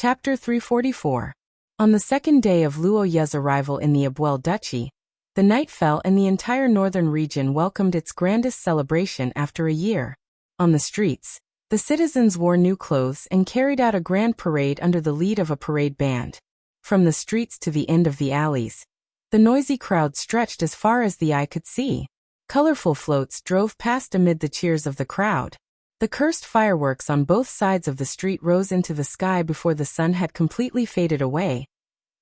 Chapter 344. On the second day of Luoya's arrival in the Abuel Duchy, the night fell and the entire northern region welcomed its grandest celebration after a year. On the streets, the citizens wore new clothes and carried out a grand parade under the lead of a parade band. From the streets to the end of the alleys, the noisy crowd stretched as far as the eye could see. Colorful floats drove past amid the cheers of the crowd. The cursed fireworks on both sides of the street rose into the sky before the sun had completely faded away,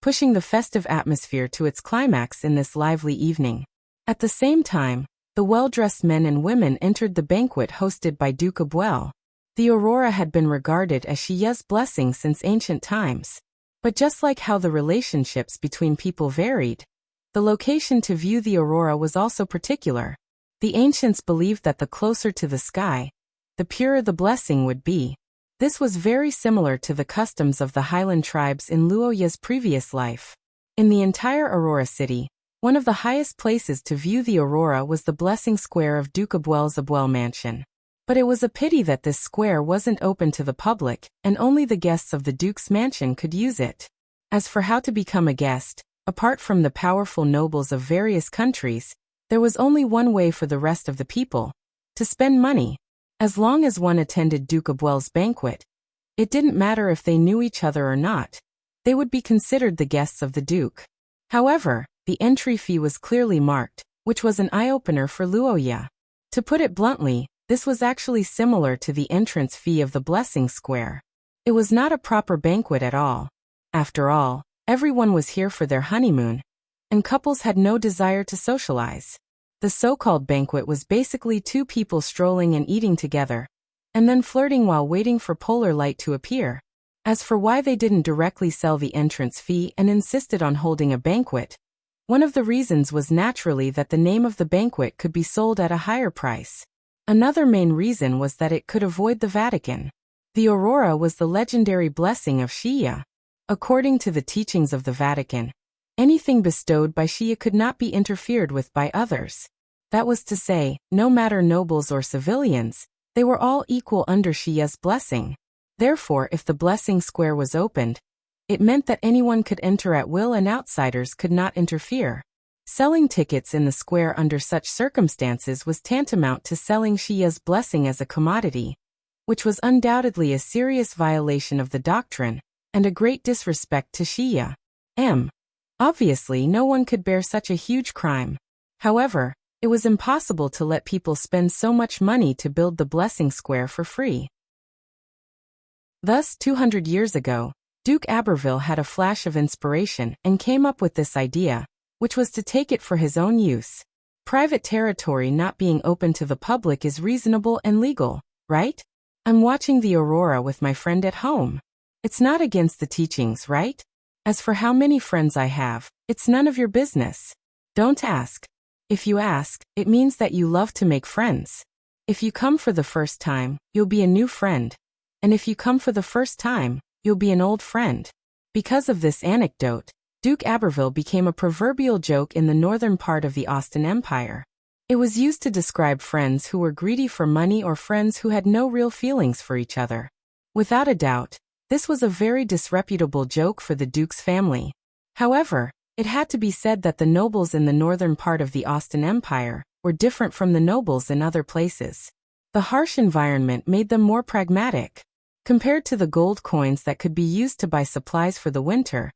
pushing the festive atmosphere to its climax in this lively evening. At the same time, the well-dressed men and women entered the banquet hosted by Duke Abuel. The aurora had been regarded as Xiya's blessing since ancient times. But just like how the relationships between people varied, the location to view the aurora was also particular. The ancients believed that the closer to the sky, the purer the blessing would be. This was very similar to the customs of the highland tribes in Luoya's previous life. In the entire Aurora city, one of the highest places to view the aurora was the blessing square of Duke Abuel's Abuel mansion. But it was a pity that this square wasn't open to the public, and only the guests of the Duke's mansion could use it. As for how to become a guest, apart from the powerful nobles of various countries, there was only one way for the rest of the people: to spend money. As long as one attended Duke Abuel's banquet, it didn't matter if they knew each other or not. They would be considered the guests of the Duke. However, the entry fee was clearly marked, which was an eye-opener for Luoya. To put it bluntly, this was actually similar to the entrance fee of the Blessing Square. It was not a proper banquet at all. After all, everyone was here for their honeymoon, and couples had no desire to socialize. The so-called banquet was basically two people strolling and eating together, and then flirting while waiting for polar light to appear. As for why they didn't directly sell the entrance fee and insisted on holding a banquet, one of the reasons was naturally that the name of the banquet could be sold at a higher price. Another main reason was that it could avoid the Vatican. The aurora was the legendary blessing of Xiya. According to the teachings of the Vatican, anything bestowed by Xiya could not be interfered with by others. That was to say, no matter nobles or civilians, they were all equal under Xiya's blessing. Therefore, if the blessing square was opened, it meant that anyone could enter at will and outsiders could not interfere. Selling tickets in the square under such circumstances was tantamount to selling Xiya's blessing as a commodity, which was undoubtedly a serious violation of the doctrine, and a great disrespect to Xiya. Obviously, no one could bear such a huge crime. However, it was impossible to let people spend so much money to build the blessing square for free. Thus, 200 years ago, Duke Aberville had a flash of inspiration and came up with this idea, which was to take it for his own use. Private territory not being open to the public is reasonable and legal, right? I'm watching the aurora with my friend at home. It's not against the teachings, right? As for how many friends I have, it's none of your business. Don't ask. If you ask, it means that you love to make friends. If you come for the first time, you'll be a new friend. And if you come for the first time, you'll be an old friend. Because of this anecdote, Duke Aberville became a proverbial joke in the northern part of the Austin Empire. It was used to describe friends who were greedy for money or friends who had no real feelings for each other. Without a doubt, this was a very disreputable joke for the Duke's family. However, it had to be said that the nobles in the northern part of the Austin Empire were different from the nobles in other places. The harsh environment made them more pragmatic. Compared to the gold coins that could be used to buy supplies for the winter,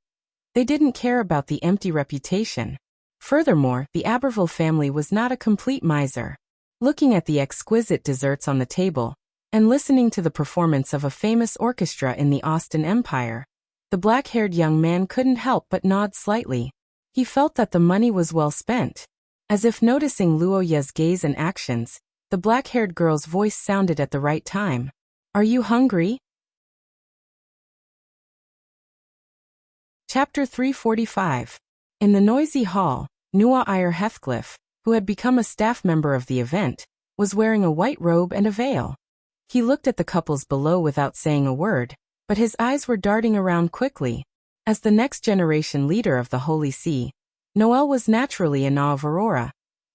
they didn't care about the empty reputation. Furthermore, the Aberville family was not a complete miser. Looking at the exquisite desserts on the table, and listening to the performance of a famous orchestra in the Austin Empire, the black-haired young man couldn't help but nod slightly. He felt that the money was well spent. As if noticing Luoya's gaze and actions, the black-haired girl's voice sounded at the right time. Are you hungry? Chapter 345. In the noisy hall, Nua Iyer Heathcliff, who had become a staff member of the event, was wearing a white robe and a veil. He looked at the couples below without saying a word, but his eyes were darting around quickly. As the next generation leader of the Holy See, Noel was naturally in awe of Aurora,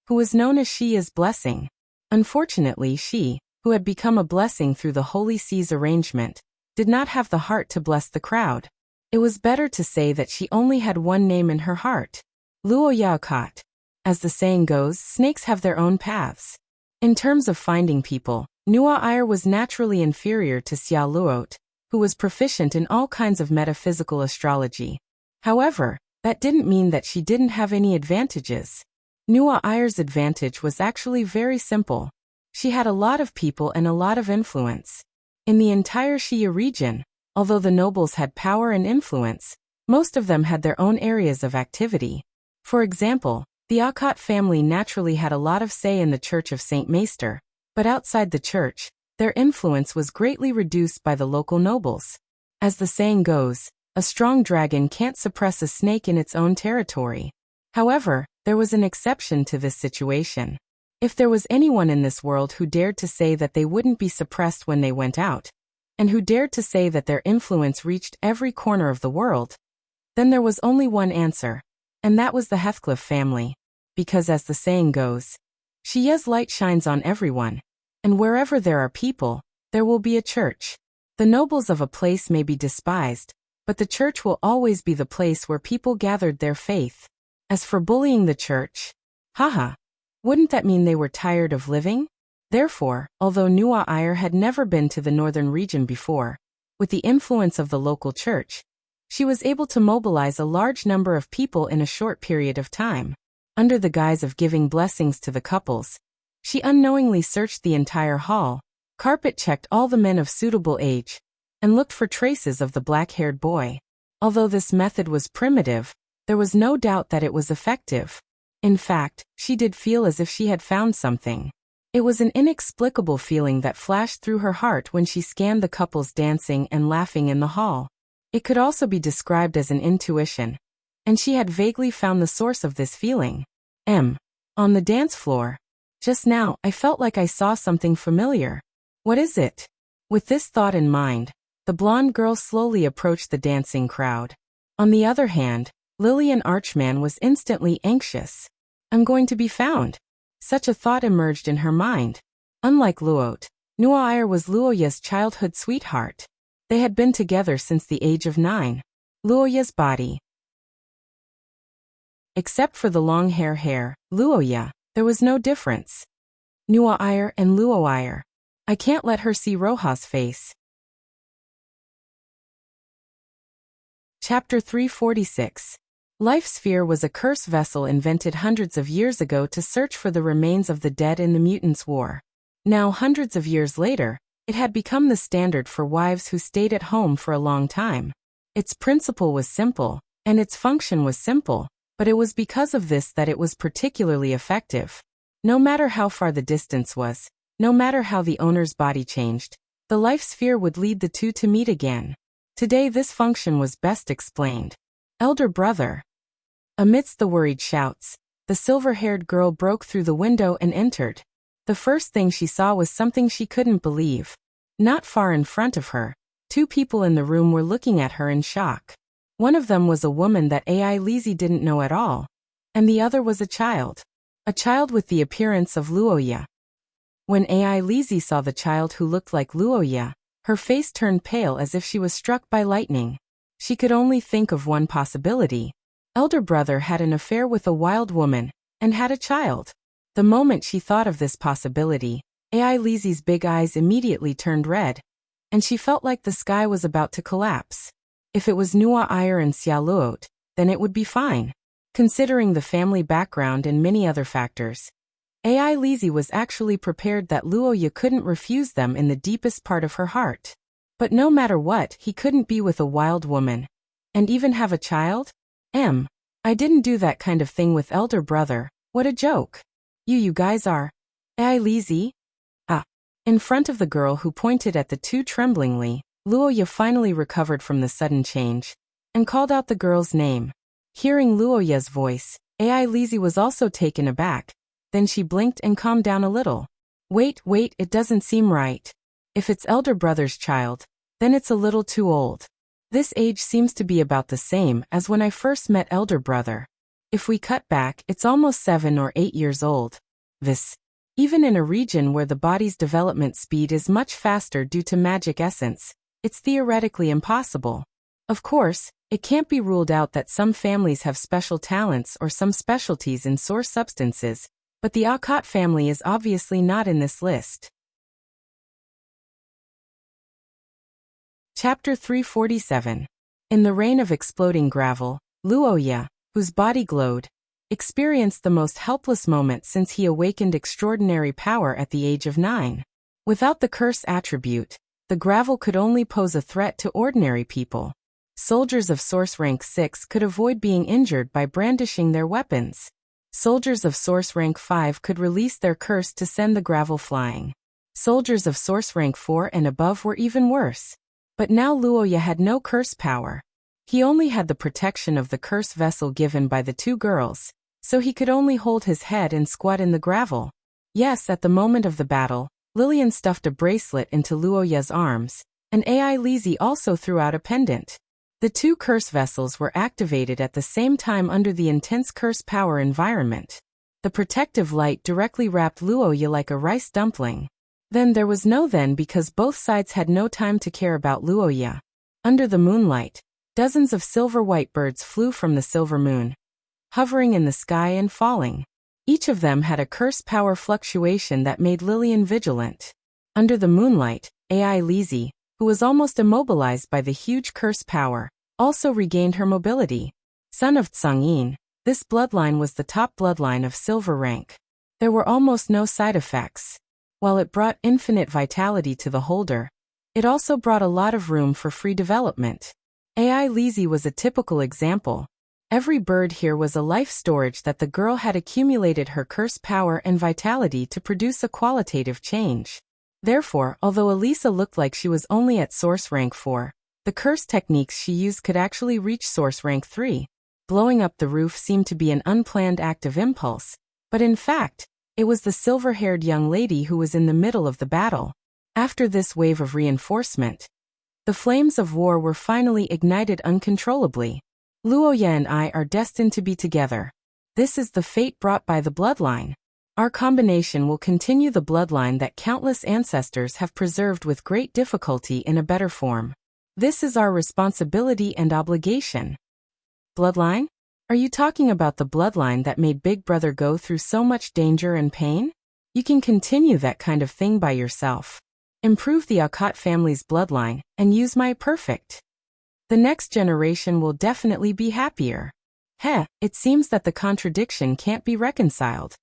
who was known as Xiya's blessing. Unfortunately, she, who had become a blessing through the Holy See's arrangement, did not have the heart to bless the crowd. It was better to say that she only had one name in her heart. Luo Yaokat. As the saying goes, snakes have their own paths. In terms of finding people, Nua Ayer was naturally inferior to Xia Luot, who was proficient in all kinds of metaphysical astrology. However, that didn't mean that she didn't have any advantages. Nua Ayer's advantage was actually very simple. She had a lot of people and a lot of influence. In the entire Xia region, although the nobles had power and influence, most of them had their own areas of activity. For example, the Akat family naturally had a lot of say in the Church of Saint Maester, but outside the church, their influence was greatly reduced by the local nobles. As the saying goes, a strong dragon can't suppress a snake in its own territory. However, there was an exception to this situation. If there was anyone in this world who dared to say that they wouldn't be suppressed when they went out, and who dared to say that their influence reached every corner of the world, then there was only one answer, and that was the Heathcliff family. Because as the saying goes, Xia's light shines on everyone, and wherever there are people, there will be a church. The nobles of a place may be despised, but the church will always be the place where people gathered their faith. As for bullying the church, haha, wouldn't that mean they were tired of living? Therefore, although Nua Ayer had never been to the northern region before, with the influence of the local church, she was able to mobilize a large number of people in a short period of time. Under the guise of giving blessings to the couples, she unknowingly searched the entire hall, carpet-checked all the men of suitable age, and looked for traces of the black-haired boy. Although this method was primitive, there was no doubt that it was effective. In fact, she did feel as if she had found something. It was an inexplicable feeling that flashed through her heart when she scanned the couples dancing and laughing in the hall. It could also be described as an intuition, and she had vaguely found the source of this feeling. On the dance floor. Just now, I felt like I saw something familiar. What is it? With this thought in mind, the blonde girl slowly approached the dancing crowd. On the other hand, Lillian Archman was instantly anxious. I'm going to be found. Such a thought emerged in her mind. Unlike Luot, Nua Ayer was Luoya's childhood sweetheart. They had been together since the age of 9. Luoya's body. Except for the long hair, Luoya, there was no difference. Nua Ayer and Luo Ayer. I can't let her see Roja's face. Chapter 346. Life Sphere was a curse vessel invented hundreds of years ago to search for the remains of the dead in the Mutants' War. Now, hundreds of years later, it had become the standard for wives who stayed at home for a long time. Its principle was simple, and its function was simple, but it was because of this that it was particularly effective. No matter how far the distance was, no matter how the owner's body changed, the life sphere would lead the two to meet again. Today this function was best explained. Elder brother. Amidst the worried shouts, the silver-haired girl broke through the window and entered. The first thing she saw was something she couldn't believe. Not far in front of her, two people in the room were looking at her in shock. One of them was a woman that Ai Lizzie didn't know at all, and the other was a child. A child with the appearance of Luoya. When Ai Lizzie saw the child who looked like Luoya, her face turned pale as if she was struck by lightning. She could only think of one possibility. Elder brother had an affair with a wild woman, and had a child. The moment she thought of this possibility, Ai Lizzie's big eyes immediately turned red, and she felt like the sky was about to collapse. If it was Nua Ayer and Xia Luot, then it would be fine. Considering the family background and many other factors, Ai Lizzie was actually prepared that Luoya couldn't refuse them in the deepest part of her heart. But no matter what, he couldn't be with a wild woman. And even have a child? I didn't do that kind of thing with elder brother. What a joke. You guys are. Ai Lizzie? In front of the girl who pointed at the two tremblingly, Luoya finally recovered from the sudden change, and called out the girl's name. Hearing Luoya's voice, Ai Lizzie was also taken aback. Then she blinked and calmed down a little. Wait, it doesn't seem right. If it's elder brother's child, then it's a little too old. This age seems to be about the same as when I first met elder brother. If we cut back, it's almost 7 or 8 years old. Even in a region where the body's development speed is much faster due to magic essence, it's theoretically impossible. Of course, it can't be ruled out that some families have special talents or some specialties in source substances, but the Akkad family is obviously not in this list. Chapter 347. In the Reign of Exploding Gravel, Luoya, whose body glowed, experienced the most helpless moment since he awakened extraordinary power at the age of 9. Without the curse attribute, the gravel could only pose a threat to ordinary people. Soldiers of source rank 6 could avoid being injured by brandishing their weapons. Soldiers of source rank 5 could release their curse to send the gravel flying. Soldiers of source rank 4 and above were even worse. But now Luoya had no curse power. He only had the protection of the curse vessel given by the two girls, so he could only hold his head and squat in the gravel. Yes, at the moment of the battle, Lillian stuffed a bracelet into Luoya's arms, and Ai Lizzie also threw out a pendant. The two curse vessels were activated at the same time under the intense curse power environment. The protective light directly wrapped Luoya like a rice dumpling. Then there was no then because both sides had no time to care about Luoya. Under the moonlight, dozens of silver-white birds flew from the silver moon, hovering in the sky and falling. Each of them had a curse power fluctuation that made Lillian vigilant. Under the moonlight, Ai Lizzie, who was almost immobilized by the huge curse power, also regained her mobility. Son of Tsangyin, this bloodline was the top bloodline of silver rank. There were almost no side effects. While it brought infinite vitality to the holder, it also brought a lot of room for free development. Ai Lizzie was a typical example. Every bird here was a life storage that the girl had accumulated her curse power and vitality to produce a qualitative change. Therefore, although Elisa looked like she was only at source rank 4, the curse techniques she used could actually reach source rank 3. Blowing up the roof seemed to be an unplanned act of impulse, but in fact, it was the silver-haired young lady who was in the middle of the battle. After this wave of reinforcement, the flames of war were finally ignited uncontrollably. Luoya and I are destined to be together. This is the fate brought by the bloodline. Our combination will continue the bloodline that countless ancestors have preserved with great difficulty in a better form. This is our responsibility and obligation. Bloodline? Are you talking about the bloodline that made Big Brother go through so much danger and pain? You can continue that kind of thing by yourself. Improve the Akkad family's bloodline, and use my perfect. The next generation will definitely be happier. It seems that the contradiction can't be reconciled.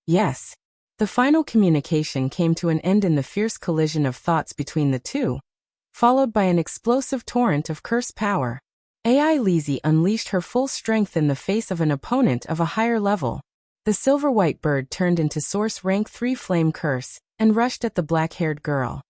Yes. The final communication came to an end in the fierce collision of thoughts between the two, followed by an explosive torrent of curse power. Ai Lizzie unleashed her full strength in the face of an opponent of a higher level. The silver-white bird turned into source rank 3 flame curse, and rushed at the black-haired girl.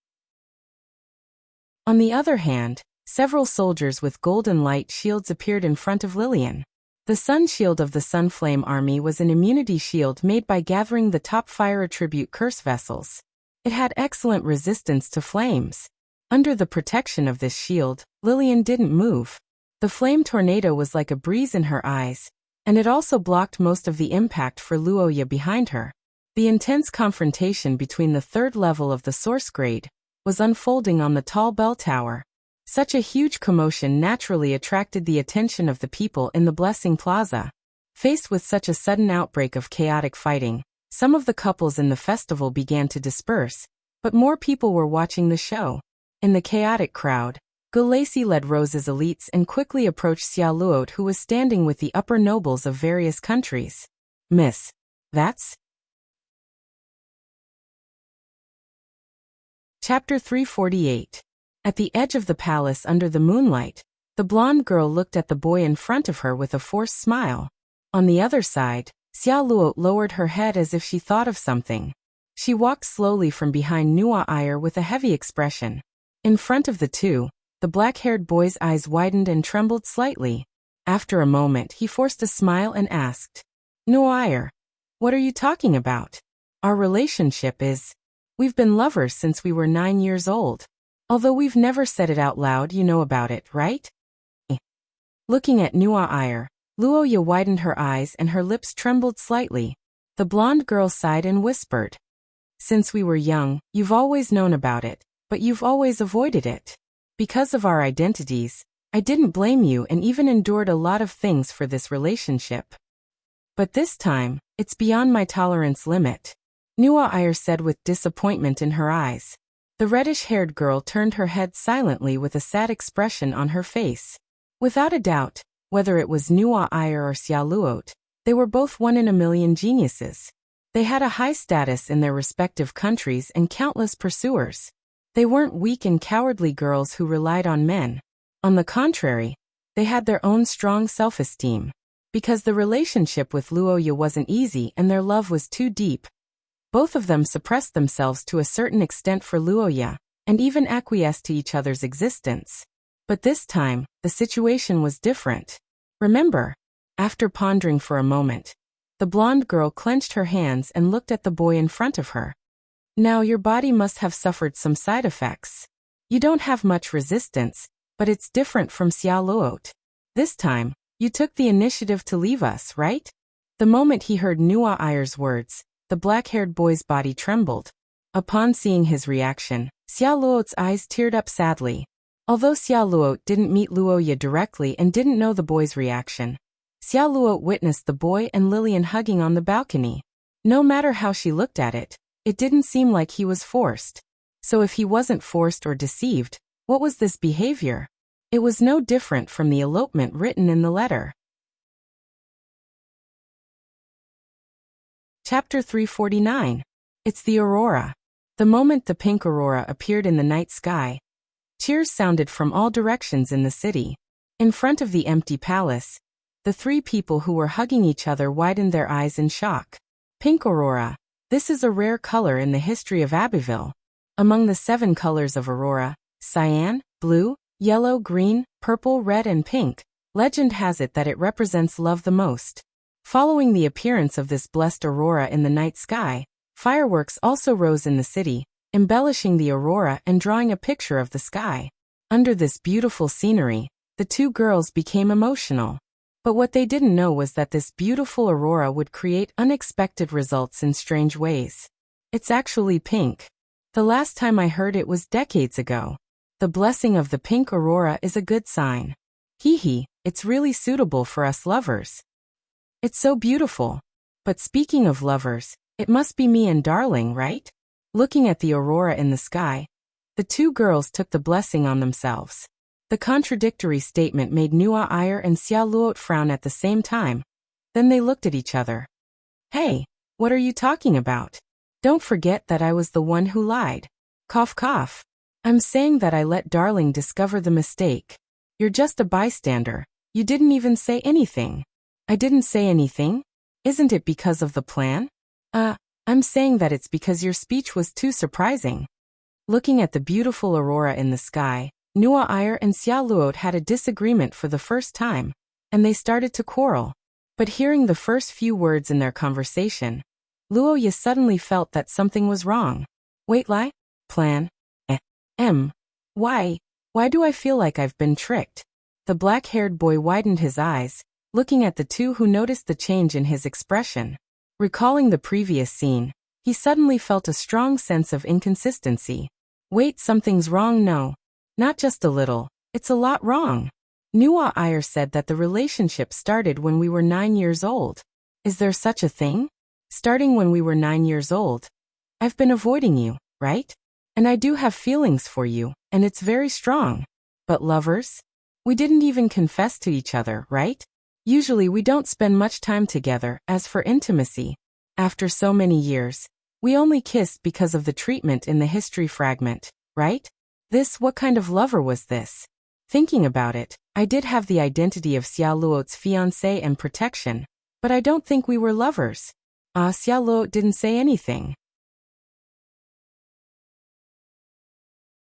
On the other hand, several soldiers with golden light shields appeared in front of Lillian. The sun shield of the Sunflame army was an immunity shield made by gathering the top fire attribute curse vessels. It had excellent resistance to flames. Under the protection of this shield, Lillian didn't move. The flame tornado was like a breeze in her eyes, and it also blocked most of the impact for Luoya behind her. The intense confrontation between the third level of the source grade was unfolding on the tall bell tower. Such a huge commotion naturally attracted the attention of the people in the Blessing Plaza. Faced with such a sudden outbreak of chaotic fighting, some of the couples in the festival began to disperse, but more people were watching the show. In the chaotic crowd, Gulacy led Rose's elites and quickly approached Xia Luot, who was standing with the upper nobles of various countries. Miss, that's... Chapter 348. At the edge of the palace under the moonlight, the blonde girl looked at the boy in front of her with a forced smile. On the other side, Xia Luot lowered her head as if she thought of something. She walked slowly from behind Nua Iyer with a heavy expression. In front of the two, the black-haired boy's eyes widened and trembled slightly. After a moment he forced a smile and asked, "Nua Iyer, what are you talking about? Our relationship is... We've been lovers since we were 9 years old. Although we've never said it out loud, you know about it, right?" Looking at Nua Iyer, Luoya widened her eyes and her lips trembled slightly. The blonde girl sighed and whispered, "Since we were young, you've always known about it, but you've always avoided it. Because of our identities, I didn't blame you and even endured a lot of things for this relationship. But this time, it's beyond my tolerance limit, Nuwa Iyer said with disappointment in her eyes. The reddish-haired girl turned her head silently with a sad expression on her face. Without a doubt, whether it was Nuwa Iyer or Xia Luot, they were both one in a million geniuses. They had a high status in their respective countries and countless pursuers. They weren't weak and cowardly girls who relied on men. On the contrary, they had their own strong self-esteem. Because the relationship with Luoya wasn't easy and their love was too deep, both of them suppressed themselves to a certain extent for Luoya, and even acquiesced to each other's existence. But this time, the situation was different. Remember? After pondering for a moment, the blonde girl clenched her hands and looked at the boy in front of her. Now your body must have suffered some side effects. You don't have much resistance, but it's different from Xia Luot. This time, you took the initiative to leave us, right? The moment he heard Nuwa Iyer's words, the black-haired boy's body trembled. Upon seeing his reaction, Xia Luot's eyes teared up sadly. Although Xia Luot didn't meet Luoya directly and didn't know the boy's reaction, Xia Luot witnessed the boy and Lillian hugging on the balcony. No matter how she looked at it, it didn't seem like he was forced. So if he wasn't forced or deceived, what was this behavior? It was no different from the elopement written in the letter. Chapter 349. It's the aurora. The moment the pink aurora appeared in the night sky, cheers sounded from all directions in the city. In front of the empty palace, the three people who were hugging each other widened their eyes in shock. Pink aurora. This is a rare color in the history of Abbeville. Among the 7 colors of aurora, cyan, blue, yellow, green, purple, red and pink, legend has it that it represents love the most. Following the appearance of this blessed aurora in the night sky, fireworks also rose in the city, embellishing the aurora and drawing a picture of the sky. Under this beautiful scenery, the two girls became emotional. But what they didn't know was that this beautiful aurora would create unexpected results in strange ways. It's actually pink. The last time I heard it was decades ago. The blessing of the pink aurora is a good sign. Hee, it's really suitable for us lovers. It's so beautiful. But speaking of lovers, it must be me and Darling, right? Looking at the aurora in the sky, the two girls took the blessing on themselves. The contradictory statement made Nuwa Iyer and Xia Luot frown at the same time. Then they looked at each other. Hey, what are you talking about? Don't forget that I was the one who lied. Cough cough. I'm saying that I let Darling discover the mistake. You're just a bystander. You didn't even say anything. I didn't say anything? Isn't it because of the plan? I'm saying that it's because your speech was too surprising. Looking at the beautiful aurora in the sky, Nuwa Iyer and Xia Luot had a disagreement for the first time, and they started to quarrel. But hearing the first few words in their conversation, Luoya suddenly felt that something was wrong. Wait, lie? Plan? Why do I feel like I've been tricked? The black-haired boy widened his eyes, looking at the two who noticed the change in his expression. Recalling the previous scene, he suddenly felt a strong sense of inconsistency. Wait, something's wrong? No. Not just a little, it's a lot wrong. Nuwa Iyer said that the relationship started when we were 9 years old. Is there such a thing? Starting when we were 9 years old? I've been avoiding you, right? And I do have feelings for you, and it's very strong. But lovers? We didn't even confess to each other, right? Usually we don't spend much time together. As for intimacy, after so many years, we only kissed because of the treatment in the history fragment, right? What kind of lover was this? Thinking about it, I did have the identity of Xia Luot's fiancé and protection, but I don't think we were lovers. Xia Luot didn't say anything.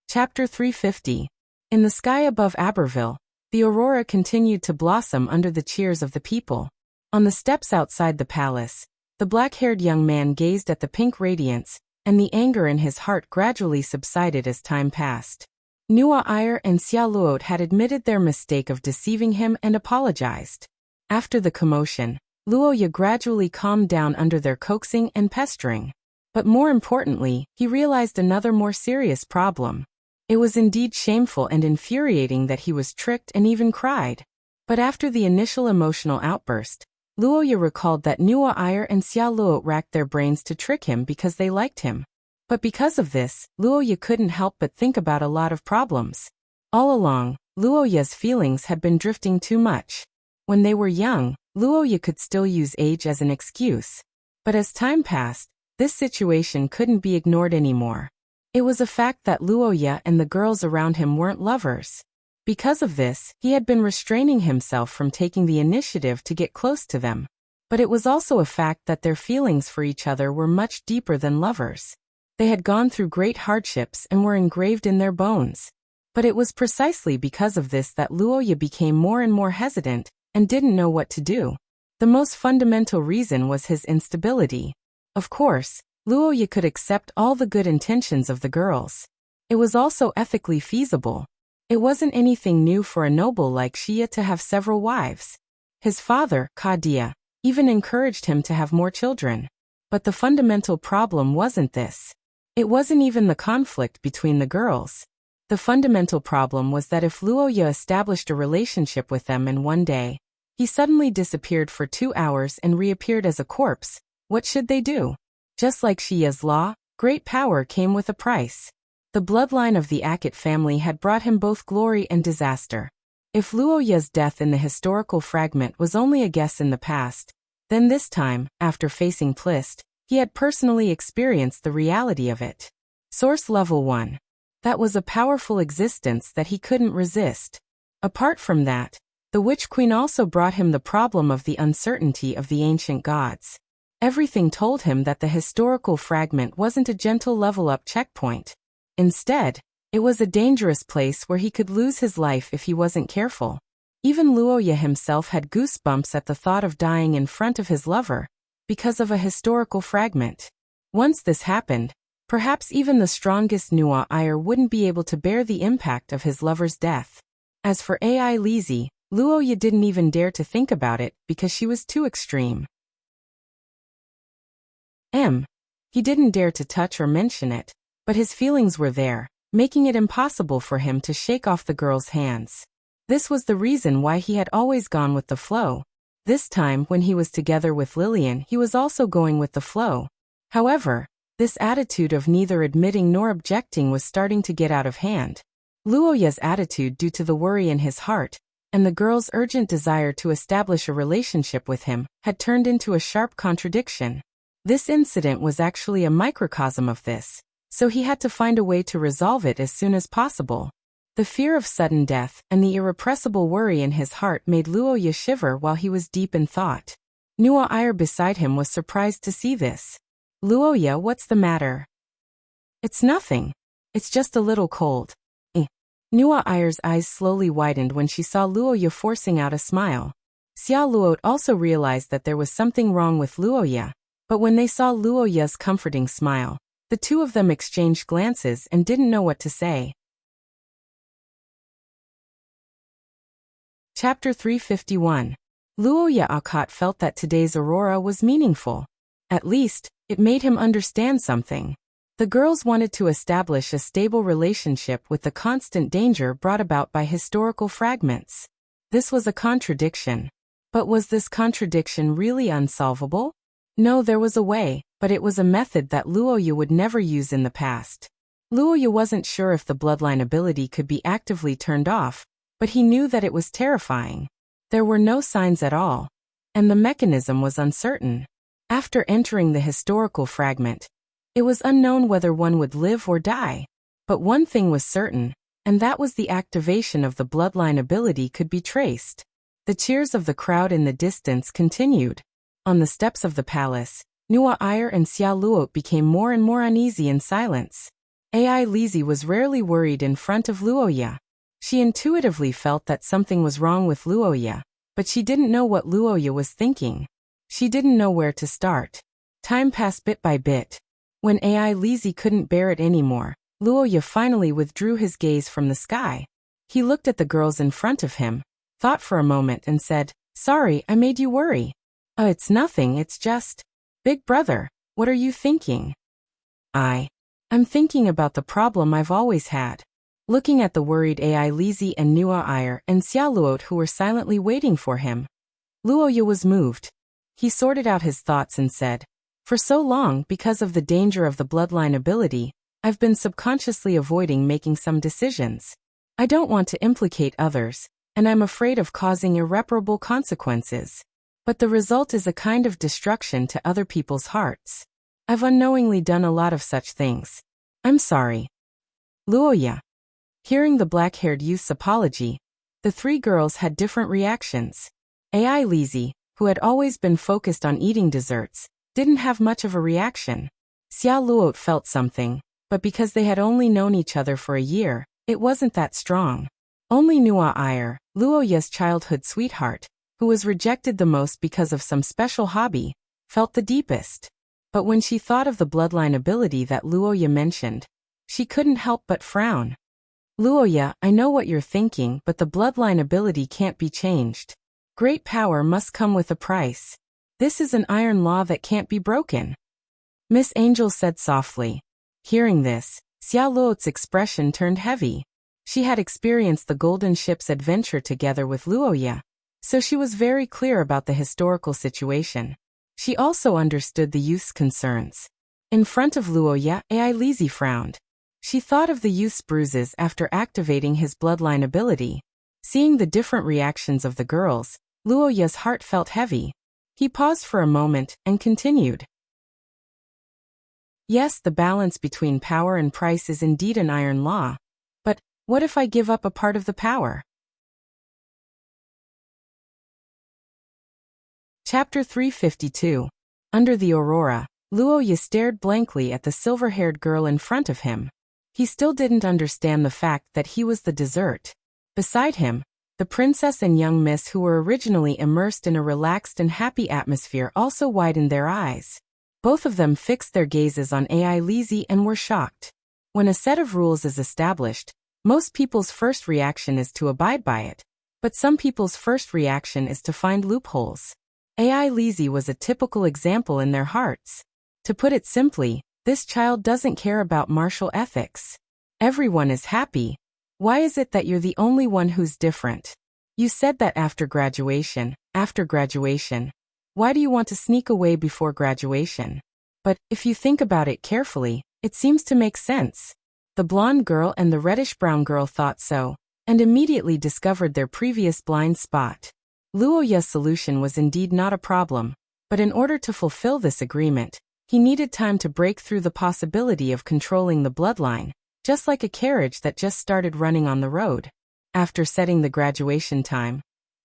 Chapter 350. In the sky above Aberville, the aurora continued to blossom under the cheers of the people. On the steps outside the palace, the black-haired young man gazed at the pink radiance, and the anger in his heart gradually subsided as time passed. Nuwa Iyer and Xia Luot had admitted their mistake of deceiving him and apologized. After the commotion, Luoya gradually calmed down under their coaxing and pestering. But more importantly, he realized another more serious problem. It was indeed shameful and infuriating that he was tricked and even cried. But after the initial emotional outburst, Luoya recalled that Nuo Iyer and Xia Luo racked their brains to trick him because they liked him. But because of this, Luoya couldn't help but think about a lot of problems. All along, Luoya's feelings had been drifting too much. When they were young, Luoya could still use age as an excuse. But as time passed, this situation couldn't be ignored anymore. It was a fact that Luoya and the girls around him weren't lovers. Because of this, he had been restraining himself from taking the initiative to get close to them. But it was also a fact that their feelings for each other were much deeper than lovers. They had gone through great hardships and were engraved in their bones. But it was precisely because of this that Luoya became more and more hesitant and didn't know what to do. The most fundamental reason was his instability. Of course, Luoya could accept all the good intentions of the girls. It was also ethically feasible. It wasn't anything new for a noble like Xia to have several wives. His father, Kadia, even encouraged him to have more children. But the fundamental problem wasn't this. It wasn't even the conflict between the girls. The fundamental problem was that if Luoya established a relationship with them and one day, he suddenly disappeared for 2 hours and reappeared as a corpse, what should they do? Just like Xia's law, great power came with a price. The bloodline of the Akit family had brought him both glory and disaster. If Luoya's death in the historical fragment was only a guess in the past, then this time, after facing Plist, he had personally experienced the reality of it. Source Level 1. That was a powerful existence that he couldn't resist. Apart from that, the Witch Queen also brought him the problem of the uncertainty of the ancient gods. Everything told him that the historical fragment wasn't a gentle level-up checkpoint. Instead, it was a dangerous place where he could lose his life if he wasn't careful. Even Luoya himself had goosebumps at the thought of dying in front of his lover, because of a historical fragment. Once this happened, perhaps even the strongest Nuo Iyer wouldn't be able to bear the impact of his lover's death. As for Ai Lizzie, Luoya didn't even dare to think about it because she was too extreme. He didn't dare to touch or mention it, but his feelings were there, making it impossible for him to shake off the girl's hands. This was the reason why he had always gone with the flow. This time, when he was together with Lillian, he was also going with the flow. However, this attitude of neither admitting nor objecting was starting to get out of hand. Luoya's attitude due to the worry in his heart, and the girl's urgent desire to establish a relationship with him, had turned into a sharp contradiction. This incident was actually a microcosm of this, so he had to find a way to resolve it as soon as possible. The fear of sudden death and the irrepressible worry in his heart made Luoya shiver while he was deep in thought. Nuo Iyer beside him was surprised to see this. "Luoya, what's the matter?" "It's nothing. It's just a little cold." Nuo Iyer's eyes slowly widened when she saw Luoya forcing out a smile. Xia Luo also realized that there was something wrong with Luoya, but when they saw Luoya's comforting smile, the two of them exchanged glances and didn't know what to say. Chapter 351. Luoya Akot felt that today's aurora was meaningful. At least, it made him understand something. The girls wanted to establish a stable relationship with the constant danger brought about by historical fragments. This was a contradiction. But was this contradiction really unsolvable? No, there was a way, but it was a method that Luoya would never use in the past. Luoya wasn't sure if the bloodline ability could be actively turned off, but he knew that it was terrifying. There were no signs at all, and the mechanism was uncertain. After entering the historical fragment, it was unknown whether one would live or die. But one thing was certain, and that was the activation of the bloodline ability could be traced. The cheers of the crowd in the distance continued. On the steps of the palace, Nuo Iyer and Xia Luo became more and more uneasy in silence. Ai Lizzie was rarely worried in front of Luoya. She intuitively felt that something was wrong with Luoya, but she didn't know what Luoya was thinking. She didn't know where to start. Time passed bit by bit. When Ai Lizzie couldn't bear it anymore, Luoya finally withdrew his gaze from the sky. He looked at the girls in front of him, thought for a moment and said, "Sorry, I made you worry." It's nothing, it's just... Big brother, what are you thinking?" I'm thinking about the problem I've always had. looking at the worried Ai Lizi and Nua Ayer and Xiao Luot who were silently waiting for him. Luoya was moved. He sorted out his thoughts and said, "For so long, because of the danger of the bloodline ability, I've been subconsciously avoiding making some decisions. I don't want to implicate others, and I'm afraid of causing irreparable consequences. But the result is a kind of destruction to other people's hearts. I've unknowingly done a lot of such things. I'm sorry." Luoya. Hearing the black-haired youth's apology, the three girls had different reactions. Ai Lizi, who had always been focused on eating desserts, didn't have much of a reaction. Xiao Luot felt something, but because they had only known each other for a year, it wasn't that strong. Only Nua Ayer, Luoya's childhood sweetheart, who was rejected the most because of some special hobby, felt the deepest. But when she thought of the bloodline ability that Luoya mentioned, she couldn't help but frown. "Luoya, I know what you're thinking, but the bloodline ability can't be changed. Great power must come with a price. This is an iron law that can't be broken," Miss Angel said softly. Hearing this, Xiao Luot's expression turned heavy. She had experienced the Golden Ship's adventure together with Luoya, so she was very clear about the historical situation. She also understood the youth's concerns. In front of Luoya, Ai Lizi frowned. She thought of the youth's bruises after activating his bloodline ability. Seeing the different reactions of the girls, Luoya's heart felt heavy. He paused for a moment and continued. "Yes, the balance between power and price is indeed an iron law. But what if I give up a part of the power?" Chapter 352. Under the Aurora, Luoya stared blankly at the silver-haired girl in front of him. He still didn't understand the fact that he was the dessert. Beside him, the princess and young miss who were originally immersed in a relaxed and happy atmosphere also widened their eyes. Both of them fixed their gazes on Ai Lizi and were shocked. When a set of rules is established, most people's first reaction is to abide by it, but some people's first reaction is to find loopholes. Ai Lizi was a typical example in their hearts. To put it simply, this child doesn't care about martial ethics. Everyone is happy. Why is it that you're the only one who's different? You said that after graduation. Why do you want to sneak away before graduation? But if you think about it carefully, it seems to make sense. The blonde girl and the reddish-brown girl thought so, and immediately discovered their previous blind spot. Luoya's solution was indeed not a problem, but in order to fulfill this agreement, he needed time to break through the possibility of controlling the bloodline, just like a carriage that just started running on the road. After setting the graduation time,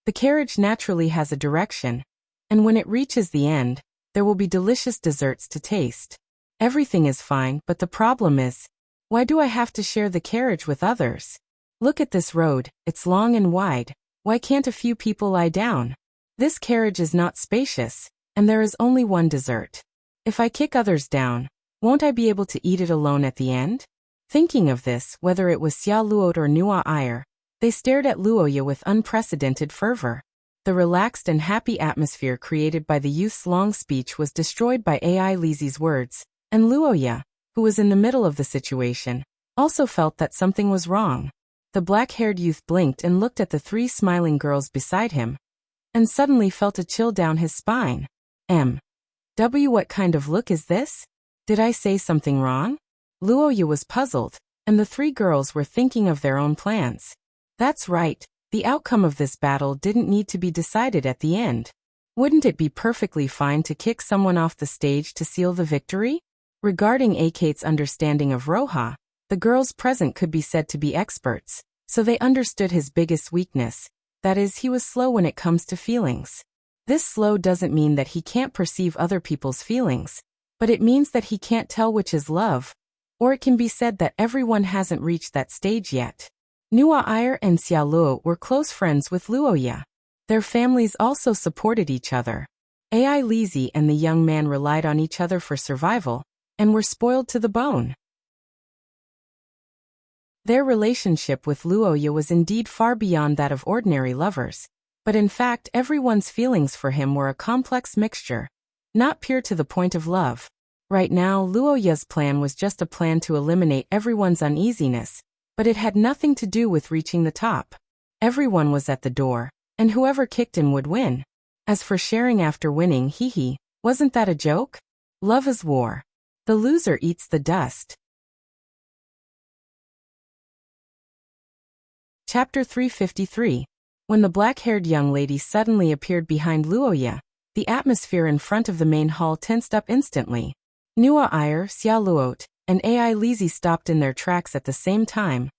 the carriage naturally has a direction, and when it reaches the end, there will be delicious desserts to taste. Everything is fine, but the problem is, why do I have to share the carriage with others? Look at this road, it's long and wide. Why can't a few people lie down? This carriage is not spacious, and there is only one dessert. If I kick others down, won't I be able to eat it alone at the end? Thinking of this, whether it was Xiao Luot or Nua Ayer, they stared at Luoya with unprecedented fervor. The relaxed and happy atmosphere created by the youth's long speech was destroyed by Ai Lizi's words, and Luoya, who was in the middle of the situation, also felt that something was wrong. The black-haired youth blinked and looked at the three smiling girls beside him, and suddenly felt a chill down his spine. What kind of look is this? Did I say something wrong? Luoya was puzzled, and the three girls were thinking of their own plans. That's right, the outcome of this battle didn't need to be decided at the end. Wouldn't it be perfectly fine to kick someone off the stage to seal the victory? Regarding Akate's understanding of Roha, the girls present could be said to be experts, so they understood his biggest weakness, that is, he was slow when it comes to feelings. This slow doesn't mean that he can't perceive other people's feelings, but it means that he can't tell which is love, or it can be said that everyone hasn't reached that stage yet. Nua Ayer and Xiao Luo were close friends with Luoya. Their families also supported each other. Ai Lizi and the young man relied on each other for survival, and were spoiled to the bone. Their relationship with Luoya was indeed far beyond that of ordinary lovers, but in fact everyone's feelings for him were a complex mixture, not pure to the point of love. Right now Luoya's plan was just a plan to eliminate everyone's uneasiness, but it had nothing to do with reaching the top. Everyone was at the door, and whoever kicked in would win. As for sharing after winning, hee, wasn't that a joke? Love is war. The loser eats the dust. Chapter 353. When the black-haired young lady suddenly appeared behind Luoya, the atmosphere in front of the main hall tensed up instantly. Nua Iyer, Xia Luot, and Ai Lizzie stopped in their tracks at the same time,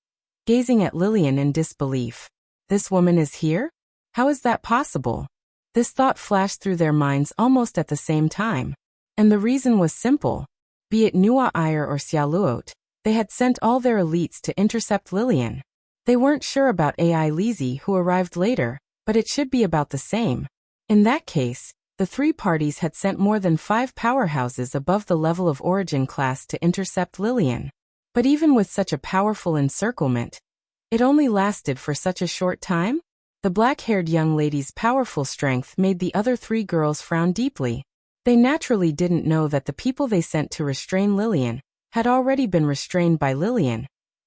gazing at Lillian in disbelief. This woman is here? How is that possible? This thought flashed through their minds almost at the same time. And the reason was simple. Be it Nua Iyer or Xia Luot, they had sent all their elites to intercept Lillian. They weren't sure about Ai Lizzie, who arrived later, but it should be about the same. In that case, the three parties had sent more than 5 powerhouses above the level of origin class to intercept Lillian. But even with such a powerful encirclement, it only lasted for such a short time? The black-haired young lady's powerful strength made the other 3 girls frown deeply. They naturally didn't know that the people they sent to restrain Lillian had already been restrained by Lillian,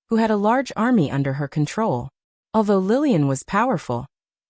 who had a large army under her control. Although Lillian was powerful,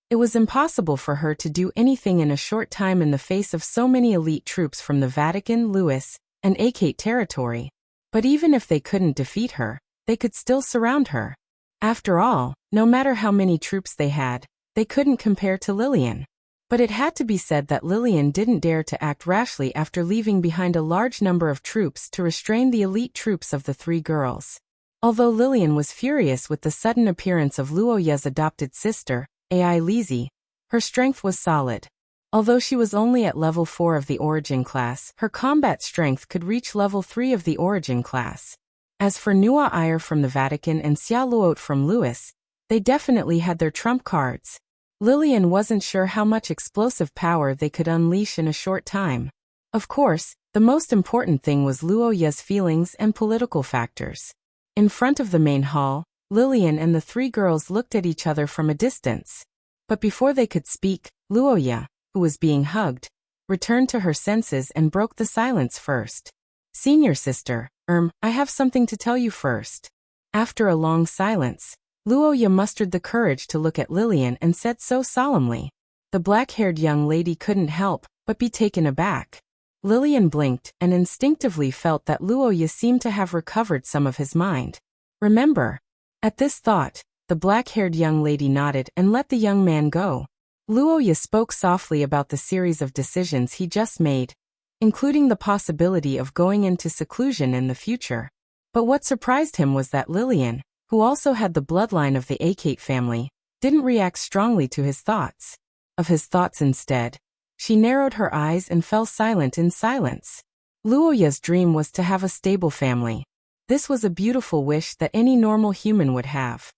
it was impossible for her to do anything in a short time in the face of so many elite troops from the Vatican, Lewis, and Akate territory. But even if they couldn't defeat her, they could still surround her. After all, no matter how many troops they had, they couldn't compare to Lillian. But it had to be said that Lillian didn't dare to act rashly after leaving behind a large number of troops to restrain the elite troops of the 3 girls. Although Lillian was furious with the sudden appearance of Luoya's adopted sister, Ai Lizzie, her strength was solid. Although she was only at level 4 of the origin class, her combat strength could reach level 3 of the origin class. As for Nua Iyer from the Vatican and Xia Luot from Lewis, they definitely had their trump cards. Lillian wasn't sure how much explosive power they could unleash in a short time. Of course, the most important thing was Luoya's feelings and political factors. In front of the main hall, Lillian and the 3 girls looked at each other from a distance. But before they could speak, Luoya, who was being hugged, returned to her senses and broke the silence first. Senior sister, I have something to tell you first. After a long silence, Luoya mustered the courage to look at Lillian and said so solemnly. The black-haired young lady couldn't help but be taken aback. Lillian blinked and instinctively felt that Luoya seemed to have recovered some of his mind. Remember? At this thought, the black-haired young lady nodded and let the young man go. Luoya spoke softly about the series of decisions he just made, including the possibility of going into seclusion in the future. But what surprised him was that Lillian, who also had the bloodline of the Akate family, didn't react strongly to his thoughts. Of his thoughts instead, she narrowed her eyes and fell silent in silence. Luoya's dream was to have a stable family. This was a beautiful wish that any normal human would have.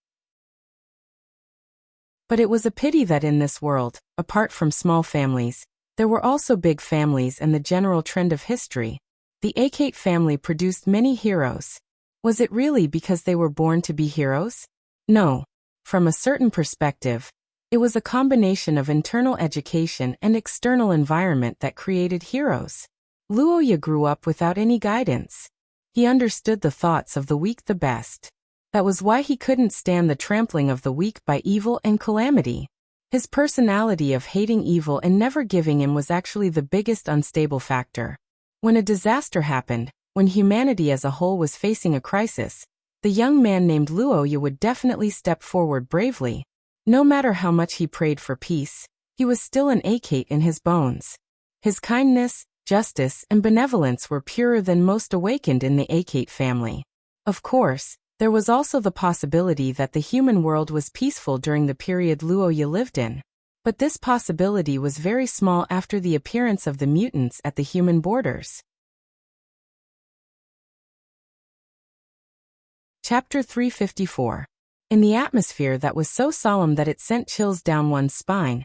But it was a pity that in this world, apart from small families, there were also big families, and the general trend of history. The Akate family produced many heroes. Was it really because they were born to be heroes? No. From a certain perspective, it was a combination of internal education and external environment that created heroes. Luoya grew up without any guidance. He understood the thoughts of the weak the best. That was why he couldn't stand the trampling of the weak by evil and calamity. His personality of hating evil and never giving in was actually the biggest unstable factor. When a disaster happened, when humanity as a whole was facing a crisis, the young man named Luoya would definitely step forward bravely. No matter how much he prayed for peace, he was still an Akate in his bones. His kindness, justice, and benevolence were purer than most awakened in the Akate family. Of course, there was also the possibility that the human world was peaceful during the period Luoya lived in. But this possibility was very small after the appearance of the mutants at the human borders. Chapter 354. In the atmosphere that was so solemn that it sent chills down one's spine,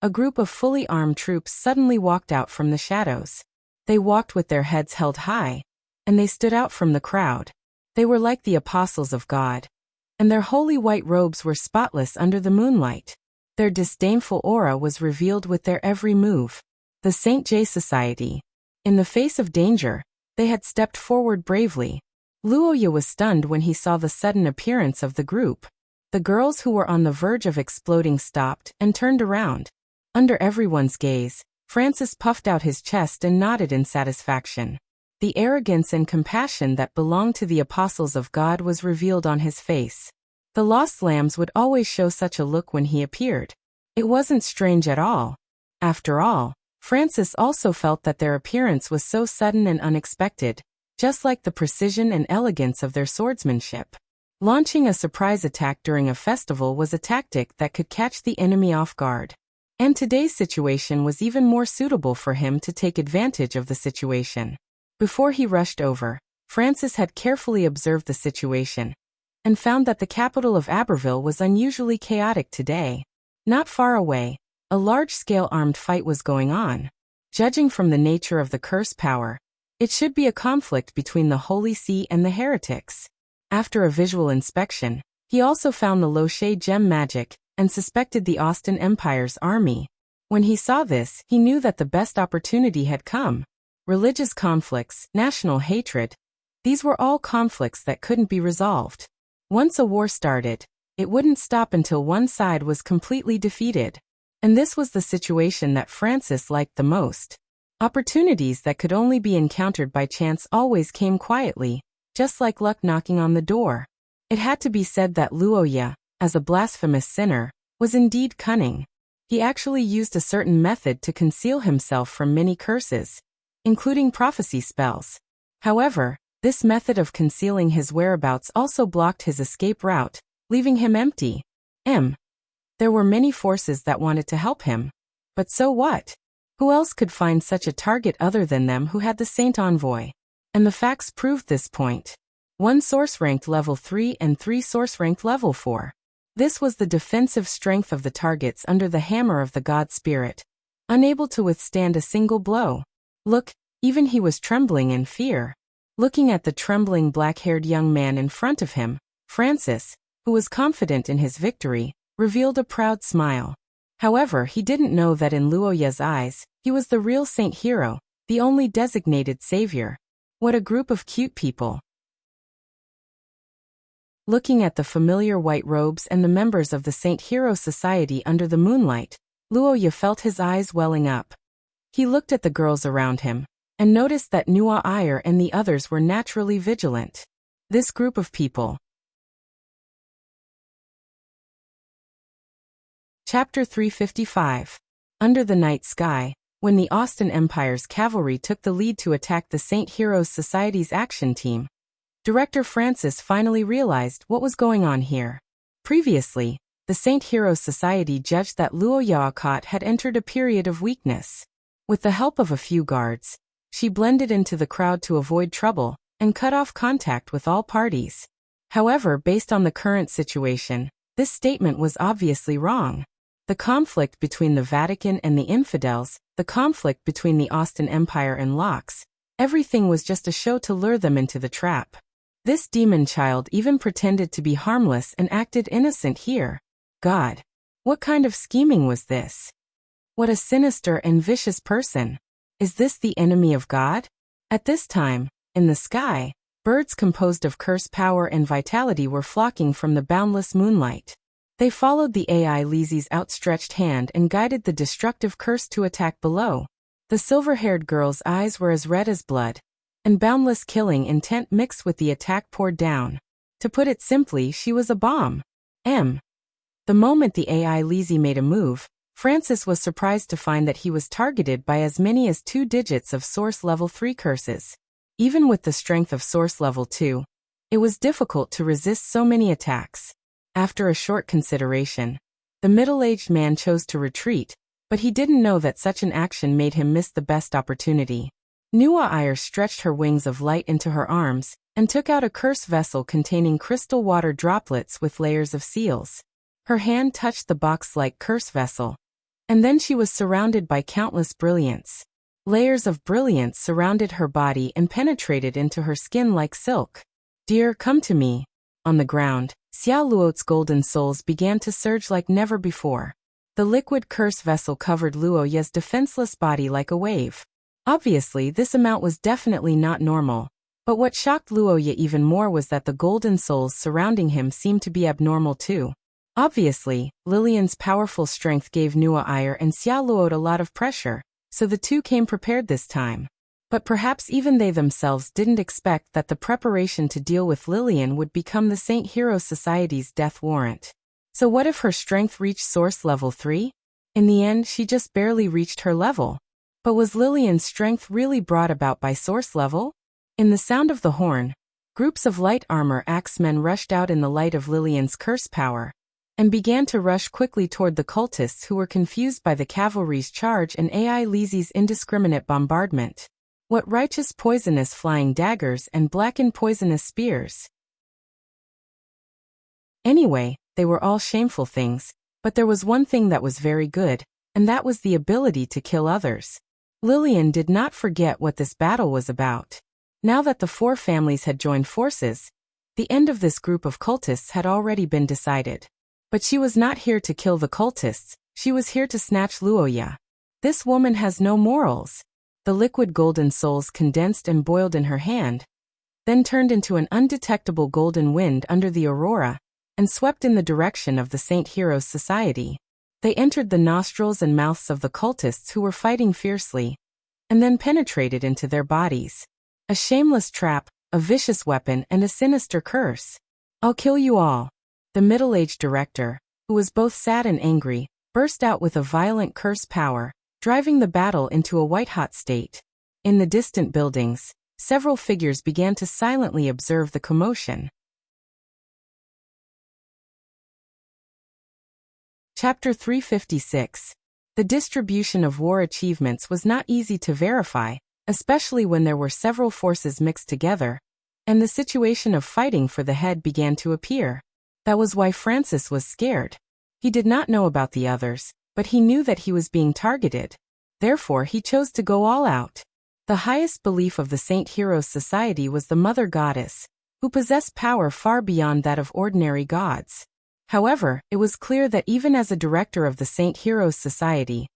a group of fully armed troops suddenly walked out from the shadows. They walked with their heads held high, and they stood out from the crowd. They were like the apostles of God, and their holy white robes were spotless under the moonlight. Their disdainful aura was revealed with their every move. The St. J Society. In the face of danger, they had stepped forward bravely. Luoya was stunned when he saw the sudden appearance of the group. The girls who were on the verge of exploding stopped and turned around. Under everyone's gaze, Francis puffed out his chest and nodded in satisfaction. The arrogance and compassion that belonged to the apostles of God was revealed on his face. The lost lambs would always show such a look when he appeared. It wasn't strange at all. After all, Francis also felt that their appearance was so sudden and unexpected, just like the precision and elegance of their swordsmanship. Launching a surprise attack during a festival was a tactic that could catch the enemy off guard. And today's situation was even more suitable for him to take advantage of the situation. Before he rushed over, Francis had carefully observed the situation and found that the capital of Aberville was unusually chaotic today. Not far away, a large-scale armed fight was going on. Judging from the nature of the curse power, it should be a conflict between the Holy See and the heretics. After a visual inspection, he also found the Loche gem magic and suspected the Austin Empire's army. When he saw this, he knew that the best opportunity had come. Religious conflicts, national hatred, these were all conflicts that couldn't be resolved. Once a war started, it wouldn't stop until one side was completely defeated. And this was the situation that Francis liked the most. Opportunities that could only be encountered by chance always came quietly, just like luck knocking on the door. It had to be said that Luoya, as a blasphemous sinner, was indeed cunning. He actually used a certain method to conceal himself from many curses, including prophecy spells. However, this method of concealing his whereabouts also blocked his escape route, leaving him empty. There were many forces that wanted to help him. But so what? Who else could find such a target other than them who had the Saint Envoy? And the facts proved this point. 1 source ranked level 3 and 3 source ranked level 4. This was the defensive strength of the targets under the hammer of the God Spirit, unable to withstand a single blow. Look, even he was trembling in fear. Looking at the trembling black-haired young man in front of him, Francis, who was confident in his victory, revealed a proud smile. However, he didn't know that in Luoya's eyes, he was the real Saint Hero, the only designated savior. What a group of cute people. Looking at the familiar white robes and the members of the Saint Hero Society under the moonlight, Luoya felt his eyes welling up. He looked at the girls around him, and noticed that Nua Iyer and the others were naturally vigilant. This group of people. Chapter 355. Under the night sky, when the Austin Empire's cavalry took the lead to attack the Saint Heroes Society's action team, Director Francis finally realized what was going on here. Previously, the Saint Heroes Society judged that Luo Yaokot had entered a period of weakness. With the help of a few guards, she blended into the crowd to avoid trouble and cut off contact with all parties. However, based on the current situation, this statement was obviously wrong. The conflict between the Vatican and the infidels, the conflict between the Austin Empire and Locks, everything was just a show to lure them into the trap. This demon child even pretended to be harmless and acted innocent here. God! What kind of scheming was this? What a sinister and vicious person. Is this the enemy of God? At this time, in the sky, birds composed of curse power and vitality were flocking from the boundless moonlight. They followed the AI Lizzie's outstretched hand and guided the destructive curse to attack below. The silver-haired girl's eyes were as red as blood, and boundless killing intent mixed with the attack poured down. To put it simply, she was a bomb. The moment the AI Lizzie made a move, Francis was surprised to find that he was targeted by as many as 2 digits of Source Level 3 curses. Even with the strength of Source Level 2, it was difficult to resist so many attacks. After a short consideration, the middle-aged man chose to retreat, but he didn't know that such an action made him miss the best opportunity. Nua Iyer stretched her wings of light into her arms and took out a curse vessel containing crystal water droplets with layers of seals. Her hand touched the box-like curse vessel, and then she was surrounded by countless brilliance. Layers of brilliance surrounded her body and penetrated into her skin like silk. "Dear, come to me." On the ground, Xiao Luo's golden souls began to surge like never before. The liquid curse vessel covered Luo Ye's defenseless body like a wave. Obviously, this amount was definitely not normal. But what shocked Luoya even more was that the golden souls surrounding him seemed to be abnormal too. Obviously, Lillian's powerful strength gave Nua ire and Xiaoluo a lot of pressure, so the two came prepared this time. But perhaps even they themselves didn't expect that the preparation to deal with Lillian would become the Saint Hero Society's death warrant. So what if her strength reached source level 3? In the end, she just barely reached her level. But was Lillian's strength really brought about by source level? In the sound of the horn, groups of light armor axemen rushed out in the light of Lillian's curse power, and began to rush quickly toward the cultists who were confused by the cavalry's charge and Ai Lizi's indiscriminate bombardment. What righteous poisonous flying daggers and blackened poisonous spears. Anyway, they were all shameful things, but there was one thing that was very good, and that was the ability to kill others. Lillian did not forget what this battle was about. Now that the four families had joined forces, the end of this group of cultists had already been decided. But she was not here to kill the cultists, she was here to snatch Luoya. This woman has no morals. The liquid golden souls condensed and boiled in her hand, then turned into an undetectable golden wind under the aurora, and swept in the direction of the Saint Heroes Society. They entered the nostrils and mouths of the cultists who were fighting fiercely, and then penetrated into their bodies. A shameless trap, a vicious weapon, and a sinister curse. "I'll kill you all." The middle-aged director, who was both sad and angry, burst out with a violent curse power, driving the battle into a white-hot state. In the distant buildings, several figures began to silently observe the commotion. Chapter 356. The distribution of war achievements was not easy to verify, especially when there were several forces mixed together, and the situation of fighting for the head began to appear. That was why Francis was scared. He did not know about the others, but he knew that he was being targeted. Therefore, he chose to go all out. The highest belief of the Saint Heroes Society was the Mother Goddess, who possessed power far beyond that of ordinary gods. However, it was clear that even as a director of the Saint Heroes Society,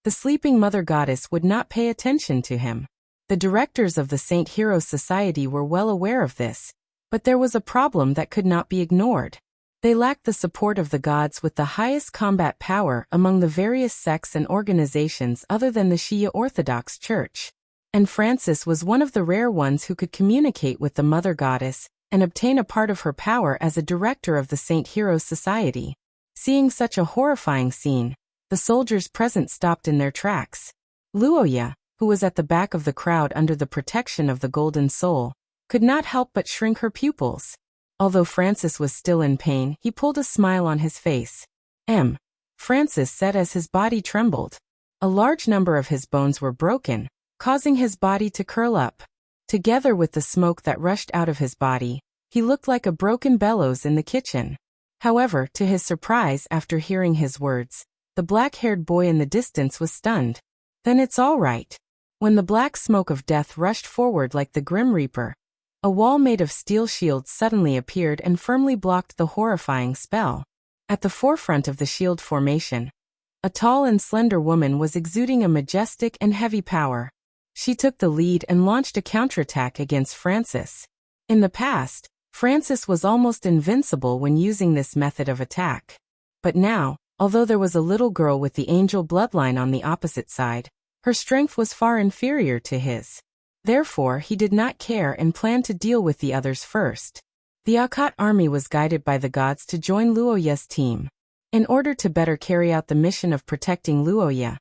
the sleeping Mother Goddess would not pay attention to him. The directors of the Saint Heroes Society were well aware of this, but there was a problem that could not be ignored. They lacked the support of the gods with the highest combat power among the various sects and organizations other than the Shia Orthodox Church. And Francis was one of the rare ones who could communicate with the Mother Goddess and obtain a part of her power as a director of the Saint Heroes Society. Seeing such a horrifying scene, the soldiers present stopped in their tracks. Luoya, who was at the back of the crowd under the protection of the Golden Soul, could not help but shrink her pupils. Although Francis was still in pain, he pulled a smile on his face. Francis said as his body trembled. A large number of his bones were broken, causing his body to curl up. Together with the smoke that rushed out of his body, he looked like a broken bellows in the kitchen. However, to his surprise after hearing his words, the black-haired boy in the distance was stunned. "Then it's all right." When the black smoke of death rushed forward like the Grim Reaper, a wall made of steel shields suddenly appeared and firmly blocked the horrifying spell. At the forefront of the shield formation, a tall and slender woman was exuding a majestic and heavy power. She took the lead and launched a counterattack against Francis. In the past, Francis was almost invincible when using this method of attack. But now, although there was a little girl with the angel bloodline on the opposite side, her strength was far inferior to his. Therefore, he did not care and planned to deal with the others first. The Akkat army was guided by the gods to join Luoya's team. In order to better carry out the mission of protecting Luoya,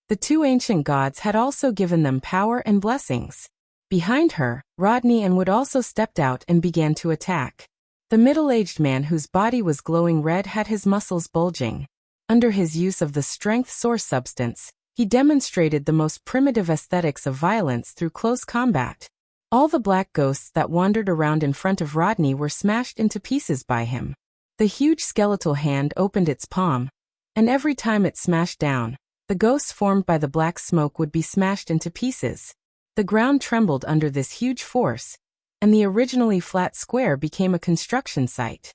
the two ancient gods had also given them power and blessings. Behind her, Rodney and Wood also stepped out and began to attack. The middle-aged man whose body was glowing red had his muscles bulging. Under his use of the strength source substance, he demonstrated the most primitive aesthetics of violence through close combat. All the black ghosts that wandered around in front of Rodney were smashed into pieces by him. The huge skeletal hand opened its palm, and every time it smashed down, the ghosts formed by the black smoke would be smashed into pieces. The ground trembled under this huge force, and the originally flat square became a construction site.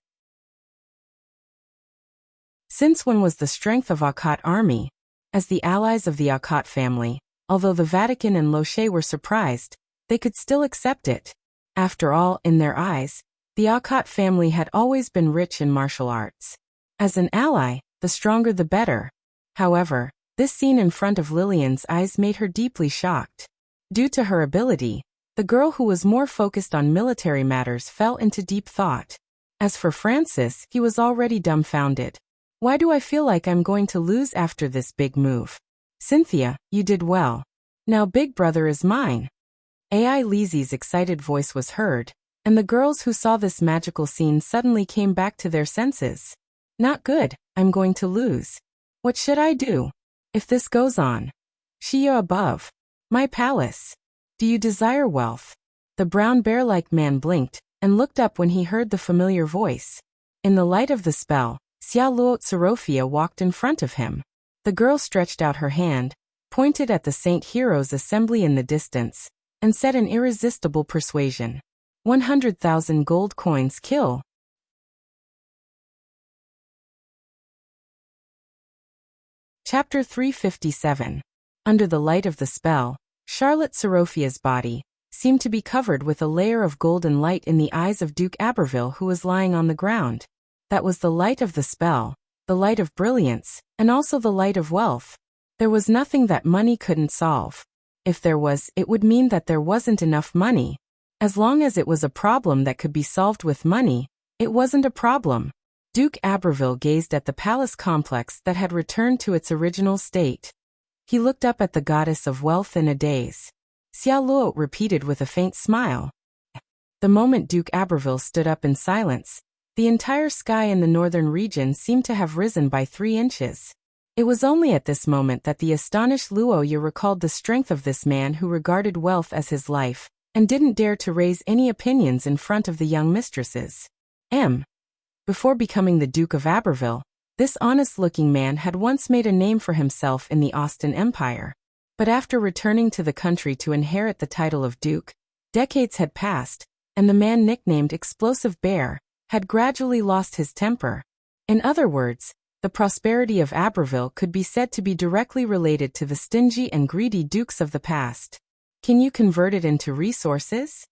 Since when was the strength of Akkat army? As the allies of the Akkat family, although the Vatican and Loche were surprised, they could still accept it. After all, in their eyes, the Akat family had always been rich in martial arts. As an ally, the stronger the better. However, this scene in front of Lillian's eyes made her deeply shocked. Due to her ability, the girl who was more focused on military matters fell into deep thought. As for Francis, he was already dumbfounded. Why do I feel like I'm going to lose after this big move? Cynthia, you did well. Now Big Brother is mine. AI Lizzie's excited voice was heard, and the girls who saw this magical scene suddenly came back to their senses. Not good, I'm going to lose. What should I do? If this goes on. Shia above. My palace. Do you desire wealth? The brown bear-like man blinked and looked up when he heard the familiar voice. In the light of the spell, Xia Luo Tserofia walked in front of him. The girl stretched out her hand, pointed at the Saint Heroes assembly in the distance, and said in irresistible persuasion, 100,000 gold coins kill. Chapter 357. Under the light of the spell, Charlotte Serofia's body seemed to be covered with a layer of golden light in the eyes of Duke Aberville, who was lying on the ground. That was the light of the spell, the light of brilliance, and also the light of wealth. There was nothing that money couldn't solve. If there was, it would mean that there wasn't enough money. As long as it was a problem that could be solved with money, it wasn't a problem. Duke Aberville gazed at the palace complex that had returned to its original state. He looked up at the goddess of wealth in a daze. Xia Luo repeated with a faint smile. The moment Duke Aberville stood up in silence, the entire sky in the northern region seemed to have risen by 3 inches. It was only at this moment that the astonished Luoya recalled the strength of this man who regarded wealth as his life, and didn't dare to raise any opinions in front of the young mistresses. Before becoming the Duke of Aberville, this honest-looking man had once made a name for himself in the Austin Empire. But after returning to the country to inherit the title of Duke, decades had passed, and the man nicknamed Explosive Bear had gradually lost his temper. In other words, the prosperity of Aberville could be said to be directly related to the stingy and greedy dukes of the past. Can you convert it into resources?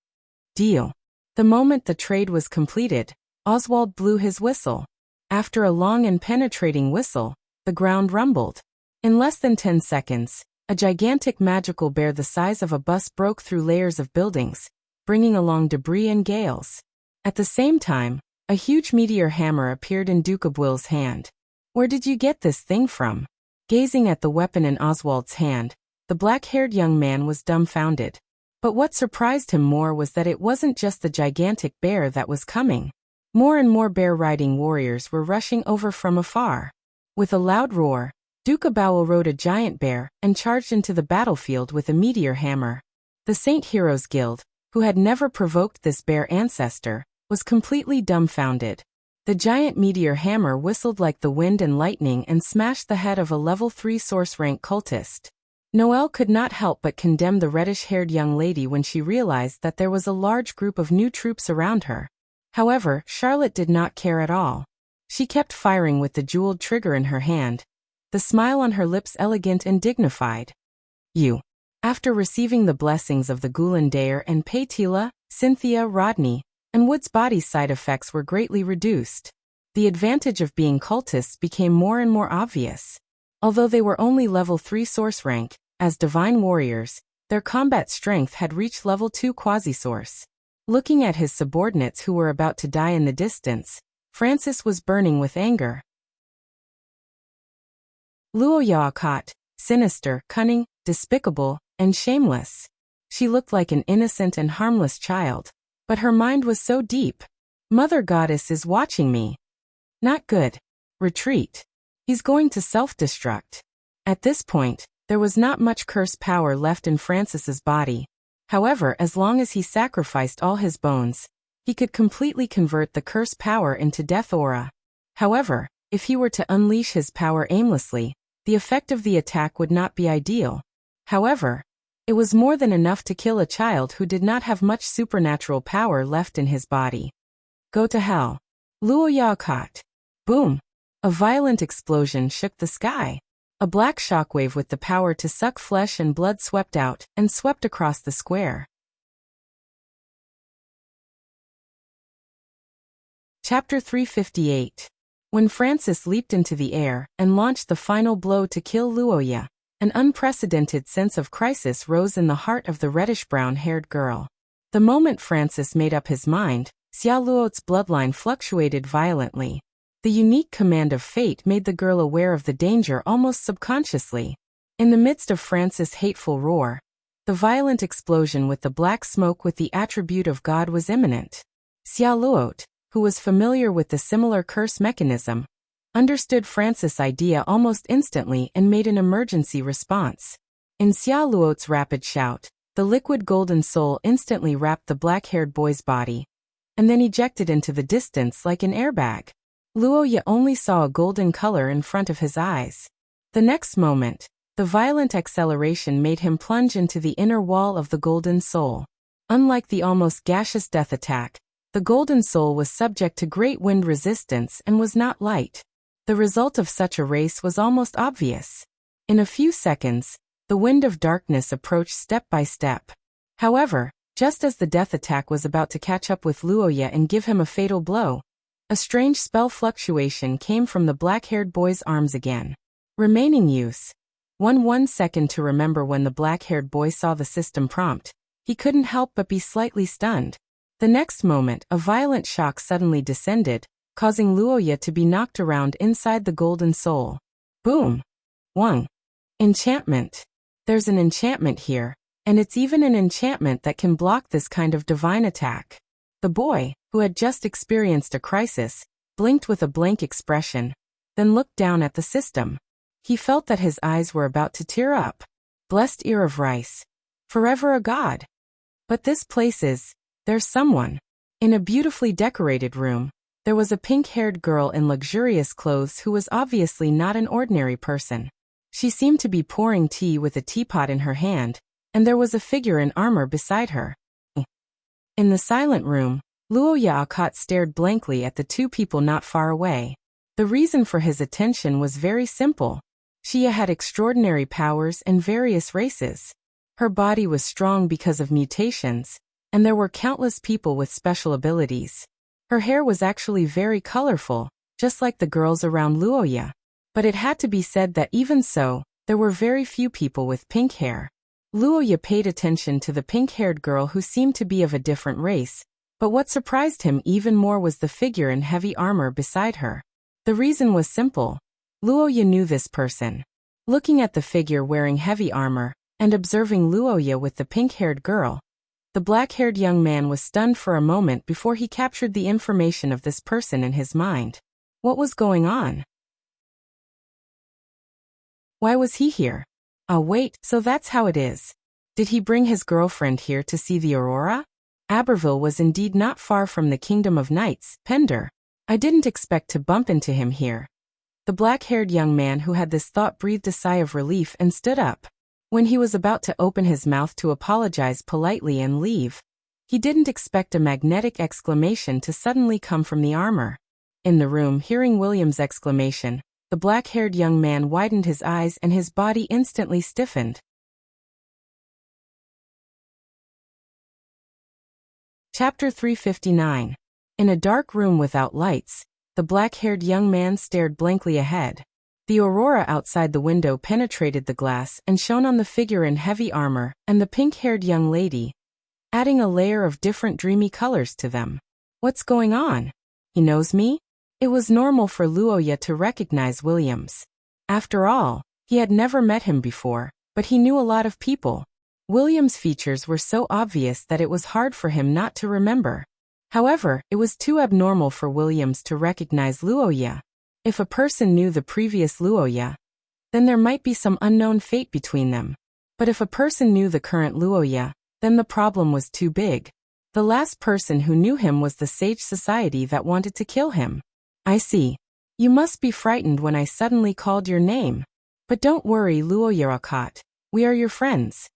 Deal. The moment the trade was completed, Oswald blew his whistle. After a long and penetrating whistle, the ground rumbled. In less than 10 seconds, a gigantic magical bear the size of a bus broke through layers of buildings, bringing along debris and gales. At the same time, a huge meteor hammer appeared in Duke Abwill's hand. Where did you get this thing from? Gazing at the weapon in Oswald's hand, the black-haired young man was dumbfounded. But what surprised him more was that it wasn't just the gigantic bear that was coming. More and more bear-riding warriors were rushing over from afar. With a loud roar, Duke Abwil rode a giant bear and charged into the battlefield with a meteor hammer. The Saint Heroes Guild, who had never provoked this bear ancestor, was completely dumbfounded. The giant meteor hammer whistled like the wind and lightning and smashed the head of a level 3 source rank cultist. Noelle could not help but condemn the reddish-haired young lady when she realized that there was a large group of new troops around her. However, Charlotte did not care at all. She kept firing with the jeweled trigger in her hand, the smile on her lips elegant and dignified. You. After receiving the blessings of the Gulandair and Paytila, Cynthia, Rodney, and Wood's body's side effects were greatly reduced. The advantage of being cultists became more and more obvious. Although they were only level 3 source rank, as divine warriors, their combat strength had reached level 2 quasi-source. Looking at his subordinates who were about to die in the distance, Francis was burning with anger. Luoya Akat, sinister, cunning, despicable, and shameless. She looked like an innocent and harmless child, but her mind was so deep. Mother Goddess is watching me. Not good. Retreat. He's going to self-destruct. At this point, there was not much curse power left in Francis's body. However, as long as he sacrificed all his bones, he could completely convert the curse power into death aura. However, if he were to unleash his power aimlessly, the effect of the attack would not be ideal. However, it was more than enough to kill a child who did not have much supernatural power left in his body. Go to hell. Luoya Akat. Boom. A violent explosion shook the sky. A black shockwave with the power to suck flesh and blood swept out and swept across the square. Chapter 358. When Francis leaped into the air and launched the final blow to kill Luoya, an unprecedented sense of crisis rose in the heart of the reddish-brown-haired girl. The moment Francis made up his mind, Xia Luo's bloodline fluctuated violently. The unique command of fate made the girl aware of the danger almost subconsciously. In the midst of Francis' hateful roar, the violent explosion with the black smoke with the attribute of God was imminent. Xia Luo, who was familiar with the similar curse mechanism, understood Francis' idea almost instantly and made an emergency response. In Xia Luo's rapid shout, the liquid golden soul instantly wrapped the black-haired boy's body, and then ejected into the distance like an airbag. Luoya only saw a golden color in front of his eyes. The next moment, the violent acceleration made him plunge into the inner wall of the golden soul. Unlike the almost gaseous death attack, the golden soul was subject to great wind resistance and was not light. The result of such a race was almost obvious. In a few seconds, the wind of darkness approached step by step. However, just as the death attack was about to catch up with Luoya and give him a fatal blow, a strange spell fluctuation came from the black-haired boy's arms again. Remaining use. 1 second to remember. When the black-haired boy saw the system prompt, he couldn't help but be slightly stunned. The next moment, a violent shock suddenly descended, causing Luoya to be knocked around inside the golden soul. Boom! Wang! Enchantment. There's an enchantment here, and it's even an enchantment that can block this kind of divine attack. The boy, who had just experienced a crisis, blinked with a blank expression, then looked down at the system. He felt that his eyes were about to tear up. Blessed ear of rice. Forever a god. But this place is... There's someone. In a beautifully decorated room, there was a pink-haired girl in luxurious clothes who was obviously not an ordinary person. She seemed to be pouring tea with a teapot in her hand, and there was a figure in armor beside her. In the silent room, Luoya Akat stared blankly at the two people not far away. The reason for his attention was very simple. Xia had extraordinary powers and various races. Her body was strong because of mutations, and there were countless people with special abilities. Her hair was actually very colorful, just like the girls around Luoya. But it had to be said that even so, there were very few people with pink hair. Luoya paid attention to the pink-haired girl who seemed to be of a different race, but what surprised him even more was the figure in heavy armor beside her. The reason was simple. Luoya knew this person. Looking at the figure wearing heavy armor, and observing Luoya with the pink-haired girl, the black-haired young man was stunned for a moment before he captured the information of this person in his mind. What was going on? Why was he here? Ah, wait, so that's how it is. Did he bring his girlfriend here to see the aurora? Aberville was indeed not far from the Kingdom of Knights, Pender. I didn't expect to bump into him here. The black-haired young man who had this thought breathed a sigh of relief and stood up. When he was about to open his mouth to apologize politely and leave, he didn't expect a magnetic exclamation to suddenly come from the armor. In the room, hearing William's exclamation, the black-haired young man widened his eyes and his body instantly stiffened. Chapter 359. In a dark room without lights, the black-haired young man stared blankly ahead. The aurora outside the window penetrated the glass and shone on the figure in heavy armor and the pink-haired young lady, adding a layer of different dreamy colors to them. What's going on? He knows me? It was normal for Luoya to recognize Williams. After all, he had never met him before, but he knew a lot of people. Williams' features were so obvious that it was hard for him not to remember. However, it was too abnormal for Williams to recognize Luoya. If a person knew the previous Luoya, then there might be some unknown fate between them. But if a person knew the current Luoya, then the problem was too big. The last person who knew him was the Sage Society that wanted to kill him. I see. You must be frightened when I suddenly called your name. But don't worry, Luoya Akat. We are your friends.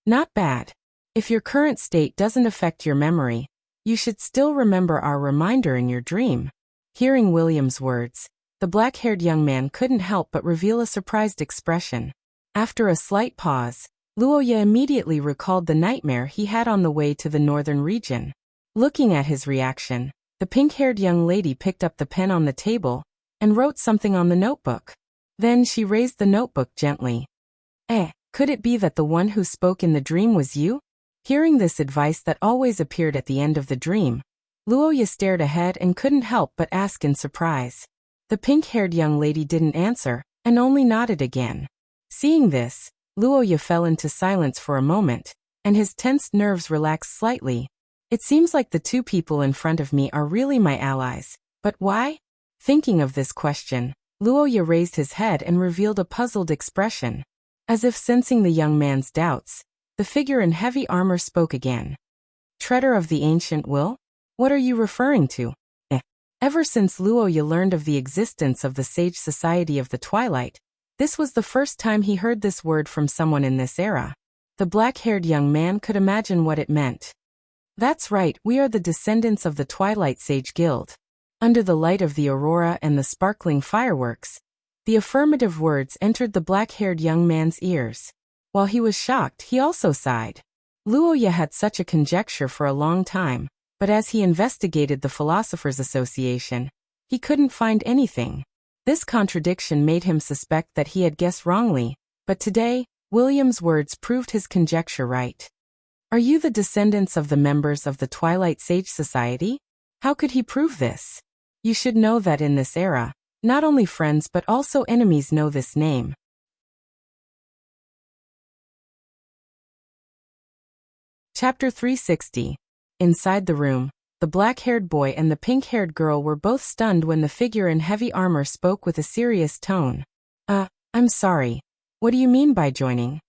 Not bad. If your current state doesn't affect your memory, you should still remember our reminder in your dream. Hearing William's words, the black-haired young man couldn't help but reveal a surprised expression. After a slight pause, Luoya immediately recalled the nightmare he had on the way to the northern region. Looking at his reaction, The pink-haired young lady picked up the pen on the table and wrote something on the notebook. Then she raised the notebook gently. Could it be that the one who spoke in the dream was you? Hearing this advice that always appeared at the end of the dream, Luoya stared ahead and couldn't help but ask in surprise. The pink-haired young lady didn't answer, and only nodded again. Seeing this, Luoya fell into silence for a moment, and his tensed nerves relaxed slightly. It seems like the two people in front of me are really my allies, but why? Thinking of this question, Luoya raised his head and revealed a puzzled expression. As if sensing the young man's doubts, the figure in heavy armor spoke again. Treader of the ancient will? What are you referring to? Ever since Luoya learned of the existence of the Sage Society of the Twilight, this was the first time he heard this word from someone in this era. The black-haired young man could imagine what it meant. That's right, we are the descendants of the Twilight Sage Guild. Under the light of the aurora and the sparkling fireworks, the affirmative words entered the black-haired young man's ears. While he was shocked, he also sighed. Luoya had such a conjecture for a long time, but as he investigated the Philosophers' Association, he couldn't find anything. This contradiction made him suspect that he had guessed wrongly, but today, William's words proved his conjecture right. Are you the descendants of the members of the Twilight Sage Society? How could he prove this? You should know that in this era, not only friends but also enemies know this name. Chapter 360. Inside the room, the black-haired boy and the pink-haired girl were both stunned when the figure in heavy armor spoke with a serious tone. I'm sorry. What do you mean by joining?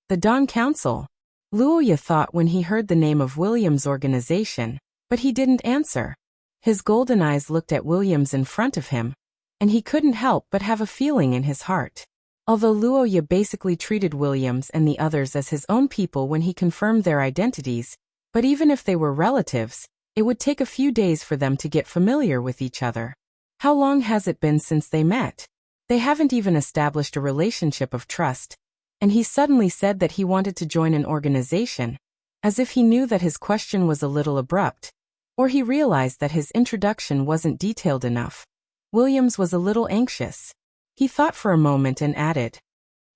The Dawn Council. Luoya thought when he heard the name of William's organization, but he didn't answer. His golden eyes looked at Williams in front of him, and he couldn't help but have a feeling in his heart. Although Luoya basically treated Williams and the others as his own people when he confirmed their identities, but even if they were relatives, it would take a few days for them to get familiar with each other. How long has it been since they met? They haven't even established a relationship of trust, and he suddenly said that he wanted to join an organization, as if he knew that his question was a little abrupt, or he realized that his introduction wasn't detailed enough. Williams was a little anxious. He thought for a moment and added,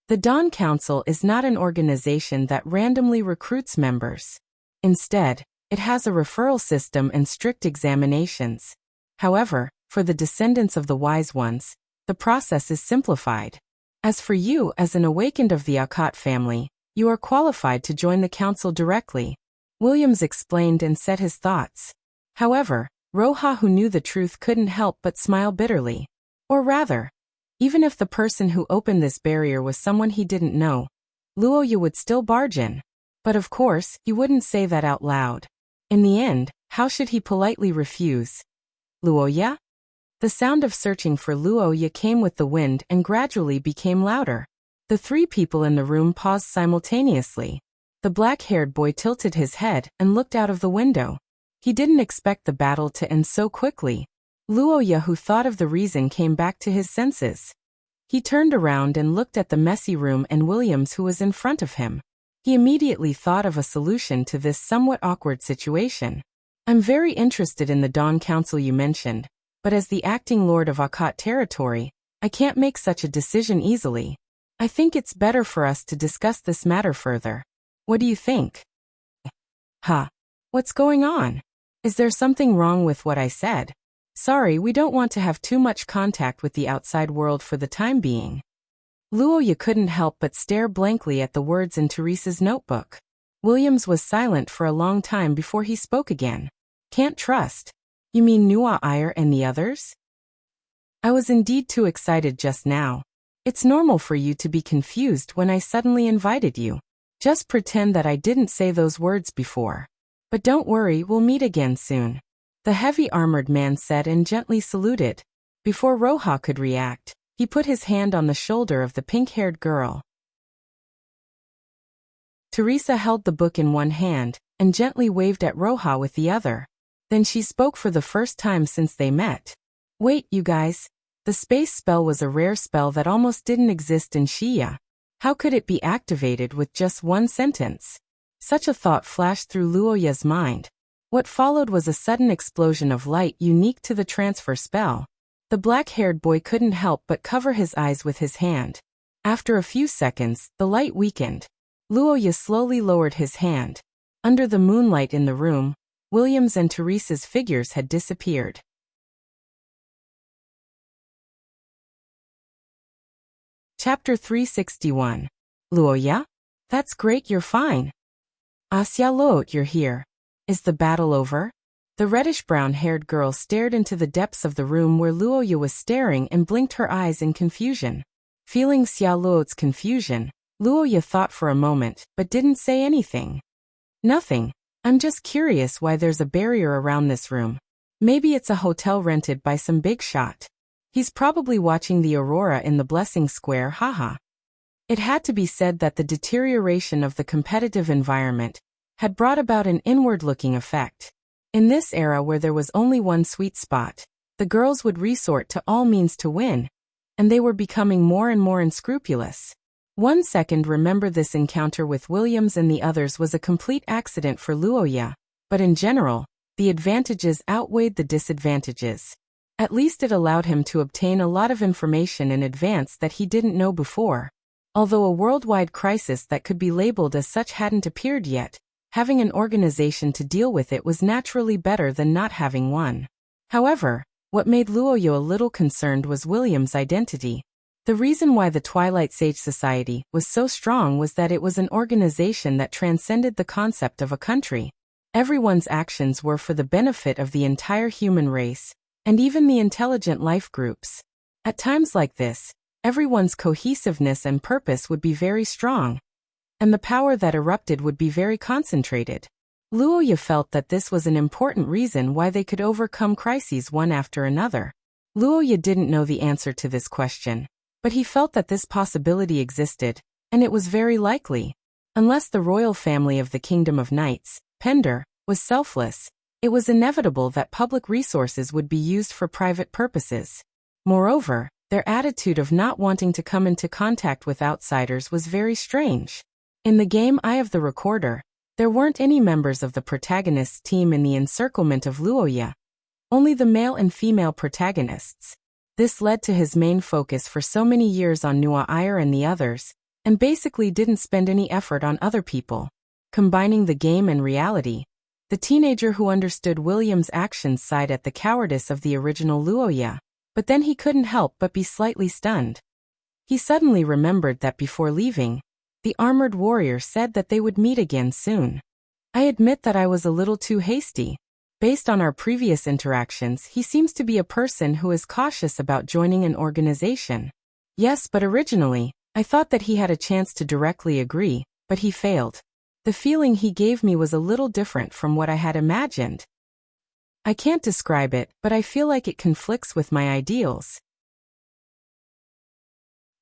"The Dawn Council is not an organization that randomly recruits members. Instead, it has a referral system and strict examinations. However, for the descendants of the wise ones, the process is simplified. As for you as an awakened of the Akot family, you are qualified to join the council directly." Williams explained and said his thoughts. However, Roja, who knew the truth, couldn't help but smile bitterly. Or rather, even if the person who opened this barrier was someone he didn't know, Luoya would still barge in. But of course, he wouldn't say that out loud. In the end, how should he politely refuse? Luoya? The sound of searching for Luoya came with the wind and gradually became louder. The three people in the room paused simultaneously. The black-haired boy tilted his head and looked out of the window. He didn't expect the battle to end so quickly. Luoya, who thought of the reason, came back to his senses. He turned around and looked at the messy room and Williams, who was in front of him. He immediately thought of a solution to this somewhat awkward situation. "I'm very interested in the Dawn Council you mentioned, but as the acting lord of Akot territory, I can't make such a decision easily. I think it's better for us to discuss this matter further. What do you think?" What's going on? Is there something wrong with what I said? Sorry, we don't want to have too much contact with the outside world for the time being. Luoya couldn't help but stare blankly at the words in Teresa's notebook. Williams was silent for a long time before he spoke again. "Can't trust? You mean Nua Iyer and the others?" "I was indeed too excited just now. It's normal for you to be confused when I suddenly invited you. Just pretend that I didn't say those words before. But don't worry, we'll meet again soon," the heavy-armored man said and gently saluted. Before Roja could react, he put his hand on the shoulder of the pink-haired girl. Teresa held the book in one hand and gently waved at Roja with the other. Then she spoke for the first time since they met. "Wait, you guys. The space spell was a rare spell that almost didn't exist in Shia. How could it be activated with just one sentence?" Such a thought flashed through Luoya's mind. What followed was a sudden explosion of light unique to the transfer spell. The black-haired boy couldn't help but cover his eyes with his hand. After a few seconds, the light weakened. Luoya slowly lowered his hand. Under the moonlight in the room, William's and Teresa's figures had disappeared. Chapter 361. Luoya? That's great, you're fine. Asya Loot, you're here. Is the battle over? The reddish-brown-haired girl stared into the depths of the room where Luoya was staring and blinked her eyes in confusion. Feeling Xia Luo's confusion, Luoya thought for a moment, but didn't say anything. Nothing. I'm just curious why there's a barrier around this room. Maybe it's a hotel rented by some big shot. He's probably watching the aurora in the Blessing Square, haha. It had to be said that the deterioration of the competitive environment had brought about an inward-looking effect. In this era where there was only one sweet spot, the girls would resort to all means to win, and they were becoming more and more unscrupulous. 1 second remember this encounter with Williams and the others was a complete accident for Luoya, but in general, the advantages outweighed the disadvantages. At least it allowed him to obtain a lot of information in advance that he didn't know before. Although a worldwide crisis that could be labeled as such hadn't appeared yet, having an organization to deal with it was naturally better than not having one. However, what made Luoya a little concerned was William's identity. The reason why the Twilight Sage Society was so strong was that it was an organization that transcended the concept of a country. Everyone's actions were for the benefit of the entire human race, and even the intelligent life groups. At times like this, everyone's cohesiveness and purpose would be very strong, and the power that erupted would be very concentrated. Luoya felt that this was an important reason why they could overcome crises one after another. Luoya didn't know the answer to this question, but he felt that this possibility existed, and it was very likely. Unless the royal family of the Kingdom of Knights, Pender, was selfless, it was inevitable that public resources would be used for private purposes. Moreover, their attitude of not wanting to come into contact with outsiders was very strange. In the game Eye of the Recorder, there weren't any members of the protagonist's team in the encirclement of Luoya, only the male and female protagonists. This led to his main focus for so many years on Nua Ire and the others, and basically didn't spend any effort on other people. Combining the game and reality, the teenager who understood William's actions sighed at the cowardice of the original Luoya, but then he couldn't help but be slightly stunned. He suddenly remembered that before leaving, the armored warrior said that they would meet again soon. I admit that I was a little too hasty. Based on our previous interactions, he seems to be a person who is cautious about joining an organization. Yes, but originally, I thought that he had a chance to directly agree, but he failed. The feeling he gave me was a little different from what I had imagined. I can't describe it, but I feel like it conflicts with my ideals.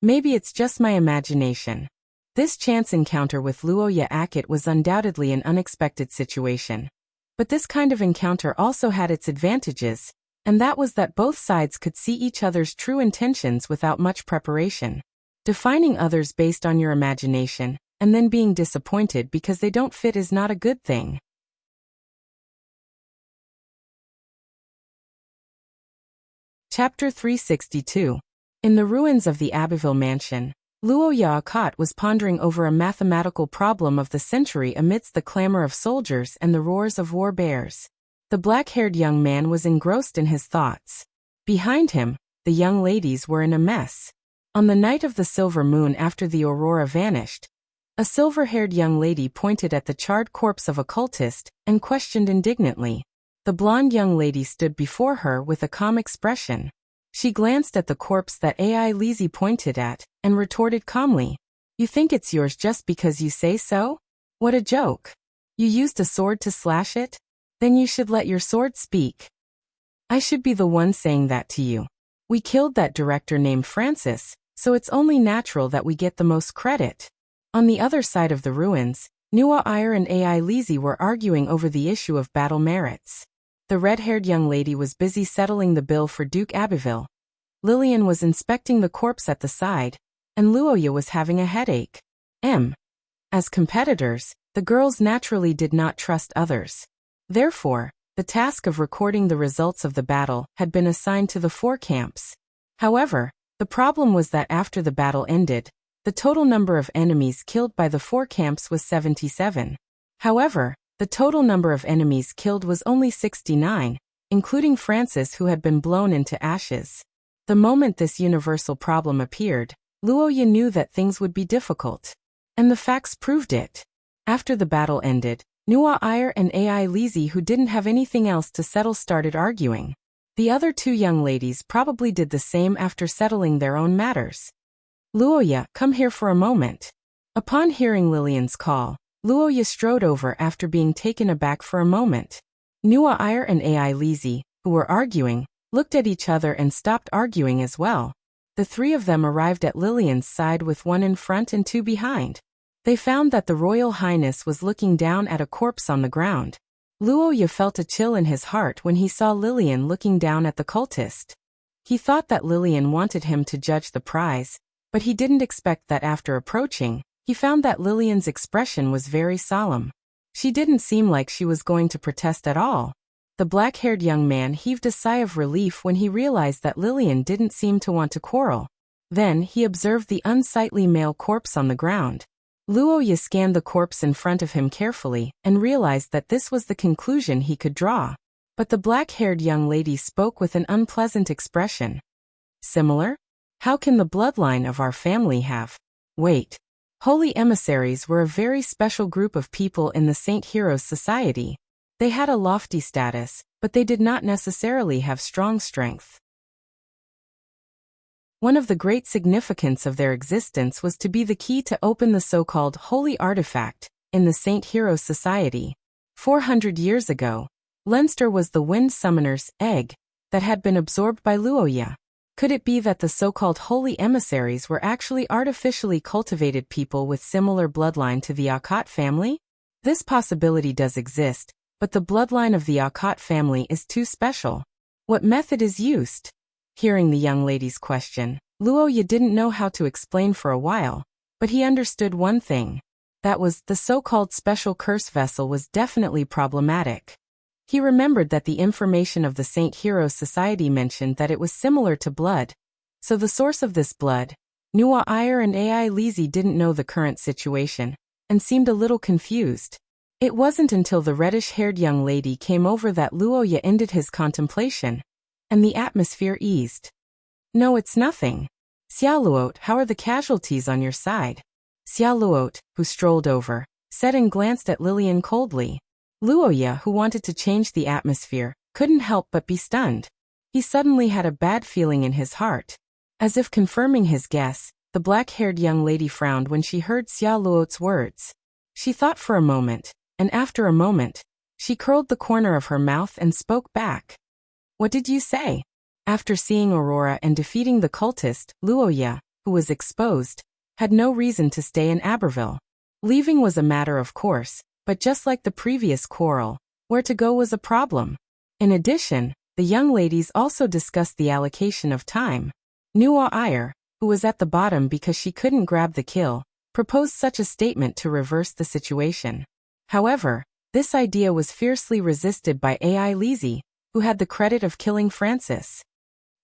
Maybe it's just my imagination. This chance encounter with Luoya Akit was undoubtedly an unexpected situation. But this kind of encounter also had its advantages, and that was that both sides could see each other's true intentions without much preparation. Defining others based on your imagination, and then being disappointed because they don't fit is not a good thing. Chapter 362. In the ruins of the Abbeville mansion, Luoya Akot was pondering over a mathematical problem of the century amidst the clamor of soldiers and the roars of war bears. The black-haired young man was engrossed in his thoughts. Behind him, the young ladies were in a mess. On the night of the silver moon after the aurora vanished, a silver-haired young lady pointed at the charred corpse of a cultist and questioned indignantly. The blonde young lady stood before her with a calm expression. She glanced at the corpse that Ai Lizzie pointed at, and retorted calmly, "You think it's yours just because you say so? What a joke. You used a sword to slash it? Then you should let your sword speak. I should be the one saying that to you. We killed that director named Francis, so it's only natural that we get the most credit." On the other side of the ruins, Nua Ire and Ai Lizzie were arguing over the issue of battle merits. The red-haired young lady was busy settling the bill for Duke Abbeville. Lillian was inspecting the corpse at the side, and Luoya was having a headache. As competitors, the girls naturally did not trust others. Therefore, the task of recording the results of the battle had been assigned to the 4 camps. However, the problem was that after the battle ended, the total number of enemies killed by the 4 camps was 77. However, the total number of enemies killed was only 69, including Francis, who had been blown into ashes. The moment this universal problem appeared, Luoya knew that things would be difficult. And the facts proved it. After the battle ended, Nuwa Iyer and Ai Lizzie, who didn't have anything else to settle, started arguing. The other 2 young ladies probably did the same after settling their own matters. Luoya, come here for a moment. Upon hearing Lillian's call, Luoya strode over after being taken aback for a moment. Nuwa Iyer and Ai Lizzie, who were arguing, looked at each other and stopped arguing as well. The 3 of them arrived at Lillian's side with 1 in front and 2 behind. They found that the Royal Highness was looking down at a corpse on the ground. Luoya felt a chill in his heart when he saw Lillian looking down at the cultist. He thought that Lillian wanted him to judge the prize, but he didn't expect that after approaching, he found that Lillian's expression was very solemn. She didn't seem like she was going to protest at all. The black-haired young man heaved a sigh of relief when he realized that Lillian didn't seem to want to quarrel. Then he observed the unsightly male corpse on the ground. Luoya scanned the corpse in front of him carefully and realized that this was the conclusion he could draw. But the black-haired young lady spoke with an unpleasant expression. Similar? How can the bloodline of our family have? Wait. Holy emissaries were a very special group of people in the Saint Heroes Society. They had a lofty status, but they did not necessarily have strong strength. One of the great significance of their existence was to be the key to open the so-called Holy Artifact in the Saint Heroes Society. 400 years ago, Leinster was the Wind Summoner's egg that had been absorbed by Luoya. Could it be that the so-called Holy Emissaries were actually artificially cultivated people with similar bloodline to the Akot family? This possibility does exist, but the bloodline of the Akot family is too special. What method is used? Hearing the young lady's question, Luoya didn't know how to explain for a while, but he understood one thing. That was, the so-called special curse vessel was definitely problematic. He remembered that the information of the Saint Heroes Society mentioned that it was similar to blood. So the source of this blood, Nuwa Iyer and Ai Lizzie didn't know the current situation, and seemed a little confused. It wasn't until the reddish-haired young lady came over that Luoya ended his contemplation, and the atmosphere eased. No, it's nothing. Xia Luot, how are the casualties on your side? Xia Luot, who strolled over, said and glanced at Lillian coldly. Luoya, who wanted to change the atmosphere, couldn't help but be stunned. He suddenly had a bad feeling in his heart. As if confirming his guess, the black-haired young lady frowned when she heard Xia Luot's words. She thought for a moment, and after a moment, she curled the corner of her mouth and spoke back. What did you say? After seeing Aurora and defeating the cultist, Luoya, who was exposed, had no reason to stay in Aberville. Leaving was a matter of course, but just like the previous quarrel, where to go was a problem. In addition, the young ladies also discussed the allocation of time. Nuwa Iyer, who was at the bottom because she couldn't grab the kill, proposed such a statement to reverse the situation. However, this idea was fiercely resisted by Ai Lizzie, who had the credit of killing Francis.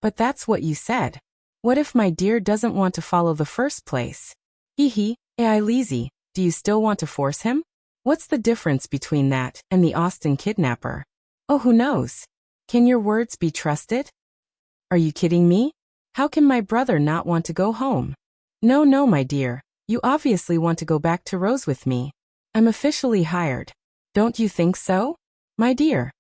But that's what you said. What if my dear doesn't want to follow the first place? Hee, Ai Lizzie, do you still want to force him? What's the difference between that and the Austin kidnapper? Oh, who knows? Can your words be trusted? Are you kidding me? How can my brother not want to go home? No, my dear, you obviously want to go back to Rose with me. I'm officially hired. Don't you think so? My dear.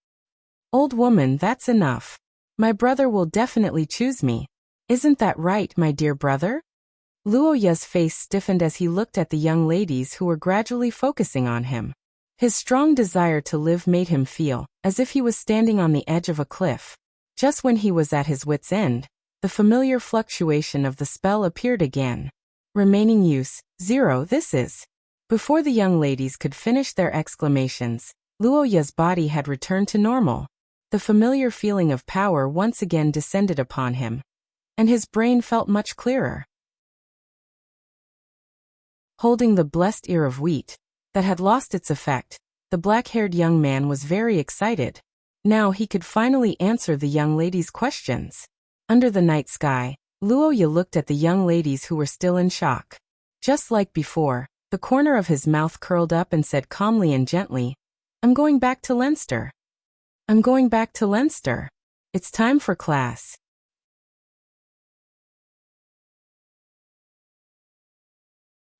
Old woman, that's enough. My brother will definitely choose me. Isn't that right, my dear brother? Luoya's face stiffened as he looked at the young ladies who were gradually focusing on him. His strong desire to live made him feel as if he was standing on the edge of a cliff. Just when he was at his wit's end, the familiar fluctuation of the spell appeared again. Remaining use, 0. This is. Before the young ladies could finish their exclamations, Luoya's body had returned to normal. The familiar feeling of power once again descended upon him, and his brain felt much clearer. Holding the blessed ear of wheat that had lost its effect, The black-haired young man was very excited. Now he could finally answer the young lady's questions. Under the night sky, Luoya looked at the young ladies who were still in shock. Just like before, the corner of his mouth curled up and said calmly and gently, "I'm going back to Leinster. I'm going back to Leinster. It's time for class."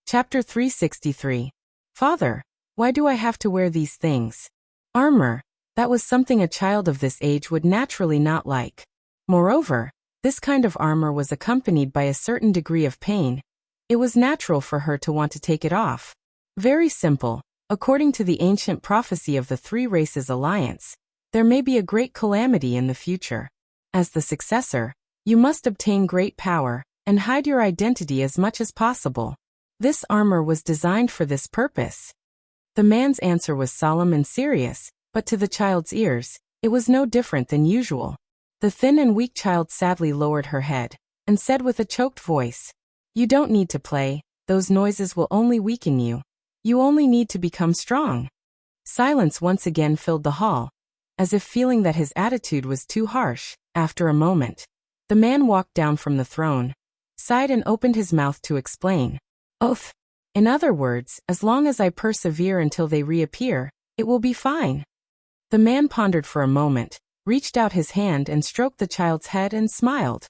Chapter 363. Father, why do I have to wear these things? Armor, that was something a child of this age would naturally not like. Moreover, this kind of armor was accompanied by a certain degree of pain. It was natural for her to want to take it off. Very simple. According to the ancient prophecy of the Three Races Alliance, there may be a great calamity in the future. As the successor, you must obtain great power and hide your identity as much as possible. This armor was designed for this purpose. The man's answer was solemn and serious, but to the child's ears, it was no different than usual. The thin and weak child sadly lowered her head and said with a choked voice, "You don't need to play, those noises will only weaken you. You only need to become strong." Silence once again filled the hall. As if feeling that his attitude was too harsh, after a moment, the man walked down from the throne, sighed and opened his mouth to explain. "Oath. In other words, as long as I persevere until they reappear, it will be fine." The man pondered for a moment, reached out his hand and stroked the child's head and smiled.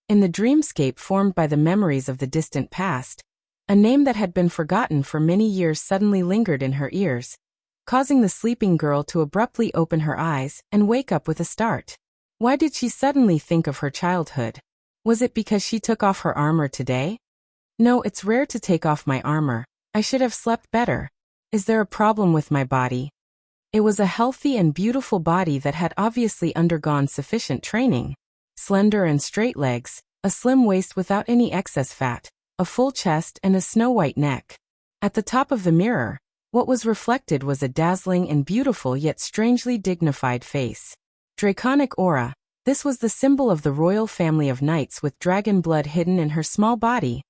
In the dreamscape formed by the memories of the distant past, a name that had been forgotten for many years suddenly lingered in her ears, causing the sleeping girl to abruptly open her eyes and wake up with a start. Why did she suddenly think of her childhood? Was it because she took off her armor today? "No, it's rare to take off my armor. I should have slept better. Is there a problem with my body?" It was a healthy and beautiful body that had obviously undergone sufficient training. Slender and straight legs, a slim waist without any excess fat, a full chest and a snow-white neck. At the top of the mirror, what was reflected was a dazzling and beautiful yet strangely dignified face. Draconic aura, this was the symbol of the royal family of knights with dragon blood hidden in her small body.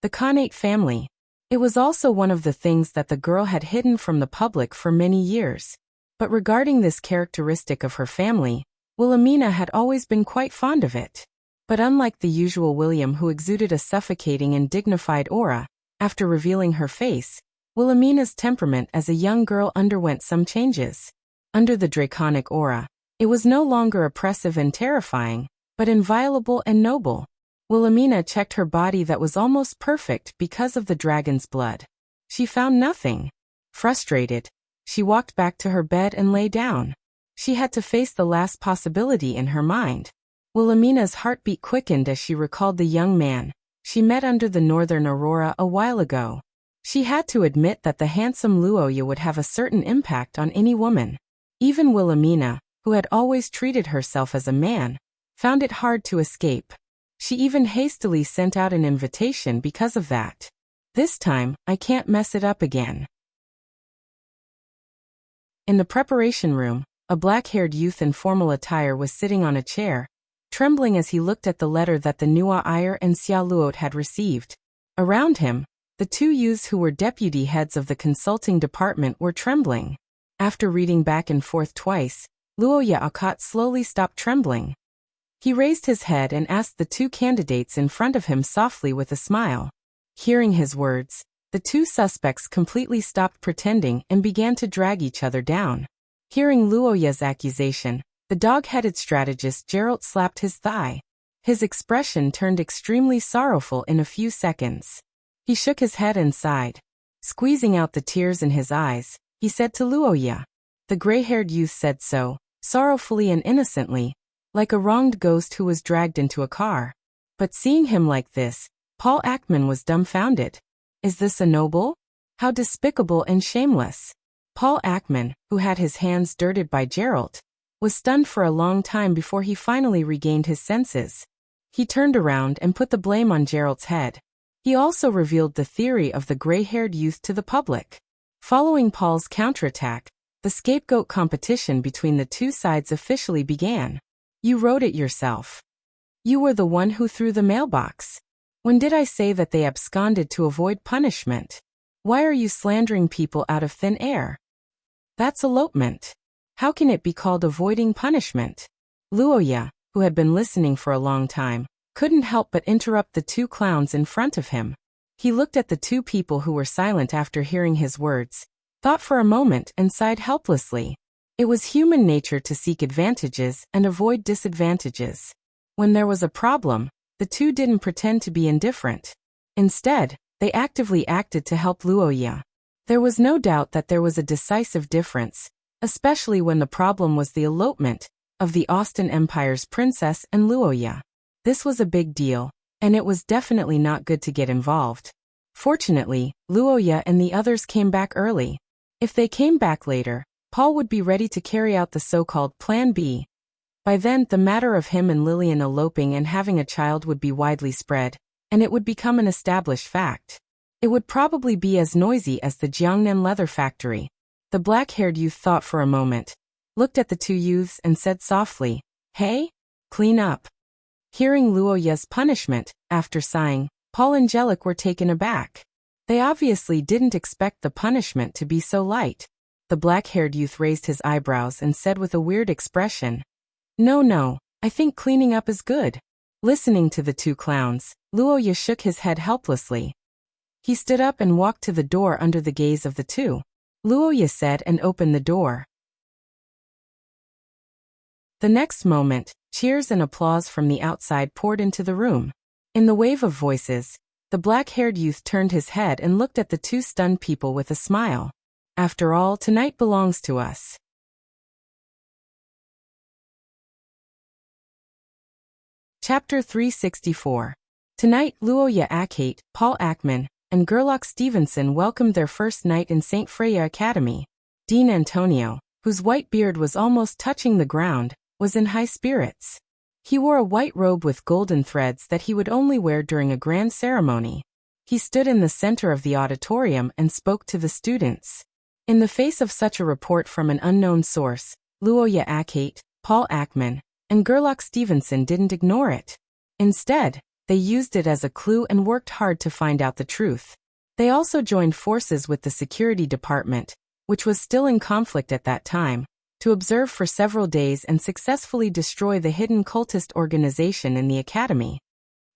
The Khanate family. It was also one of the things that the girl had hidden from the public for many years. But regarding this characteristic of her family, Wilhelmina had always been quite fond of it. But unlike the usual William who exuded a suffocating and dignified aura, after revealing her face, Wilhelmina's temperament as a young girl underwent some changes. Under the draconic aura, it was no longer oppressive and terrifying, but inviolable and noble. Wilhelmina checked her body that was almost perfect because of the dragon's blood. She found nothing. Frustrated, she walked back to her bed and lay down. She had to face the last possibility in her mind. Wilhelmina's heartbeat quickened as she recalled the young man she met under the northern aurora a while ago. She had to admit that the handsome Luoya would have a certain impact on any woman. Even Wilhelmina, who had always treated herself as a man, found it hard to escape. She even hastily sent out an invitation because of that. "This time, I can't mess it up again." In the preparation room, a black-haired youth in formal attire was sitting on a chair, trembling as he looked at the letter that the Nua Iyer and Xia Luot had received. Around him, the two youths who were deputy heads of the consulting department were trembling. After reading back and forth twice, Luoya Akat slowly stopped trembling. He raised his head and asked the two candidates in front of him softly with a smile. Hearing his words, the two suspects completely stopped pretending and began to drag each other down. Hearing Luoya's accusation, the dog-headed strategist Geralt slapped his thigh. His expression turned extremely sorrowful in a few seconds. He shook his head and sighed. Squeezing out the tears in his eyes, he said to Luoya. The gray-haired youth said so, sorrowfully and innocently, like a wronged ghost who was dragged into a car. But seeing him like this, Paul Ackman was dumbfounded. Is this a noble? How despicable and shameless. Paul Ackman, who had his hands dirted by Geralt, was stunned for a long time before he finally regained his senses. He turned around and put the blame on Geralt's head. He also revealed the theory of the gray-haired youth to the public. Following Paul's counterattack, the scapegoat competition between the two sides officially began. You wrote it yourself. You were the one who threw the mailbox. When did I say that they absconded to avoid punishment? Why are you slandering people out of thin air? That's elopement. How can it be called avoiding punishment? Luoya, who had been listening for a long time, couldn't help but interrupt the two clowns in front of him. He looked at the two people who were silent after hearing his words, thought for a moment and sighed helplessly. It was human nature to seek advantages and avoid disadvantages. When there was a problem, the two didn't pretend to be indifferent. Instead, they actively acted to help Luoya. There was no doubt that there was a decisive difference, especially when the problem was the elopement of the Austin Empire's princess and Luoya. This was a big deal, and it was definitely not good to get involved. Fortunately, Luoya and the others came back early. If they came back later, Paul would be ready to carry out the so-called Plan B. By then, the matter of him and Lillian eloping and having a child would be widely spread, and it would become an established fact. It would probably be as noisy as the Jiangnan leather factory. The black-haired youth thought for a moment, looked at the two youths and said softly, "Hey? Clean up." Hearing Luoya's punishment, after sighing, Paul and Jellic were taken aback. They obviously didn't expect the punishment to be so light. The black-haired youth raised his eyebrows and said with a weird expression, No, I think cleaning up is good." Listening to the two clowns, Luoya shook his head helplessly. He stood up and walked to the door under the gaze of the two. Luoya said and opened the door. The next moment, cheers and applause from the outside poured into the room. In the wave of voices, the black-haired youth turned his head and looked at the two stunned people with a smile. After all, tonight belongs to us. Chapter 364. Tonight, Luoya Akate, Paul Ackman, and Gerlach Stevenson welcomed their first night in St. Freya Academy. Dean Antonio, whose white beard was almost touching the ground, was in high spirits. He wore a white robe with golden threads that he would only wear during a grand ceremony. He stood in the center of the auditorium and spoke to the students. In the face of such a report from an unknown source, Luoya Akate, Paul Ackman, and Gerlach Stevenson didn't ignore it. Instead, they used it as a clue and worked hard to find out the truth. They also joined forces with the security department, which was still in conflict at that time, to observe for several days and successfully destroy the hidden cultist organization in the academy.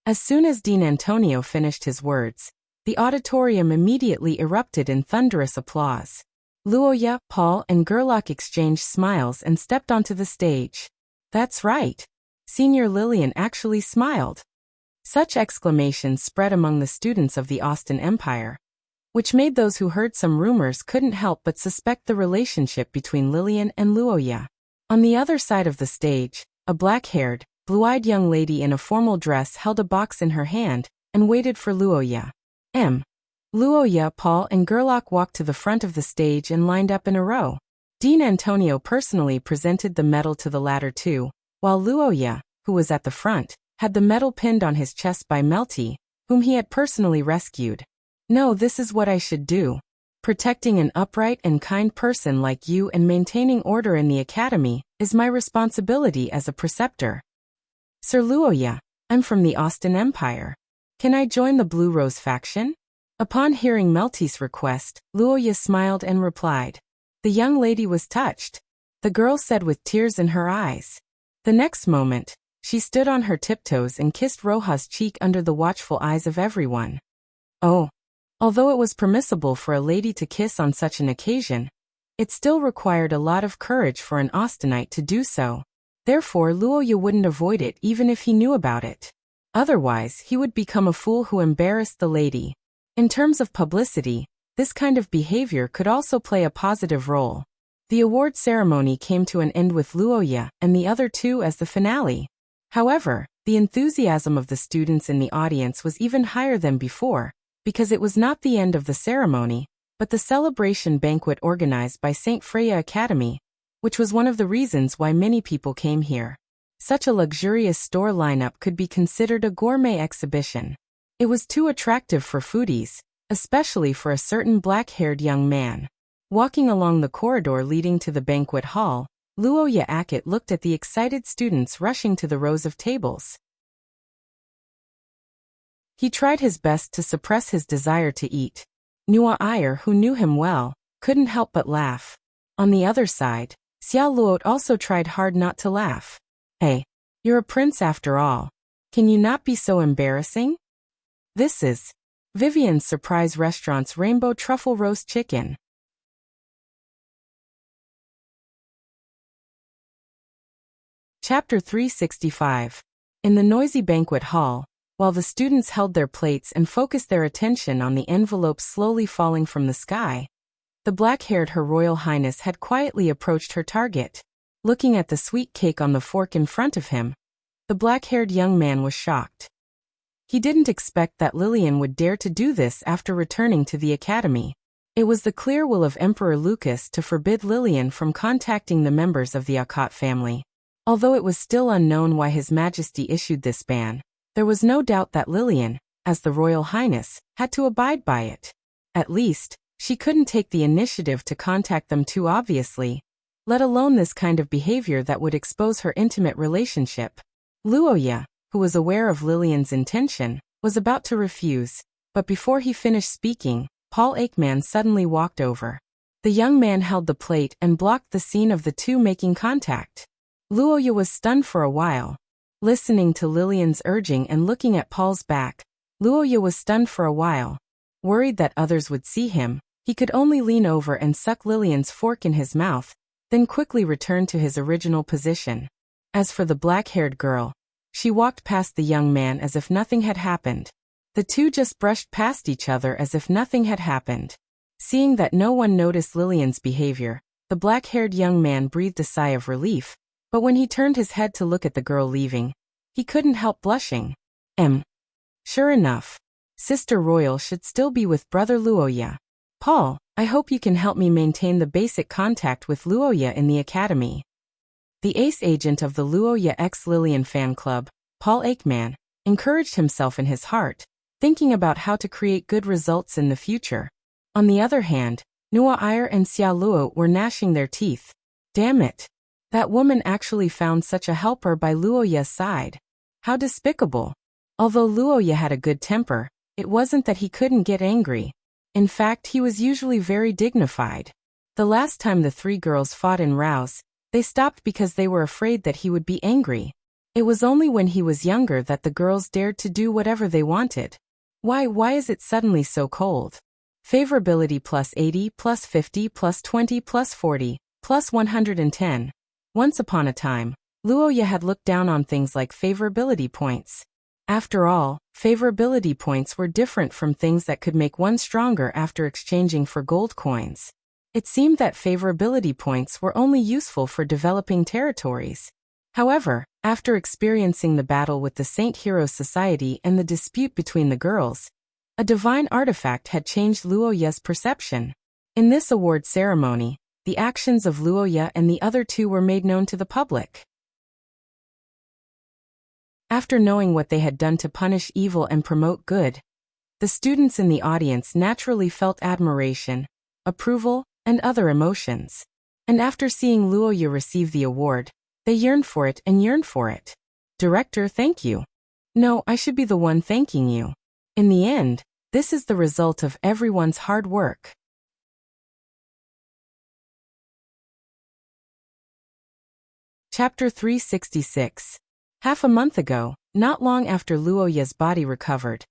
As soon as Dean Antonio finished his words, the auditorium immediately erupted in thunderous applause. Luoya, Paul, and Gerlach exchanged smiles and stepped onto the stage. That's right. Senior Lillian actually smiled. Such exclamations spread among the students of the Austin Empire, which made those who heard some rumors couldn't help but suspect the relationship between Lillian and Luoya. On the other side of the stage, a black-haired, blue-eyed young lady in a formal dress held a box in her hand and waited for Luoya. Luoya, Paul, and Gerlach walked to the front of the stage and lined up in a row. Dean Antonio personally presented the medal to the latter two, while Luoya, who was at the front, had the medal pinned on his chest by Melty, whom he had personally rescued. "No, this is what I should do. Protecting an upright and kind person like you and maintaining order in the academy is my responsibility as a preceptor. Sir Luoya, I'm from the Austin Empire. Can I join the Blue Rose faction?" Upon hearing Melty's request, Luoya smiled and replied. The young lady was touched. The girl said with tears in her eyes. The next moment, she stood on her tiptoes and kissed Roja's cheek under the watchful eyes of everyone. Oh. Although it was permissible for a lady to kiss on such an occasion, it still required a lot of courage for an Austinite to do so. Therefore, Luoya wouldn't avoid it even if he knew about it. Otherwise, he would become a fool who embarrassed the lady. In terms of publicity, this kind of behavior could also play a positive role. The award ceremony came to an end with Luoya and the other two as the finale. However, the enthusiasm of the students in the audience was even higher than before, because it was not the end of the ceremony, but the celebration banquet organized by St. Freya Academy, which was one of the reasons why many people came here. Such a luxurious store lineup could be considered a gourmet exhibition. It was too attractive for foodies, especially for a certain black-haired young man. Walking along the corridor leading to the banquet hall, Luoya Akate looked at the excited students rushing to the rows of tables. He tried his best to suppress his desire to eat. Nua Iyer, who knew him well, couldn't help but laugh. On the other side, Xiao Luo also tried hard not to laugh. Hey, you're a prince after all. Can you not be so embarrassing? This is Vivian's Surprise Restaurant's Rainbow Truffle Roast Chicken. Chapter 365. In the noisy banquet hall, while the students held their plates and focused their attention on the envelopes slowly falling from the sky, the black-haired Her Royal Highness had quietly approached her target. Looking at the sweet cake on the fork in front of him, the black-haired young man was shocked. He didn't expect that Lillian would dare to do this after returning to the academy. It was the clear will of Emperor Lucas to forbid Lillian from contacting the members of the Akot family. Although it was still unknown why His Majesty issued this ban, there was no doubt that Lillian, as the Royal Highness, had to abide by it. At least, she couldn't take the initiative to contact them too obviously, let alone this kind of behavior that would expose her intimate relationship. Luoya, who was aware of Lillian's intention, was about to refuse, but before he finished speaking, Paul Aikman suddenly walked over. The young man held the plate and blocked the scene of the two making contact. Luoya was stunned for a while. Listening to Lillian's urging and looking at Paul's back, Luoya was stunned for a while. Worried that others would see him, he could only lean over and suck Lillian's fork in his mouth, then quickly return to his original position. As for the black-haired girl, she walked past the young man as if nothing had happened. The two just brushed past each other as if nothing had happened. Seeing that no one noticed Lillian's behavior, the black-haired young man breathed a sigh of relief, but when he turned his head to look at the girl leaving, he couldn't help blushing. Sure enough, Sister Royal should still be with Brother Luoya. Paul, I hope you can help me maintain the basic contact with Luoya in the academy. The ace agent of the Luoya x Lillian fan club, Paul Aikman, encouraged himself in his heart, thinking about how to create good results in the future. On the other hand, Nua Ayer and Xia Luo were gnashing their teeth. Damn it! That woman actually found such a helper by Luoya's side. How despicable! Although Luoya had a good temper, it wasn't that he couldn't get angry. In fact, he was usually very dignified. The last time the three girls fought in rows, they stopped because they were afraid that he would be angry. It was only when he was younger that the girls dared to do whatever they wanted. Why is it suddenly so cold? Favorability plus 80, plus 50, plus 20, plus 40, plus 110. Once upon a time, Luoya had looked down on things like favorability points. After all, favorability points were different from things that could make one stronger after exchanging for gold coins. It seemed that favorability points were only useful for developing territories. However, after experiencing the battle with the Saint Heroes Society and the dispute between the girls, a divine artifact had changed Luoya's perception. In this award ceremony, the actions of Luoya and the other two were made known to the public. After knowing what they had done to punish evil and promote good, the students in the audience naturally felt admiration, approval, and other emotions. And after seeing Luoya receive the award, they yearned for it and yearned for it. Director, thank you. No, I should be the one thanking you. In the end, this is the result of everyone's hard work. Chapter 366. Half a month ago, not long after Luoya's body recovered,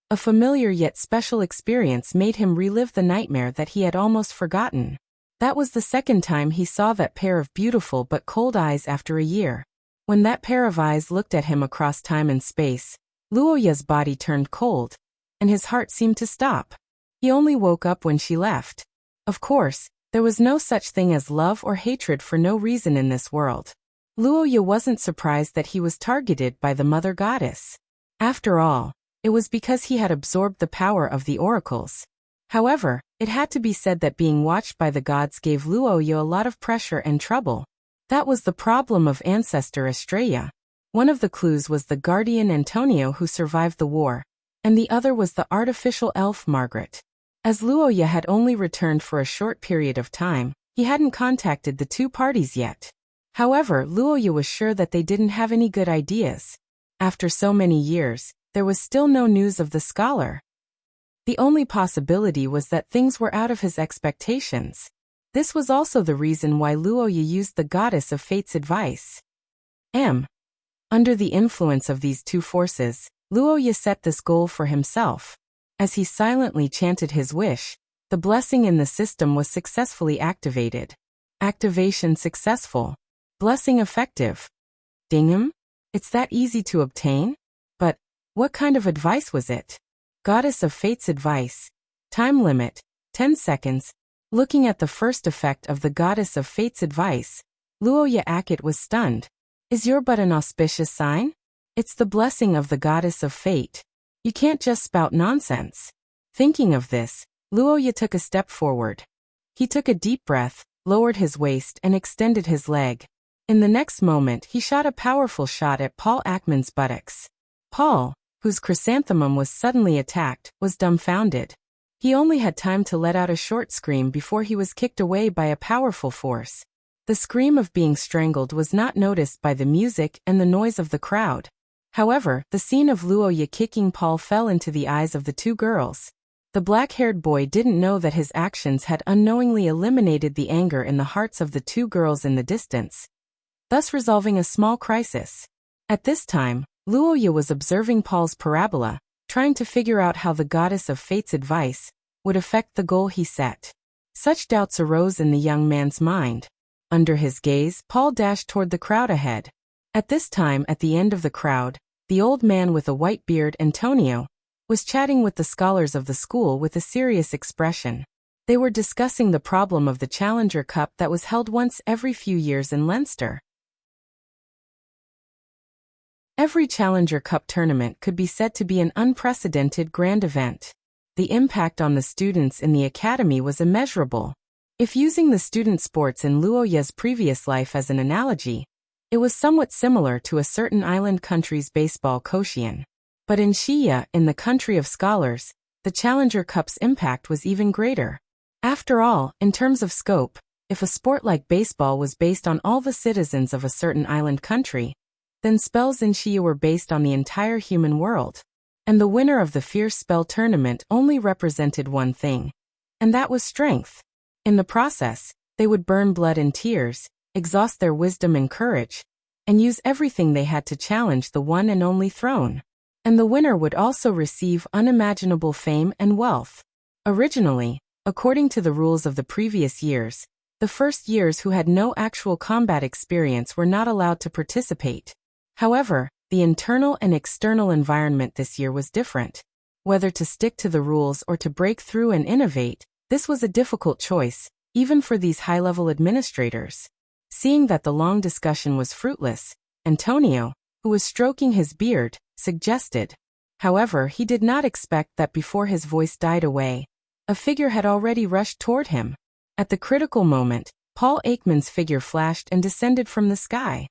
a familiar yet special experience made him relive the nightmare that he had almost forgotten. That was the second time he saw that pair of beautiful but cold eyes after a year. When that pair of eyes looked at him across time and space, Luoya's body turned cold, and his heart seemed to stop. He only woke up when she left. Of course, there was no such thing as love or hatred for no reason in this world. Luoya wasn't surprised that he was targeted by the Mother Goddess. After all, it was because he had absorbed the power of the oracles. However, it had to be said that being watched by the gods gave Luoya a lot of pressure and trouble. That was the problem of ancestor Estrella. One of the clues was the guardian Antonio who survived the war, and the other was the artificial elf Margaret. As Luoya had only returned for a short period of time, he hadn't contacted the two parties yet. However, Luoya was sure that they didn't have any good ideas. After so many years, there was still no news of the scholar. The only possibility was that things were out of his expectations. This was also the reason why Luoya used the goddess of fate's advice. Under the influence of these two forces, Luoya set this goal for himself. As he silently chanted his wish, the blessing in the system was successfully activated. Activation successful. Blessing effective. Ding. It's that easy to obtain? But what kind of advice was it? Goddess of fate's advice. Time limit, 10 seconds. Looking at the first effect of the goddess of fate's advice, Luoya Akit was stunned. Is your but an auspicious sign? It's the blessing of the goddess of fate. You can't just spout nonsense. Thinking of this, Luoya took a step forward. He took a deep breath, lowered his waist and extended his leg. In the next moment he shot a powerful shot at Paul Ackman's buttocks. Paul, whose chrysanthemum was suddenly attacked, was dumbfounded. He only had time to let out a short scream before he was kicked away by a powerful force. The scream of being strangled was not noticed by the music and the noise of the crowd. However, the scene of Luoya kicking Paul fell into the eyes of the two girls. The black-haired boy didn't know that his actions had unknowingly eliminated the anger in the hearts of the two girls in the distance, thus resolving a small crisis. At this time, Luoya was observing Paul's parabola, trying to figure out how the goddess of fate's advice would affect the goal he set. Such doubts arose in the young man's mind. Under his gaze, Paul dashed toward the crowd ahead. At this time, at the end of the crowd, the old man with a white beard, Antonio, was chatting with the scholars of the school with a serious expression. They were discussing the problem of the Challenger Cup that was held once every few years in Leinster. Every Challenger Cup tournament could be said to be an unprecedented grand event. The impact on the students in the academy was immeasurable. If using the student sports in Luoya's previous life as an analogy, it was somewhat similar to a certain island country's baseball quotient. But in Shia, in the country of scholars, the Challenger Cup's impact was even greater. After all, in terms of scope, if a sport like baseball was based on all the citizens of a certain island country, then spells in Shia were based on the entire human world. And the winner of the fierce spell tournament only represented one thing, and that was strength. In the process, they would burn blood and tears, exhaust their wisdom and courage, and use everything they had to challenge the one and only throne. And the winner would also receive unimaginable fame and wealth. Originally, according to the rules of the previous years, the first years who had no actual combat experience were not allowed to participate. However, the internal and external environment this year was different. Whether to stick to the rules or to break through and innovate, this was a difficult choice, even for these high-level administrators. Seeing that the long discussion was fruitless, Antonio, who was stroking his beard, suggested. However, he did not expect that before his voice died away, a figure had already rushed toward him. At the critical moment, Paul Aikman's figure flashed and descended from the sky.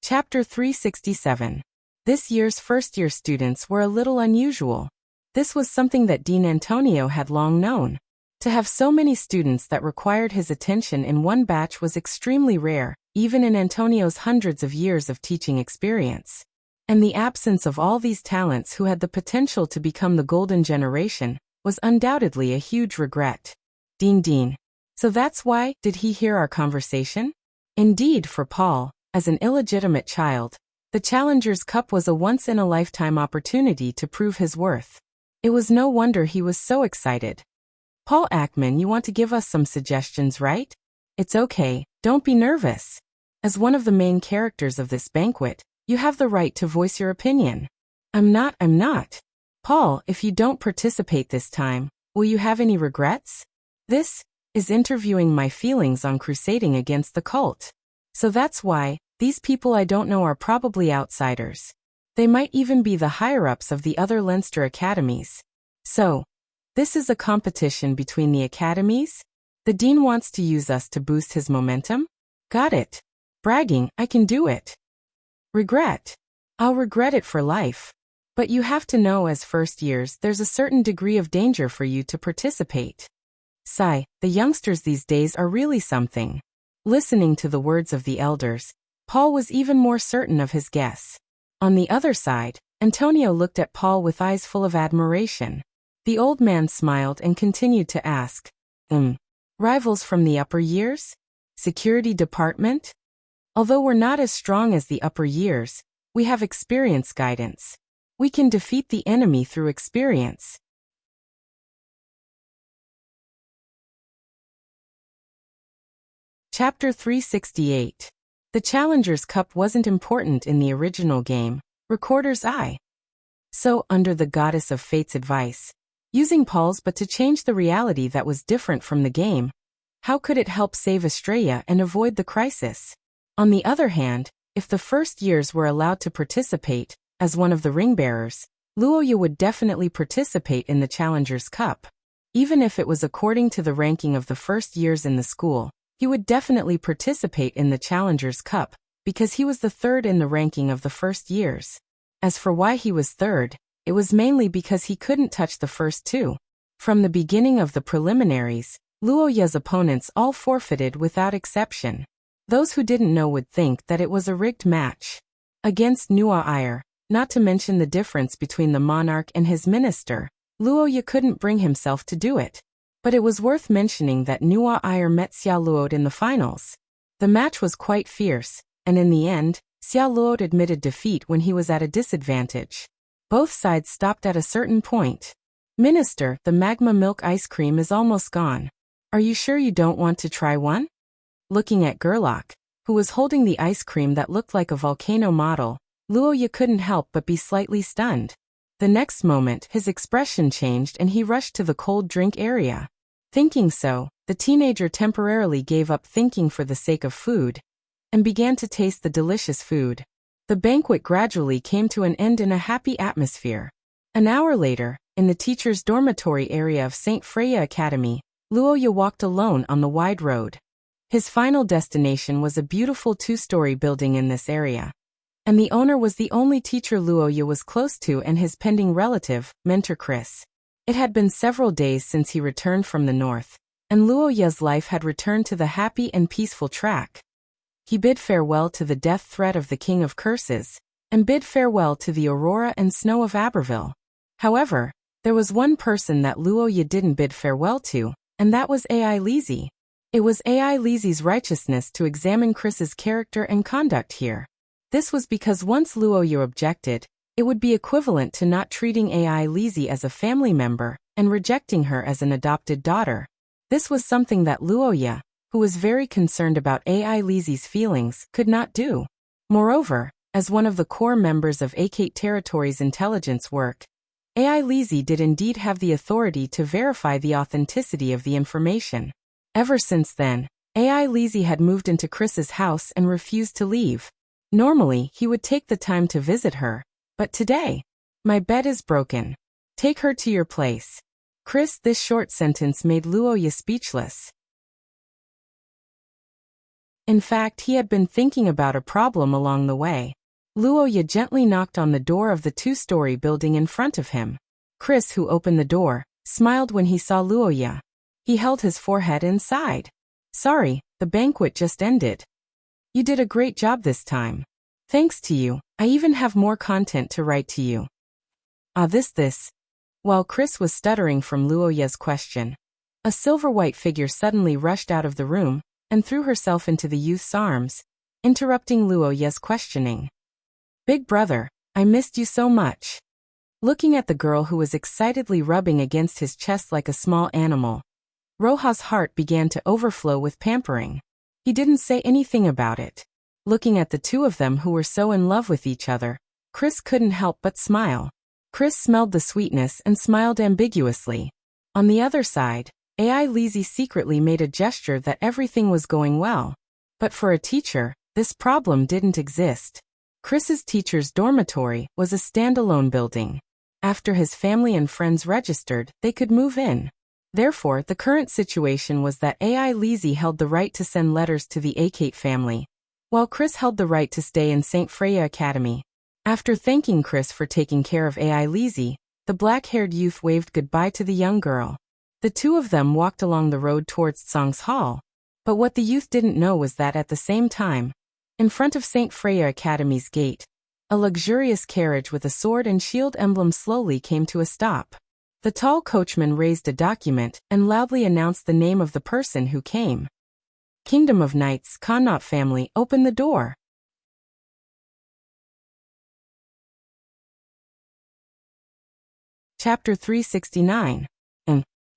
Chapter 367. This year's first-year students were a little unusual. This was something that Dean Antonio had long known. To have so many students that required his attention in one batch was extremely rare, even in Antonio's hundreds of years of teaching experience. And the absence of all these talents who had the potential to become the golden generation was undoubtedly a huge regret. Dean. So that's why, did he hear our conversation? Indeed, for Paul, as an illegitimate child, the Challengers Cup was a once-in-a-lifetime opportunity to prove his worth. It was no wonder he was so excited. Paul Ackman, you want to give us some suggestions, right? It's okay, don't be nervous. As one of the main characters of this banquet, you have the right to voice your opinion. I'm not. Paul, if you don't participate this time, will you have any regrets? This is interviewing my feelings on crusading against the cult. So that's why, these people I don't know are probably outsiders. They might even be the higher-ups of the other Leinster academies. So, this is a competition between the academies? The dean wants to use us to boost his momentum? Got it. Bragging, I can do it. Regret. I'll regret it for life. But you have to know as first years there's a certain degree of danger for you to participate. Sigh, the youngsters these days are really something. Listening to the words of the elders, Paul was even more certain of his guess. On the other side, Antonio looked at Paul with eyes full of admiration. The old man smiled and continued to ask, Rivals from the upper years? Security department? Although we're not as strong as the upper years, we have experience guidance. We can defeat the enemy through experience. Chapter 368. The Challenger's Cup wasn't important in the original game, Recorder's Eye. So, under the Goddess of Fate's advice, using Paul's but to change the reality that was different from the game, how could it help save Estrella and avoid the crisis? On the other hand, if the first years were allowed to participate, as one of the ring-bearers, Luoya would definitely participate in the Challenger's Cup. Even if it was according to the ranking of the first years in the school, he would definitely participate in the Challenger's Cup, because he was the third in the ranking of the first years. As for why he was third, it was mainly because he couldn't touch the first two. From the beginning of the preliminaries, Luoya's opponents all forfeited without exception. Those who didn't know would think that it was a rigged match. Against Nuwa, not to mention the difference between the monarch and his minister, Luoya couldn't bring himself to do it. But it was worth mentioning that Nuwa met Xiao Luod in the finals. The match was quite fierce, and in the end, Xiao Luod admitted defeat when he was at a disadvantage. Both sides stopped at a certain point. Minister, the magma milk ice cream is almost gone. Are you sure you don't want to try one? Looking at Gerlach, who was holding the ice cream that looked like a volcano model, Luoya couldn't help but be slightly stunned. The next moment, his expression changed and he rushed to the cold drink area. Thinking so, the teenager temporarily gave up thinking for the sake of food and began to taste the delicious food. The banquet gradually came to an end in a happy atmosphere. An hour later, in the teacher's dormitory area of St. Freya Academy, Luoya walked alone on the wide road. His final destination was a beautiful two-story building in this area, and the owner was the only teacher Luoya was close to and his pending relative, mentor Chris. It had been several days since he returned from the north, and Luoya's life had returned to the happy and peaceful track. He bid farewell to the death threat of the King of Curses, and bid farewell to the aurora and snow of Aberville. However, there was one person that Luoya didn't bid farewell to, and that was Ai Lizzie. It was Ai Lizzie's righteousness to examine Chris's character and conduct here. This was because once Luoya objected, it would be equivalent to not treating Ai Lizzie as a family member and rejecting her as an adopted daughter. This was something that Luoya, who was very concerned about Ai Lizzie's feelings, could not do. Moreover, as one of the core members of Akate Territory's intelligence work, Ai Lizzie did indeed have the authority to verify the authenticity of the information. Ever since then, Ai Lizzie had moved into Chris's house and refused to leave. Normally, he would take the time to visit her, but today, my bed is broken. Take her to your place. Chris, this short sentence made Luoya speechless. In fact, he had been thinking about a problem along the way. Luoya gently knocked on the door of the two-story building in front of him. Chris, who opened the door, smiled when he saw Luoya. He held his forehead and sighed. Sorry, the banquet just ended. You did a great job this time. Thanks to you, I even have more content to write to you. This. While Chris was stuttering from Luoya's question, a silver-white figure suddenly rushed out of the room and threw herself into the youth's arms, interrupting Luoya's questioning. Big brother, I missed you so much. Looking at the girl who was excitedly rubbing against his chest like a small animal, Roja's heart began to overflow with pampering. He didn't say anything about it. Looking at the two of them who were so in love with each other, Chris couldn't help but smile. Chris smelled the sweetness and smiled ambiguously. On the other side, Ai Lizzie secretly made a gesture that everything was going well. But for a teacher, this problem didn't exist. Chris's teacher's dormitory was a standalone building. After his family and friends registered, they could move in. Therefore, the current situation was that Ai Lizzie held the right to send letters to the Akate family, while Chris held the right to stay in St. Freya Academy. After thanking Chris for taking care of Ai Lizzie, the black-haired youth waved goodbye to the young girl. The two of them walked along the road towards Tsang's hall. But what the youth didn't know was that at the same time, in front of St. Freya Academy's gate, a luxurious carriage with a sword and shield emblem slowly came to a stop. The tall coachman raised a document and loudly announced the name of the person who came. Kingdom of Knights, Connaught family, open the door. Chapter 369.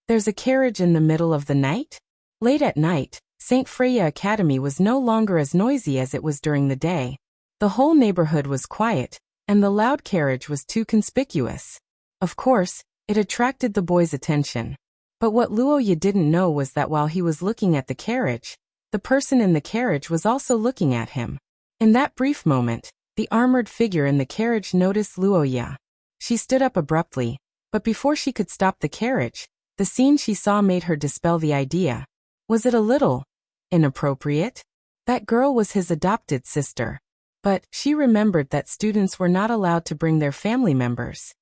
There's a carriage in the middle of the night? Late at night, St. Freya Academy was no longer as noisy as it was during the day. The whole neighborhood was quiet, and the loud carriage was too conspicuous. Of course, it attracted the boys' attention. But what Luoya didn't know was that while he was looking at the carriage, the person in the carriage was also looking at him. In that brief moment, the armored figure in the carriage noticed Luoya. She stood up abruptly, but before she could stop the carriage, the scene she saw made her dispel the idea. Was it a little inappropriate? That girl was his adopted sister. But she remembered that students were not allowed to bring their family members.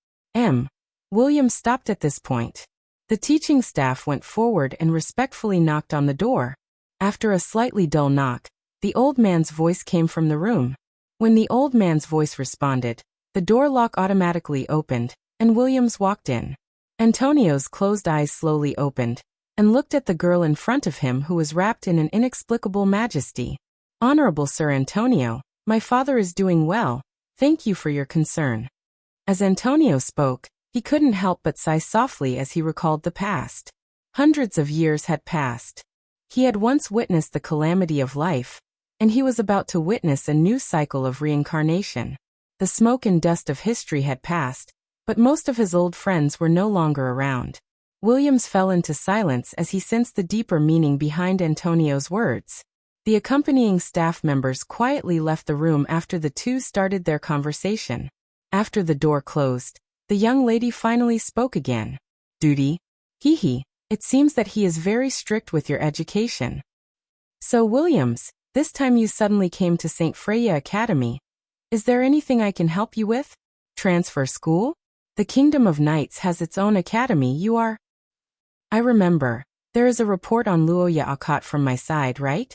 William stopped at this point. The teaching staff went forward and respectfully knocked on the door. After a slightly dull knock, the old man's voice came from the room. When the old man's voice responded, the door lock automatically opened, and Williams walked in. Antonio's closed eyes slowly opened, and looked at the girl in front of him who was wrapped in an inexplicable majesty. Honorable Sir Antonio, my father is doing well, thank you for your concern. As Antonio spoke, he couldn't help but sigh softly as he recalled the past. Hundreds of years had passed. He had once witnessed the calamity of life, and he was about to witness a new cycle of reincarnation. The smoke and dust of history had passed, but most of his old friends were no longer around. Williams fell into silence as he sensed the deeper meaning behind Antonio's words. The accompanying staff members quietly left the room after the two started their conversation. After the door closed, the young lady finally spoke again. Duty? It seems that he is very strict with your education. So Williams, this time you suddenly came to St. Freya Academy. Is there anything I can help you with? Transfer school? The Kingdom of Knights has its own academy. You are? I remember. There is a report on Luoya Akot from my side, right?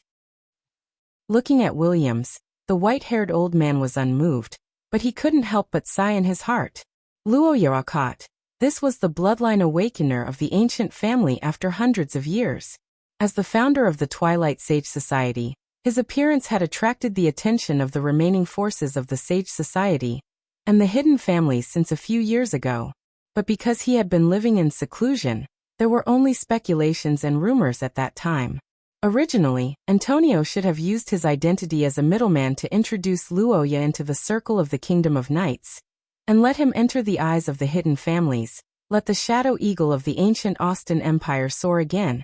Looking at Williams, the white-haired old man was unmoved, but he couldn't help but sigh in his heart. Luoya Akot. This was the bloodline awakener of the ancient family after hundreds of years. As the founder of the Twilight Sage Society, his appearance had attracted the attention of the remaining forces of the Sage Society and the hidden families since a few years ago. But because he had been living in seclusion, there were only speculations and rumors at that time. Originally, Antonio should have used his identity as a middleman to introduce Luoya into the circle of the Kingdom of Knights, and let him enter the eyes of the hidden families, let the shadow eagle of the ancient Austin Empire soar again,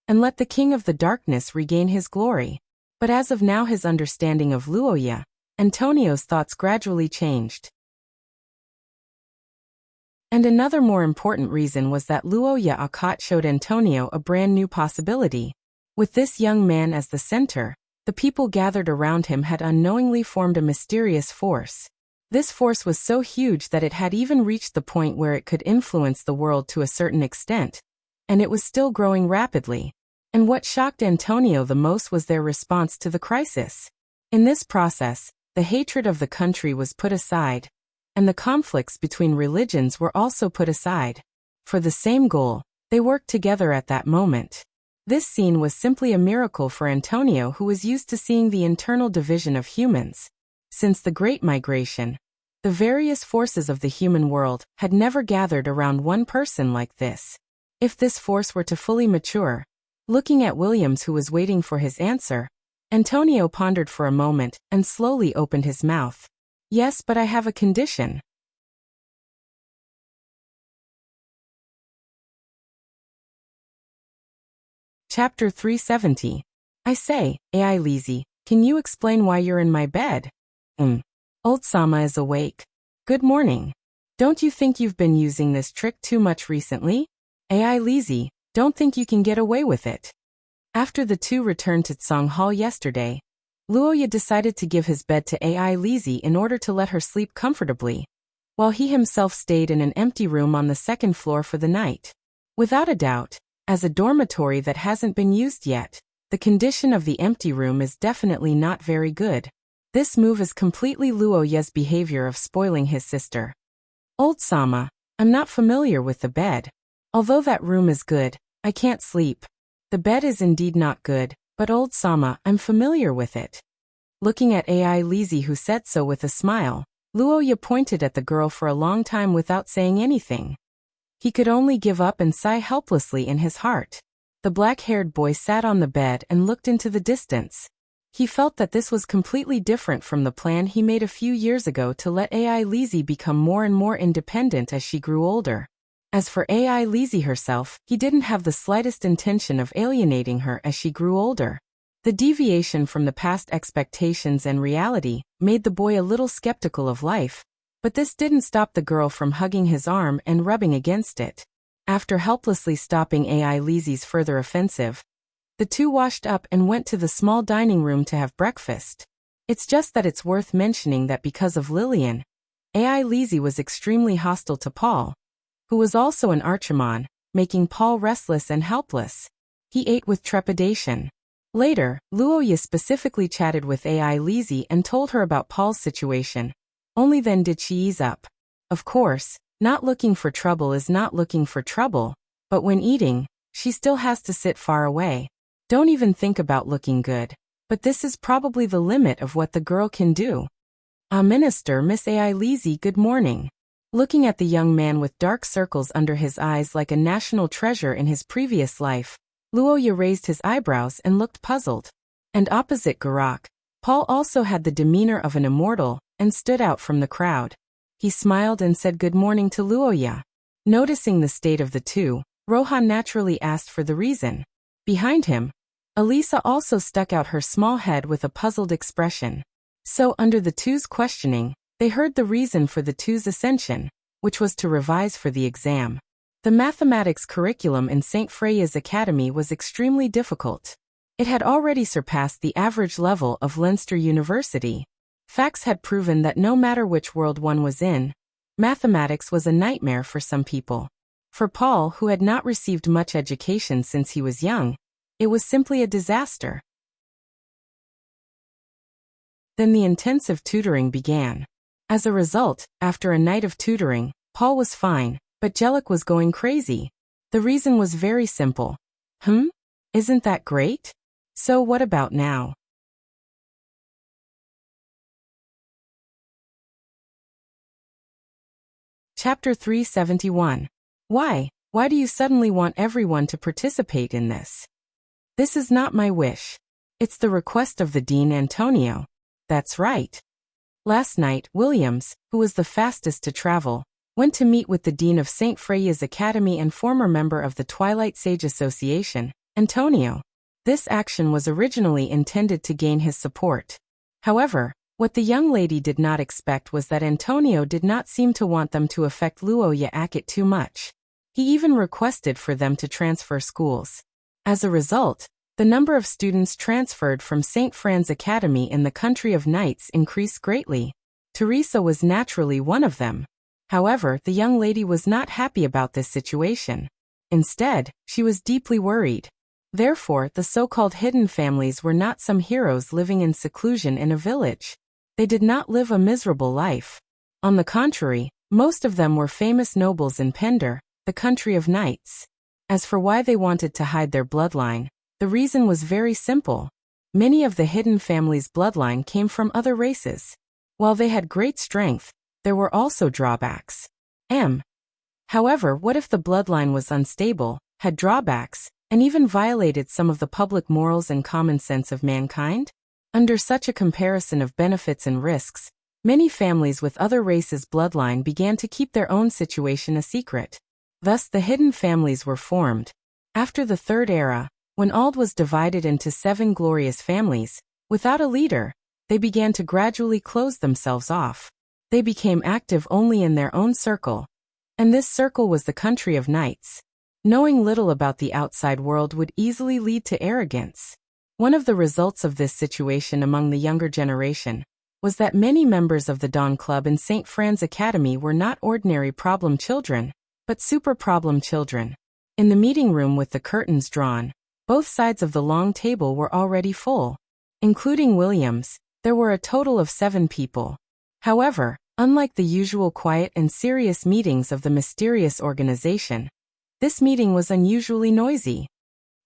and let the King of the Darkness regain his glory. But as of now his understanding of Luoya, Antonio's thoughts gradually changed. And another more important reason was that Luoya Akot showed Antonio a brand new possibility. With this young man as the center, the people gathered around him had unknowingly formed a mysterious force. This force was so huge that it had even reached the point where it could influence the world to a certain extent, and it was still growing rapidly. And what shocked Antonio the most was their response to the crisis. In this process, the hatred of the country was put aside, and the conflicts between religions were also put aside. For the same goal, they worked together at that moment. This scene was simply a miracle for Antonio, who was used to seeing the internal division of humans. Since the Great Migration, the various forces of the human world had never gathered around one person like this. If this force were to fully mature, looking at Williams who was waiting for his answer, Antonio pondered for a moment and slowly opened his mouth. Yes, but I have a condition. Chapter 370. I say, Ai Lizzie, can you explain why you're in my bed? Old Sama is awake. Good morning. Don't you think you've been using this trick too much recently? Ai Lizzie, don't think you can get away with it. After the two returned to Tsang Hall yesterday, Luoya decided to give his bed to Ai Lizzie in order to let her sleep comfortably, while he himself stayed in an empty room on the second floor for the night. Without a doubt, as a dormitory that hasn't been used yet, the condition of the empty room is definitely not very good. This move is completely Luoya's behavior of spoiling his sister. Old Sama, I'm not familiar with the bed. Although that room is good, I can't sleep. The bed is indeed not good, but old Sama, I'm familiar with it. Looking at Ai Lizzie, who said so with a smile, Luoya pointed at the girl for a long time without saying anything. He could only give up and sigh helplessly in his heart. The black-haired boy sat on the bed and looked into the distance. He felt that this was completely different from the plan he made a few years ago to let Ai Lizzie become more and more independent as she grew older. As for Ai Lizzie herself, he didn't have the slightest intention of alienating her as she grew older. The deviation from the past expectations and reality made the boy a little skeptical of life, but this didn't stop the girl from hugging his arm and rubbing against it. After helplessly stopping Ai Lizzie's further offensive, the two washed up and went to the small dining room to have breakfast. It's just that it's worth mentioning that because of Lillian, Ai Lizzie was extremely hostile to Paul, who was also an Archimon, making Paul restless and helpless. He ate with trepidation. Later, Luoya specifically chatted with Ai Lizzie and told her about Paul's situation. Only then did she ease up. Of course, not looking for trouble is not looking for trouble, but when eating, she still has to sit far away. Don't even think about looking good. But this is probably the limit of what the girl can do. Minister, Miss Ai Lizzie, good morning. Looking at the young man with dark circles under his eyes like a national treasure in his previous life, Luoya raised his eyebrows and looked puzzled. And opposite Garak, Paul also had the demeanor of an immortal and stood out from the crowd. He smiled and said good morning to Luoya. Noticing the state of the two, Rohan naturally asked for the reason. Behind him, Elisa also stuck out her small head with a puzzled expression. So under the two's questioning, they heard the reason for the two's ascension, which was to revise for the exam. The mathematics curriculum in St. Freya's Academy was extremely difficult. It had already surpassed the average level of Leinster University. Facts had proven that no matter which world one was in, mathematics was a nightmare for some people. For Paul, who had not received much education since he was young, it was simply a disaster. Then the intensive tutoring began. As a result, after a night of tutoring, Paul was fine, but Jellic was going crazy. The reason was very simple. Isn't that great? So what about now? Chapter 371. Why do you suddenly want everyone to participate in this? This is not my wish. It's the request of the Dean Antonio. That's right. Last night, Williams, who was the fastest to travel, went to meet with the Dean of St. Freya's Academy and former member of the Twilight Sage Association, Antonio. This action was originally intended to gain his support. However, what the young lady did not expect was that Antonio did not seem to want them to affect Luoya Akit too much. He even requested for them to transfer schools. As a result, the number of students transferred from St. Fran's Academy in the country of Knights increased greatly. Teresa was naturally one of them. However, the young lady was not happy about this situation. Instead, she was deeply worried. Therefore, the so-called hidden families were not some heroes living in seclusion in a village. They did not live a miserable life. On the contrary, most of them were famous nobles in Pender, the country of Knights. As for why they wanted to hide their bloodline, the reason was very simple. Many of the hidden families' bloodline came from other races. While they had great strength, there were also drawbacks. However, what if the bloodline was unstable, had drawbacks, and even violated some of the public morals and common sense of mankind? Under such a comparison of benefits and risks, many families with other races' bloodline began to keep their own situation a secret. Thus the hidden families were formed. After the Third Era, when Ald was divided into 7 glorious families, without a leader, they began to gradually close themselves off. They became active only in their own circle, and this circle was the country of Knights. Knowing little about the outside world would easily lead to arrogance. One of the results of this situation among the younger generation was that many members of the Dawn Club in St. Fran's Academy were not ordinary problem children, but super problem children. In the meeting room with the curtains drawn, both sides of the long table were already full. Including Williams, there were a total of 7 people. However, Unlike the usual quiet and serious meetings of the mysterious organization, this meeting was unusually noisy.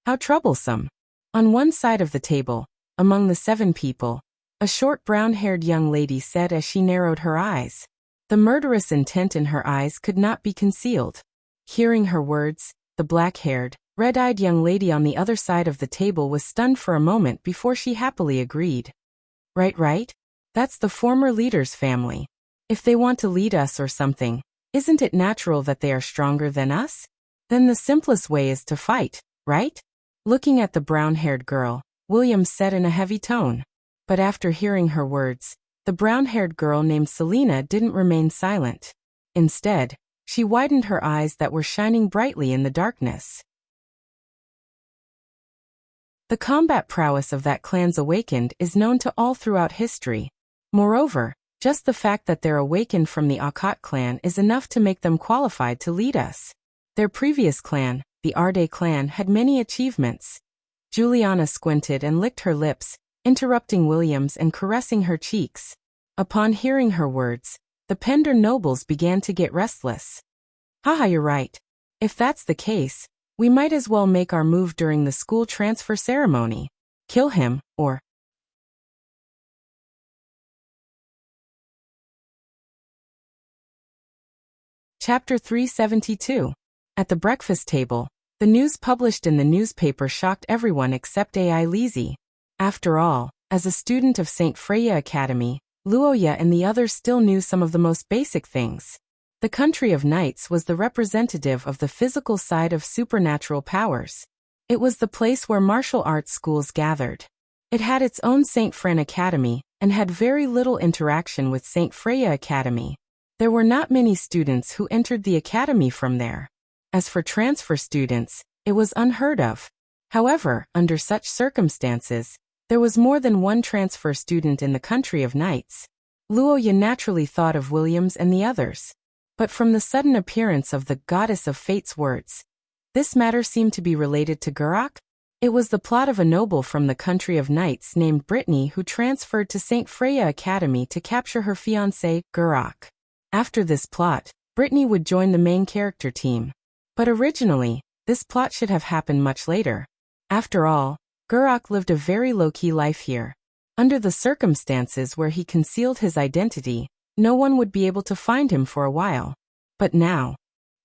How troublesome. On one side of the table, among the 7 people, a short brown-haired young lady said as she narrowed her eyes. The murderous intent in her eyes could not be concealed. Hearing her words, the black-haired, red-eyed young lady on the other side of the table was stunned for a moment before she happily agreed. Right. That's the former leader's family. If they want to lead us or something, isn't it natural that they are stronger than us? Then the simplest way is to fight, right? Looking at the brown-haired girl, William said in a heavy tone. But after hearing her words, the brown-haired girl named Selena didn't remain silent. Instead, she widened her eyes that were shining brightly in the darkness. The combat prowess of that clan's awakened is known to all throughout history. Moreover, just the fact that they're awakened from the Akkad clan is enough to make them qualified to lead us. Their previous clan, the Arde clan, had many achievements. Juliana squinted and licked her lips, interrupting Williams and caressing her cheeks. Upon hearing her words, the Pender nobles began to get restless. Haha, you're right. If that's the case, we might as well make our move during the school transfer ceremony. Kill him, or... Chapter 372. At the breakfast table, the news published in the newspaper shocked everyone except Ai Lizzie. After all, as a student of St. Freya Academy, Luoya and the others still knew some of the most basic things. The country of knights was the representative of the physical side of supernatural powers. It was the place where martial arts schools gathered. It had its own St. Fran Academy, and had very little interaction with St. Freya Academy. There were not many students who entered the academy from there. As for transfer students, it was unheard of. However, under such circumstances, there was more than one transfer student in the country of knights. Luoya naturally thought of Williams and the others. But from the sudden appearance of the goddess of fate's words, this matter seemed to be related to Gurak. It was the plot of a noble from the country of knights named Brittany who transferred to St. Freya Academy to capture her fiancé, Gurak. After this plot, Brittany would join the main character team. But originally, this plot should have happened much later. After all, Gurak lived a very low-key life here. Under the circumstances where he concealed his identity, no one would be able to find him for a while. But now,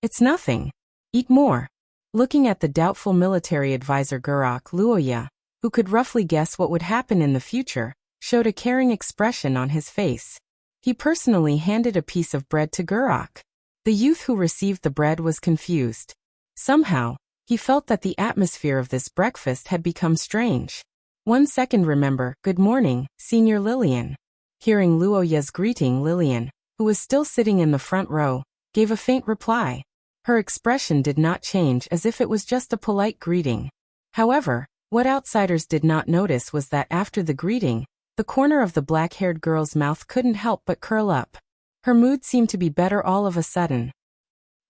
it's nothing. Eat more. Looking at the doubtful military advisor Gurak, Luoya, who could roughly guess what would happen in the future, showed a caring expression on his face. He personally handed a piece of bread to Gurak. The youth who received the bread was confused. Somehow, he felt that the atmosphere of this breakfast had become strange. 1 second, remember, good morning, Senior Lillian. Hearing Luoya's greeting, Lillian, who was still sitting in the front row, gave a faint reply. Her expression did not change, as if it was just a polite greeting. However, what outsiders did not notice was that after the greeting, the corner of the black-haired girl's mouth couldn't help but curl up. Her mood seemed to be better all of a sudden.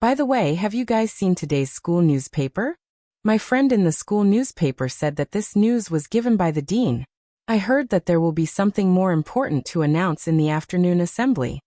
By the way, have you guys seen today's school newspaper? My friend in the school newspaper said that this news was given by the dean. I heard that there will be something more important to announce in the afternoon assembly.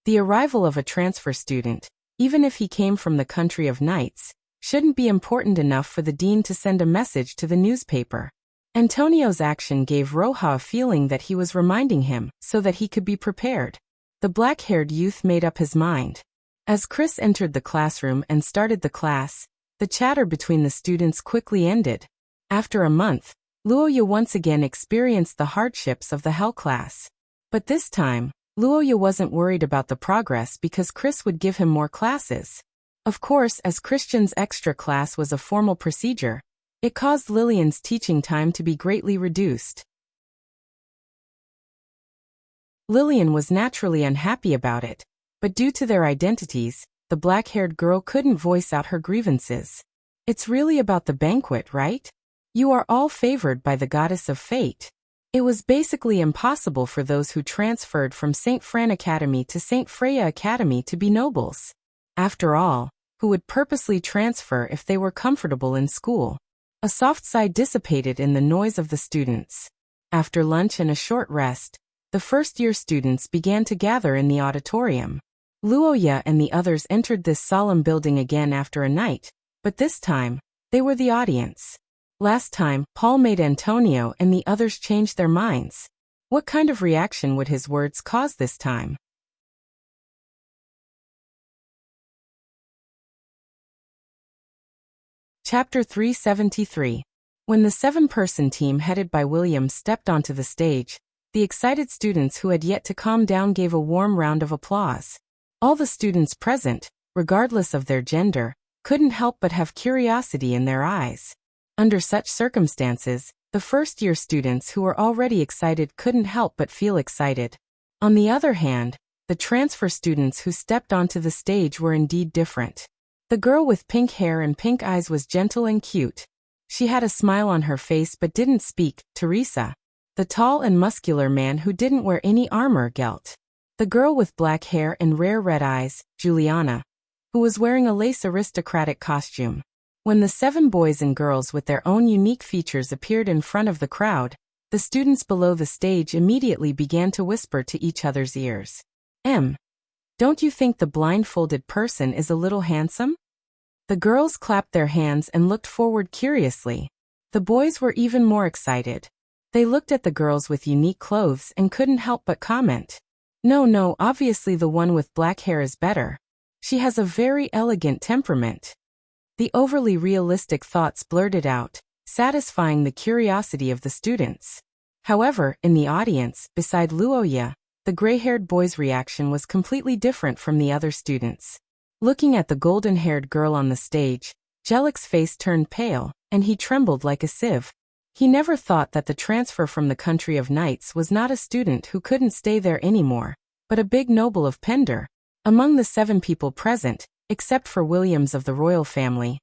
The arrival of a transfer student, even if he came from the country of knights, shouldn't be important enough for the dean to send a message to the newspaper. Antonio's action gave Roja a feeling that he was reminding him, so that he could be prepared. The black-haired youth made up his mind. As Chris entered the classroom and started the class, the chatter between the students quickly ended. After a month, Luoya once again experienced the hardships of the Hell class. But this time, Luoya wasn't worried about the progress because Chris would give him more classes. Of course, as Christian's extra class was a formal procedure, it caused Lillian's teaching time to be greatly reduced. Lillian was naturally unhappy about it, but due to their identities, the black-haired girl couldn't voice out her grievances. It's really about the banquet, right? You are all favored by the goddess of fate. It was basically impossible for those who transferred from St. Fran Academy to St. Freya Academy to be nobles. After all, who would purposely transfer if they were comfortable in school? A soft sigh dissipated in the noise of the students. After lunch and a short rest, the first-year students began to gather in the auditorium. Luoya and the others entered this solemn building again after a night, but this time, they were the audience. Last time, Paul made Antonio and the others change their minds. What kind of reaction would his words cause this time? Chapter 373. When the 7-person team headed by William stepped onto the stage, the excited students who had yet to calm down gave a warm round of applause. All the students present, regardless of their gender, couldn't help but have curiosity in their eyes. Under such circumstances, the first-year students who were already excited couldn't help but feel excited. On the other hand, the transfer students who stepped onto the stage were indeed different. The girl with pink hair and pink eyes was gentle and cute. She had a smile on her face but didn't speak, Teresa. The tall and muscular man who didn't wear any armor, Gelt. The girl with black hair and rare red eyes, Juliana, who was wearing a lace aristocratic costume. When the 7 boys and girls with their own unique features appeared in front of the crowd, the students below the stage immediately began to whisper to each other's ears. Don't you think the blindfolded person is a little handsome? The girls clapped their hands and looked forward curiously. The boys were even more excited. They looked at the girls with unique clothes and couldn't help but comment. No, obviously the one with black hair is better. She has a very elegant temperament. The overly realistic thoughts blurted out, satisfying the curiosity of the students. However, in the audience, beside Luoya, the gray-haired boy's reaction was completely different from the other students. Looking at the golden-haired girl on the stage, Jellic's face turned pale, and he trembled like a sieve. He never thought that the transfer from the country of knights was not a student who couldn't stay there anymore, but a big noble of Pender. Among the 7 people present, except for Williams of the royal family,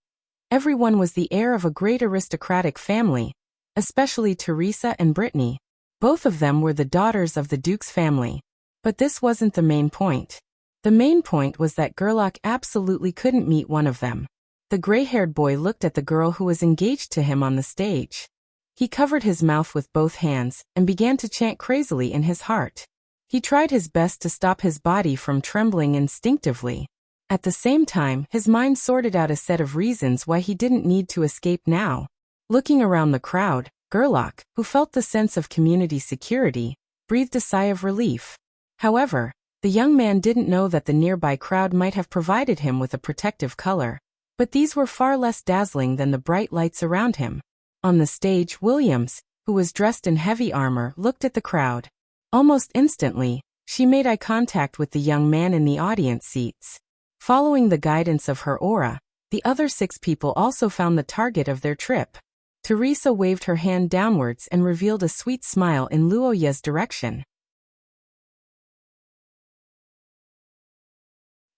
everyone was the heir of a great aristocratic family, especially Teresa and Brittany. Both of them were the daughters of the Duke's family. But this wasn't the main point. The main point was that Gerlach absolutely couldn't meet one of them. The gray-haired boy looked at the girl who was engaged to him on the stage. He covered his mouth with both hands and began to chant crazily in his heart. He tried his best to stop his body from trembling instinctively. At the same time, his mind sorted out a set of reasons why he didn't need to escape now. Looking around the crowd, Gerlach, who felt the sense of community security, breathed a sigh of relief. However, the young man didn't know that the nearby crowd might have provided him with a protective color, but these were far less dazzling than the bright lights around him. On the stage, Williams, who was dressed in heavy armor, looked at the crowd. Almost instantly, she made eye contact with the young man in the audience seats. Following the guidance of her aura, the other 6 people also found the target of their trip. Teresa waved her hand downwards and revealed a sweet smile in Luoya's direction.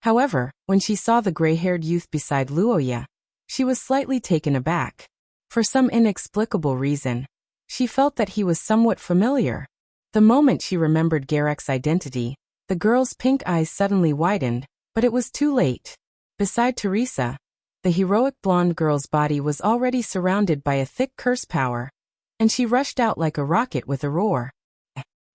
However, when she saw the gray-haired youth beside Luoya, she was slightly taken aback. For some inexplicable reason, she felt that he was somewhat familiar. The moment she remembered Garek's identity, the girl's pink eyes suddenly widened, but it was too late. Beside Teresa, the heroic blonde girl's body was already surrounded by a thick curse power, and she rushed out like a rocket with a roar.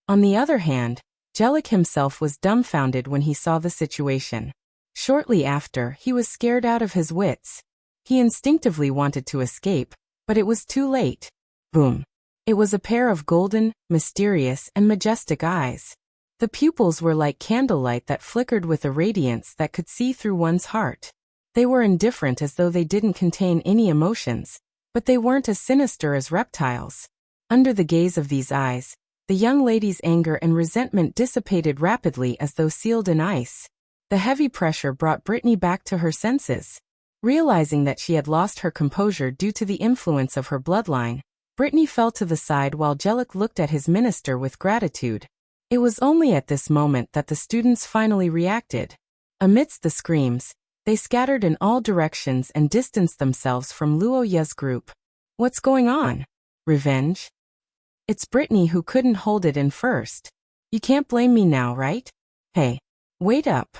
On the other hand, Jellic himself was dumbfounded when he saw the situation. Shortly after, he was scared out of his wits. He instinctively wanted to escape, but it was too late. Boom. It was a pair of golden, mysterious, and majestic eyes. The pupils were like candlelight that flickered with a radiance that could see through one's heart. They were indifferent as though they didn't contain any emotions, but they weren't as sinister as reptiles. Under the gaze of these eyes, the young lady's anger and resentment dissipated rapidly as though sealed in ice. The heavy pressure brought Brittany back to her senses. Realizing that she had lost her composure due to the influence of her bloodline, Brittany fell to the side while Jellic looked at his minister with gratitude. It was only at this moment that the students finally reacted. Amidst the screams, they scattered in all directions and distanced themselves from Luoya's group. What's going on? Revenge? It's Brittany who couldn't hold it in first. You can't blame me now, right? Hey, wait up.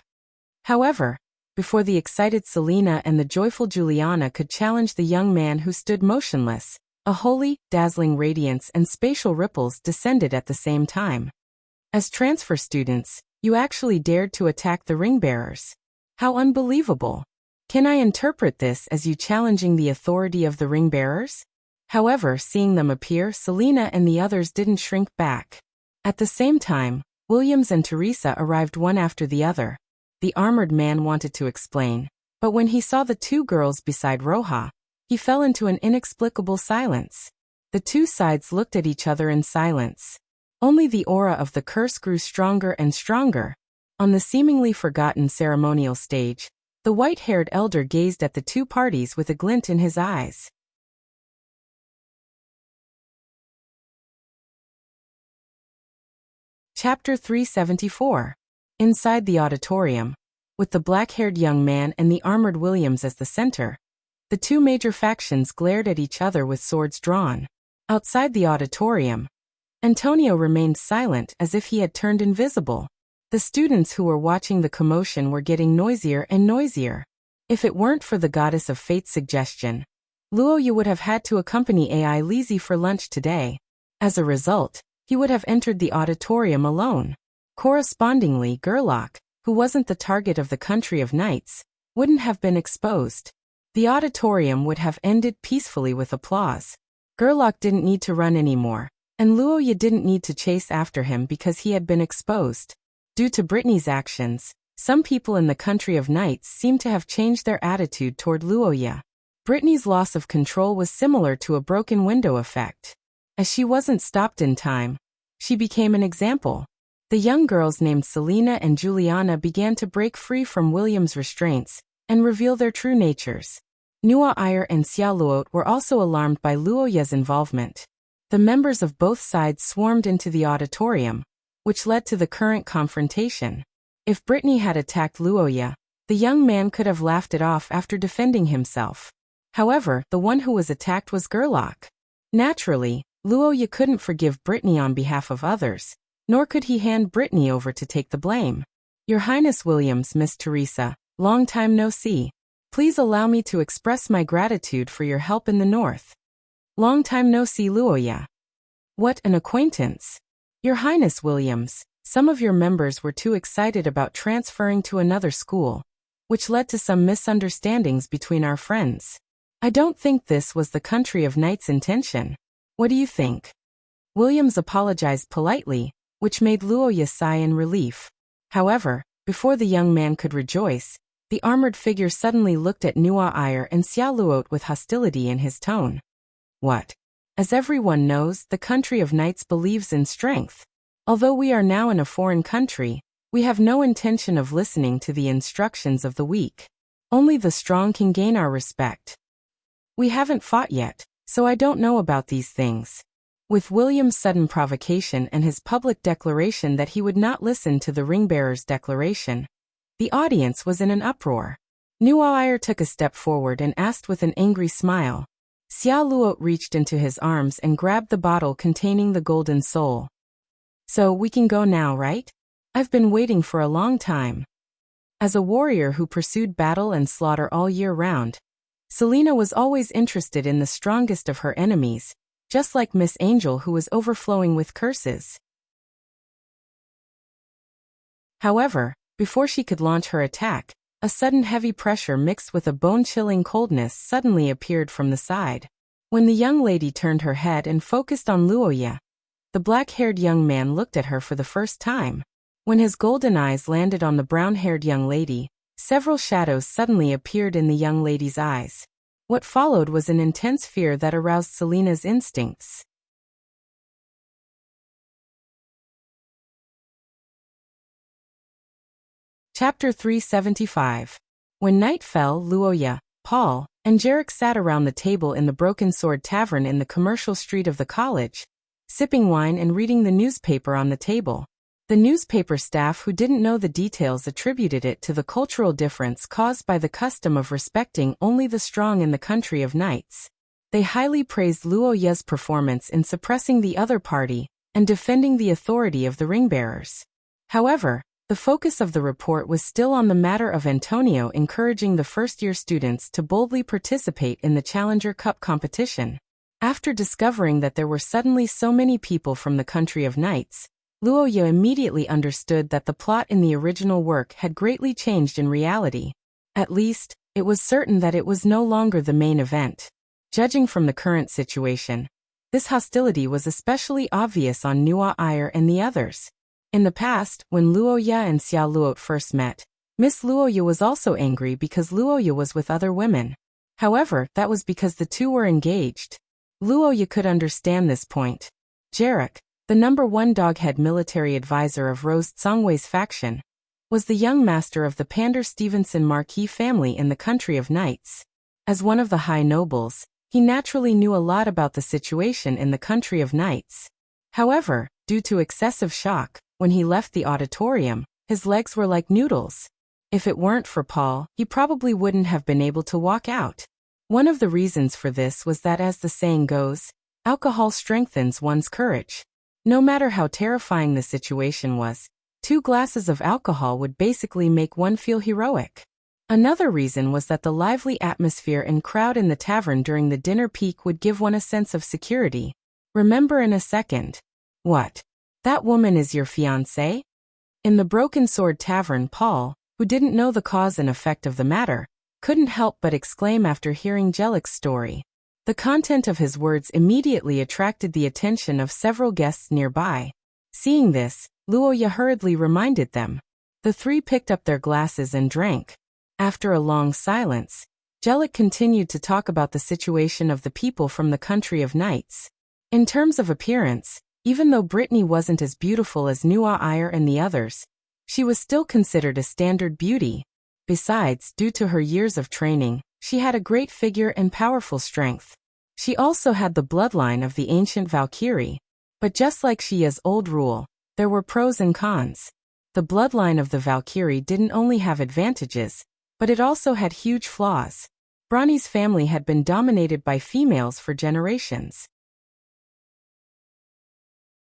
However, before the excited Selena and the joyful Juliana could challenge the young man who stood motionless, a holy, dazzling radiance and spatial ripples descended at the same time. As transfer students, you actually dared to attack the ring bearers. How unbelievable! Can I interpret this as you challenging the authority of the ring bearers? However, seeing them appear, Selena and the others didn't shrink back. At the same time, Williams and Teresa arrived one after the other. The armored man wanted to explain, but when he saw the two girls beside Roja, he fell into an inexplicable silence. The two sides looked at each other in silence. Only the aura of the curse grew stronger and stronger. On the seemingly forgotten ceremonial stage, the white-haired elder gazed at the two parties with a glint in his eyes. Chapter 374. Inside the auditorium, with the black-haired young man and the armored Williams as the center, the two major factions glared at each other with swords drawn. Outside the auditorium, Antonio remained silent as if he had turned invisible. The students who were watching the commotion were getting noisier and noisier. If it weren't for the goddess of fate's suggestion, Luoya would have had to accompany AI Lizzie for lunch today. As a result, he would have entered the auditorium alone. Correspondingly, Gerlach, who wasn't the target of the country of knights, wouldn't have been exposed. The auditorium would have ended peacefully with applause. Gerlach didn't need to run anymore, and Luoya didn't need to chase after him because he had been exposed. Due to Brittany's actions, some people in the country of knights seemed to have changed their attitude toward Luoya. Brittany's loss of control was similar to a broken window effect. As she wasn't stopped in time, she became an example. The young girls named Selena and Juliana began to break free from William's restraints and reveal their true natures. Nua Iyer and Xiaoluot were also alarmed by Luoya's involvement. The members of both sides swarmed into the auditorium, which led to the current confrontation. If Brittany had attacked Luoya, the young man could have laughed it off after defending himself. However, the one who was attacked was Gerlach. Naturally, Luoya couldn't forgive Brittany on behalf of others, nor could he hand Brittany over to take the blame. Your Highness Williams, Miss Teresa, long time no see. Please allow me to express my gratitude for your help in the north. Long time no see, Luoya. What an acquaintance. Your Highness Williams, some of your members were too excited about transferring to another school, which led to some misunderstandings between our friends. I don't think this was the country of knights' intention. What do you think? Williams apologized politely, which made Luoya sigh in relief. However, before the young man could rejoice, the armored figure suddenly looked at Nua Iyer and Xiaoluot with hostility in his tone. What? As everyone knows, the country of knights believes in strength. Although we are now in a foreign country, we have no intention of listening to the instructions of the weak. Only the strong can gain our respect. We haven't fought yet, so I don't know about these things. With William's sudden provocation and his public declaration that he would not listen to the ring-bearer's declaration, the audience was in an uproar. Nua Iyer took a step forward and asked with an angry smile. Xiaoluot reached into his arms and grabbed the bottle containing the golden soul. So we can go now, right? I've been waiting for a long time. As a warrior who pursued battle and slaughter all year round, Selena was always interested in the strongest of her enemies, just like Miss Angel, who was overflowing with curses. However, before she could launch her attack, a sudden heavy pressure mixed with a bone-chilling coldness suddenly appeared from the side. When the young lady turned her head and focused on Luoya, the black-haired young man looked at her for the first time. When his golden eyes landed on the brown-haired young lady, several shadows suddenly appeared in the young lady's eyes. What followed was an intense fear that aroused Selena's instincts. Chapter 375. When night fell, Luoya, Paul, and Jarek sat around the table in the Broken Sword Tavern in the commercial street of the college, sipping wine and reading the newspaper on the table. The newspaper staff who didn't know the details attributed it to the cultural difference caused by the custom of respecting only the strong in the country of knights. They highly praised Luoya's performance in suppressing the other party and defending the authority of the ring-bearers. However, the focus of the report was still on the matter of Antonio encouraging the first-year students to boldly participate in the Challenger Cup competition. After discovering that there were suddenly so many people from the country of knights, Luoya immediately understood that the plot in the original work had greatly changed in reality. At least, it was certain that it was no longer the main event. Judging from the current situation, this hostility was especially obvious on Nuo Ayer and the others. In the past, when Luoya and Xia Luot first met, Miss Luoya was also angry because Luoya was with other women. However, that was because the two were engaged. Luoya could understand this point. Jarek, the #1 doghead military advisor of Rose Tsangwei's faction, was the young master of the Pander Stevenson Marquis family in the country of knights. As one of the high nobles, he naturally knew a lot about the situation in the country of knights. However, due to excessive shock, when he left the auditorium, his legs were like noodles. If it weren't for Paul, he probably wouldn't have been able to walk out. One of the reasons for this was that, as the saying goes, alcohol strengthens one's courage. No matter how terrifying the situation was, 2 glasses of alcohol would basically make one feel heroic. Another reason was that the lively atmosphere and crowd in the tavern during the dinner peak would give one a sense of security. Remember in a second. What? That woman is your fiancé? In the Broken Sword Tavern, Paul, who didn't know the cause and effect of the matter, couldn't help but exclaim after hearing Jellic's story. The content of his words immediately attracted the attention of several guests nearby. Seeing this, Luoya hurriedly reminded them. The 3 picked up their glasses and drank. After a long silence, Jellic continued to talk about the situation of the people from the country of knights. In terms of appearance, even though Brittany wasn't as beautiful as Nuo Ayer and the others, she was still considered a standard beauty. Besides, due to her years of training, she had a great figure and powerful strength. She also had the bloodline of the ancient Valkyrie. But just like Xia's old rule, there were pros and cons. The bloodline of the Valkyrie didn't only have advantages, but it also had huge flaws. Brani's family had been dominated by females for generations.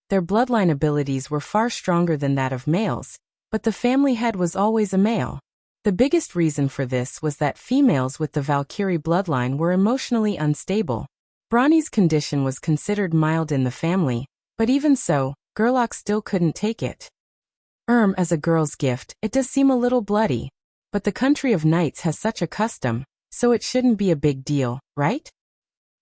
Their bloodline abilities were far stronger than that of males, but the family head was always a male. The biggest reason for this was that females with the Valkyrie bloodline were emotionally unstable. Brani's condition was considered mild in the family, but even so, Gerlach still couldn't take it. As a girl's gift, it does seem a little bloody. But the country of knights has such a custom, so it shouldn't be a big deal, right?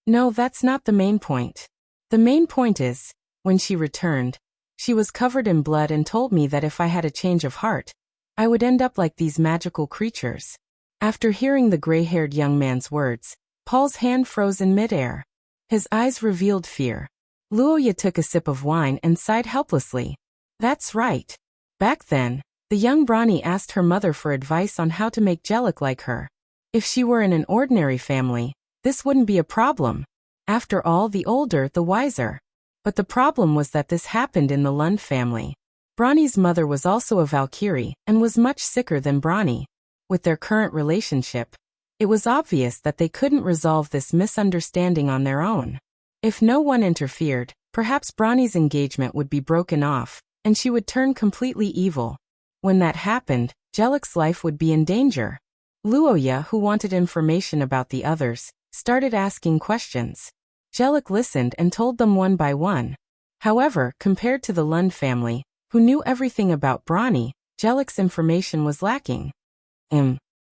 No, that's not the main point. The main point is, when she returned, she was covered in blood and told me that if I had a change of heart, I would end up like these magical creatures. After hearing the gray-haired young man's words, Paul's hand froze in midair. His eyes revealed fear. Luoya took a sip of wine and sighed helplessly. That's right. Back then, the young Brani asked her mother for advice on how to make Jellic like her. If she were in an ordinary family, this wouldn't be a problem. After all, the older, the wiser. But the problem was that this happened in the Lund family. Brani's mother was also a Valkyrie and was much sicker than Brani. With their current relationship, it was obvious that they couldn't resolve this misunderstanding on their own. If no one interfered, perhaps Brani's engagement would be broken off, and she would turn completely evil. When that happened, Jellic's life would be in danger. Luoya, who wanted information about the others, started asking questions. Jellic listened and told them one by one. However, compared to the Lund family, who knew everything about Brani, Jellic's information was lacking.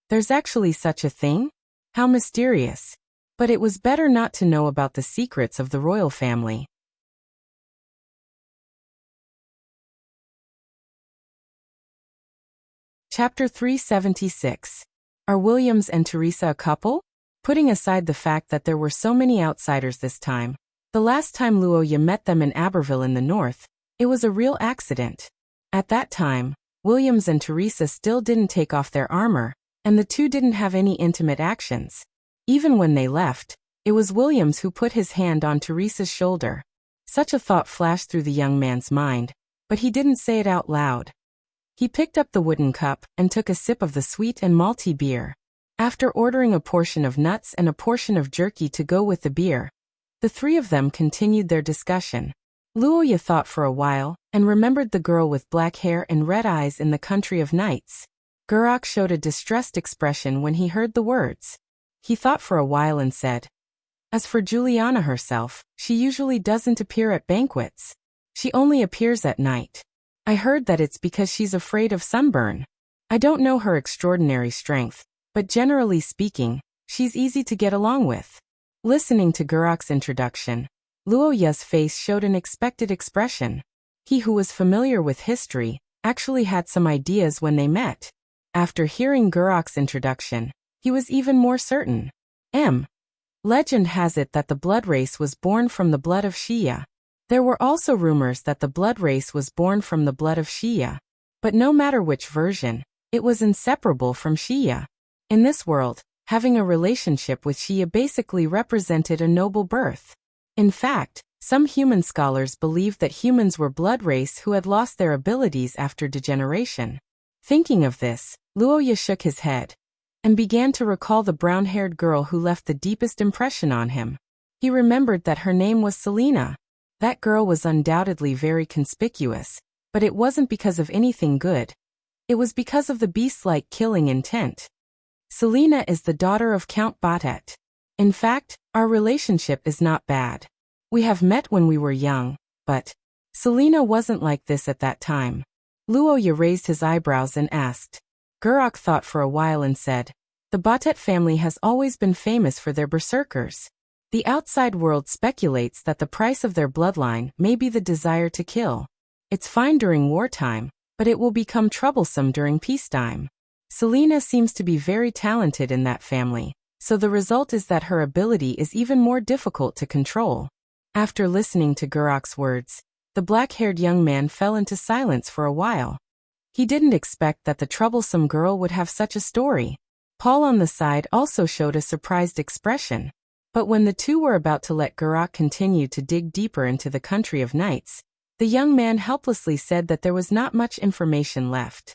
There's actually such a thing? How mysterious. But it was better not to know about the secrets of the royal family. Chapter 376. Are Williams and Teresa a couple? Putting aside the fact that there were so many outsiders this time, the last time Luoya met them in Aberville in the north, it was a real accident. At that time, Williams and Teresa still didn't take off their armor, and the two didn't have any intimate actions. Even when they left, it was Williams who put his hand on Teresa's shoulder. Such a thought flashed through the young man's mind, but he didn't say it out loud. He picked up the wooden cup and took a sip of the sweet and malty beer. After ordering a portion of nuts and a portion of jerky to go with the beer, the 3 of them continued their discussion. Luoya thought for a while and remembered the girl with black hair and red eyes in the country of knights. Gerlach showed a distressed expression when he heard the words. He thought for a while and said, "As for Juliana herself, she usually doesn't appear at banquets. She only appears at night. I heard that it's because she's afraid of sunburn. I don't know her extraordinary strength, but generally speaking, she's easy to get along with. Listening to Gurok's introduction, Luoya's face showed an expected expression. He who was familiar with history actually had some ideas when they met. After hearing Gurok's introduction, he was even more certain. Legend has it that the blood race was born from the blood of Shia. There were also rumors that the blood race was born from the blood of Shia. But no matter which version, it was inseparable from Shia. In this world, having a relationship with Shia basically represented a noble birth. In fact, some human scholars believed that humans were blood race who had lost their abilities after degeneration. Thinking of this, Luoya shook his head and began to recall the brown-haired girl who left the deepest impression on him. He remembered that her name was Selena. That girl was undoubtedly very conspicuous, but it wasn't because of anything good. It was because of the beast-like killing intent. Selena is the daughter of Count Batet. In fact, our relationship is not bad. We have met when we were young, but Selena wasn't like this at that time. Luoya raised his eyebrows and asked. Gurok thought for a while and said, the Batet family has always been famous for their berserkers. The outside world speculates that the price of their bloodline may be the desire to kill. It's fine during wartime, but it will become troublesome during peacetime. Selena seems to be very talented in that family, so the result is that her ability is even more difficult to control. After listening to Gurok's words, the black-haired young man fell into silence for a while. He didn't expect that the troublesome girl would have such a story. Paul on the side also showed a surprised expression. But when the two were about to let Gurok continue to dig deeper into the country of knights, the young man helplessly said that there was not much information left.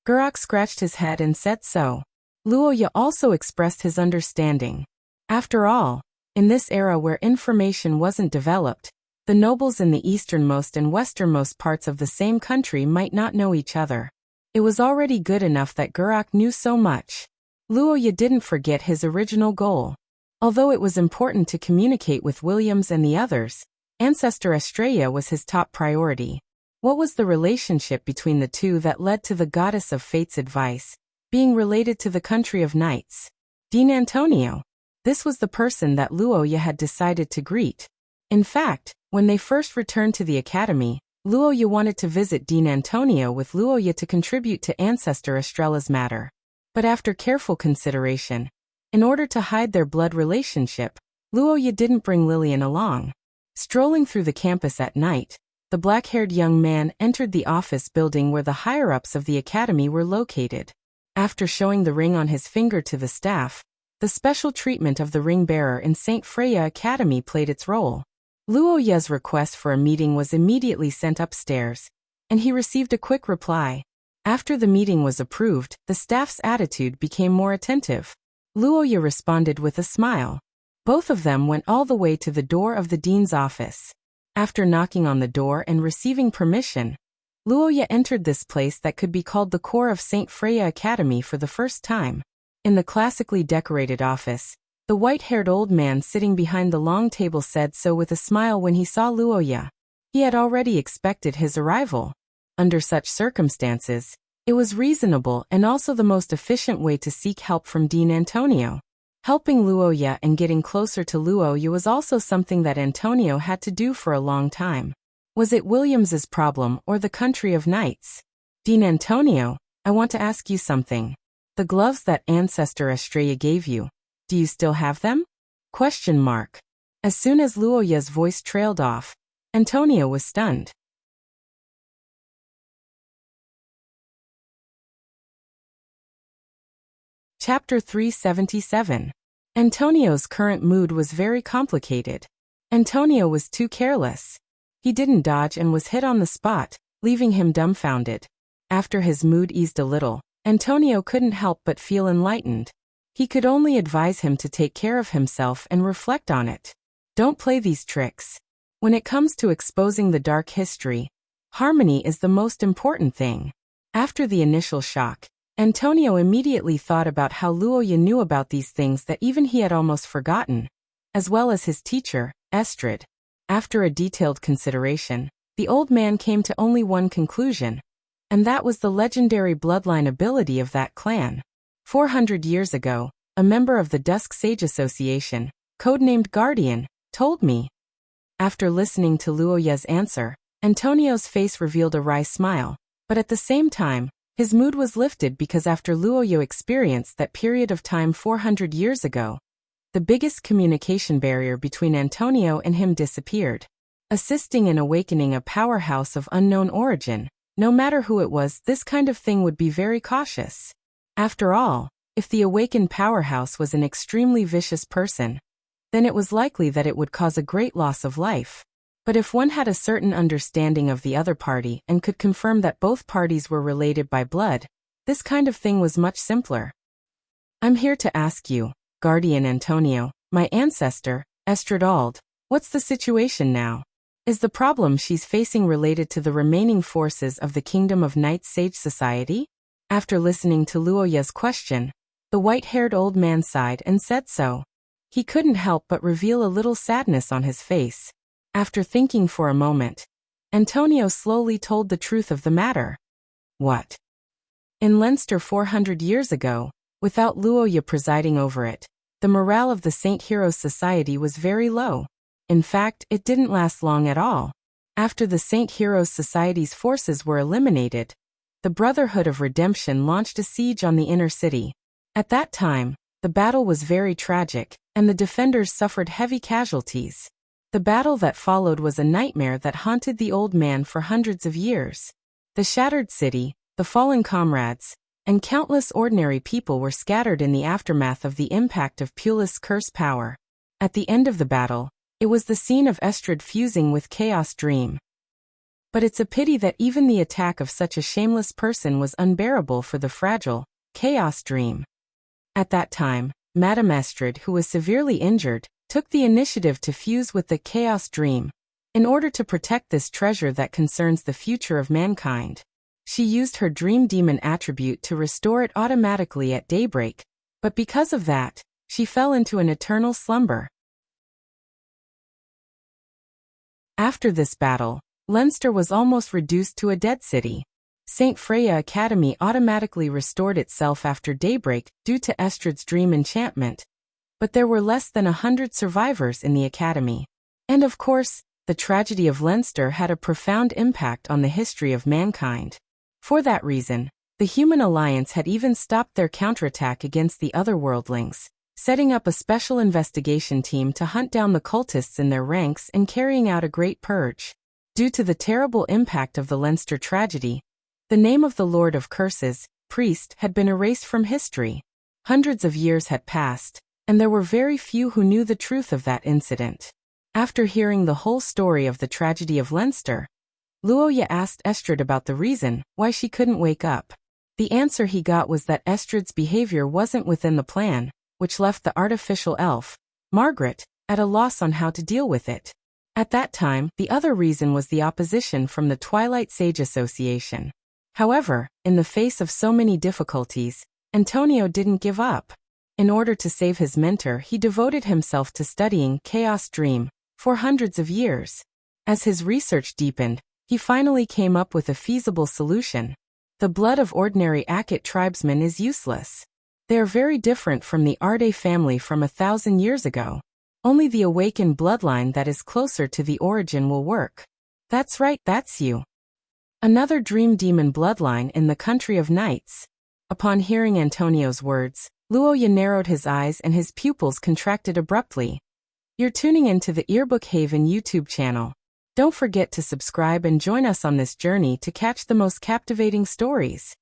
Gurok scratched his head and said so. Luoya also expressed his understanding. After all, in this era where information wasn't developed, the nobles in the easternmost and westernmost parts of the same country might not know each other. It was already good enough that Gurok knew so much. Luoya didn't forget his original goal. Although it was important to communicate with Williams and the others, Ancestor Estrella was his top priority. What was the relationship between the two that led to the goddess of fate's advice being related to the country of knights? Dean Antonio. This was the person that Luoya had decided to greet. In fact, when they first returned to the academy, Luoya wanted to visit Dean Antonio with Luoya to contribute to Ancestor Estrella's matter. But after careful consideration, in order to hide their blood relationship, Luoya didn't bring Lillian along. Strolling through the campus at night, the black-haired young man entered the office building where the higher-ups of the academy were located. After showing the ring on his finger to the staff, the special treatment of the ring-bearer in St. Freya Academy played its role. Luoya's request for a meeting was immediately sent upstairs, and he received a quick reply. After the meeting was approved, the staff's attitude became more attentive. Luoya responded with a smile. Both of them went all the way to the door of the dean's office. After knocking on the door and receiving permission, Luoya entered this place that could be called the core of St. Freya Academy for the first time. In the classically decorated office, the white-haired old man sitting behind the long table said so with a smile when he saw Luoya. He had already expected his arrival. Under such circumstances, it was reasonable and also the most efficient way to seek help from Dean Antonio. Helping Luoya and getting closer to Luoya was also something that Antonio had to do for a long time. Was it Williams's problem or the country of knights? Dean Antonio, I want to ask you something. The gloves that Ancestor Estrella gave you, do you still have them? ? As soon as Luoya's voice trailed off, Antonio was stunned. Chapter 377. Antonio's current mood was very complicated. Antonio was too careless. He didn't dodge and was hit on the spot, leaving him dumbfounded. After his mood eased a little, Antonio couldn't help but feel enlightened. He could only advise him to take care of himself and reflect on it. Don't play these tricks. When it comes to exposing the dark history, harmony is the most important thing. After the initial shock, Antonio immediately thought about how Luoya knew about these things that even he had almost forgotten, as well as his teacher, Estrid. After a detailed consideration, the old man came to only one conclusion, and that was the legendary bloodline ability of that clan. 400 years ago, a member of the Dusk Sage Association, codenamed Guardian, told me. After listening to Luoya's answer, Antonio's face revealed a wry smile, but at the same time, his mood was lifted because after Luoya experienced that period of time 400 years ago, the biggest communication barrier between Antonio and him disappeared, assisting in awakening a powerhouse of unknown origin. No matter who it was, this kind of thing would be very cautious. After all, if the awakened powerhouse was an extremely vicious person, then it was likely that it would cause a great loss of life. But if one had a certain understanding of the other party and could confirm that both parties were related by blood, this kind of thing was much simpler. I'm here to ask you, Guardian Antonio, my ancestor, Estradald, what's the situation now? Is the problem she's facing related to the remaining forces of the Kingdom of Night Sage Society? After listening to Luoya's question, the white-haired old man sighed and said so. He couldn't help but reveal a little sadness on his face. After thinking for a moment, Antonio slowly told the truth of the matter. What? In Leinster 400 years ago, without Luoya presiding over it, the morale of the Saint Heroes Society was very low. In fact, it didn't last long at all. After the Saint Heroes Society's forces were eliminated, the Brotherhood of Redemption launched a siege on the inner city. At that time, the battle was very tragic, and the defenders suffered heavy casualties. The battle that followed was a nightmare that haunted the old man for hundreds of years. The shattered city, the fallen comrades, and countless ordinary people were scattered in the aftermath of the impact of Pulis' curse power. At the end of the battle, it was the scene of Estrad fusing with Chaos Dream. But it's a pity that even the attack of such a shameless person was unbearable for the fragile Chaos Dream. At that time, Madame Estrad, who was severely injured, took the initiative to fuse with the Chaos Dream, in order to protect this treasure that concerns the future of mankind. She used her Dream Demon attribute to restore it automatically at daybreak, but because of that, she fell into an eternal slumber. After this battle, Leinster was almost reduced to a dead city. St. Freya Academy automatically restored itself after daybreak due to Estrad's dream enchantment, but there were less than 100 survivors in the academy. And of course, the tragedy of Leinster had a profound impact on the history of mankind. For that reason, the Human Alliance had even stopped their counterattack against the otherworldlings, setting up a special investigation team to hunt down the cultists in their ranks and carrying out a great purge. Due to the terrible impact of the Leinster tragedy, the name of the Lord of Curses, priest, had been erased from history. Hundreds of years had passed, and there were very few who knew the truth of that incident. After hearing the whole story of the tragedy of Leinster, Luoya asked Estrad about the reason why she couldn't wake up. The answer he got was that Estrad's behavior wasn't within the plan, which left the artificial elf, Margaret, at a loss on how to deal with it. At that time, the other reason was the opposition from the Twilight Sage Association. However, in the face of so many difficulties, Antonio didn't give up. In order to save his mentor, he devoted himself to studying Chaos Dream for hundreds of years. As his research deepened, he finally came up with a feasible solution. The blood of ordinary Akit tribesmen is useless. They are very different from the Arde family from 1,000 years ago. Only the awakened bloodline that is closer to the origin will work. That's right, that's you. Another dream demon bloodline in the country of knights. Upon hearing Antonio's words, Luoya narrowed his eyes and his pupils contracted abruptly. You're tuning into the Earbook Haven YouTube channel. Don't forget to subscribe and join us on this journey to catch the most captivating stories.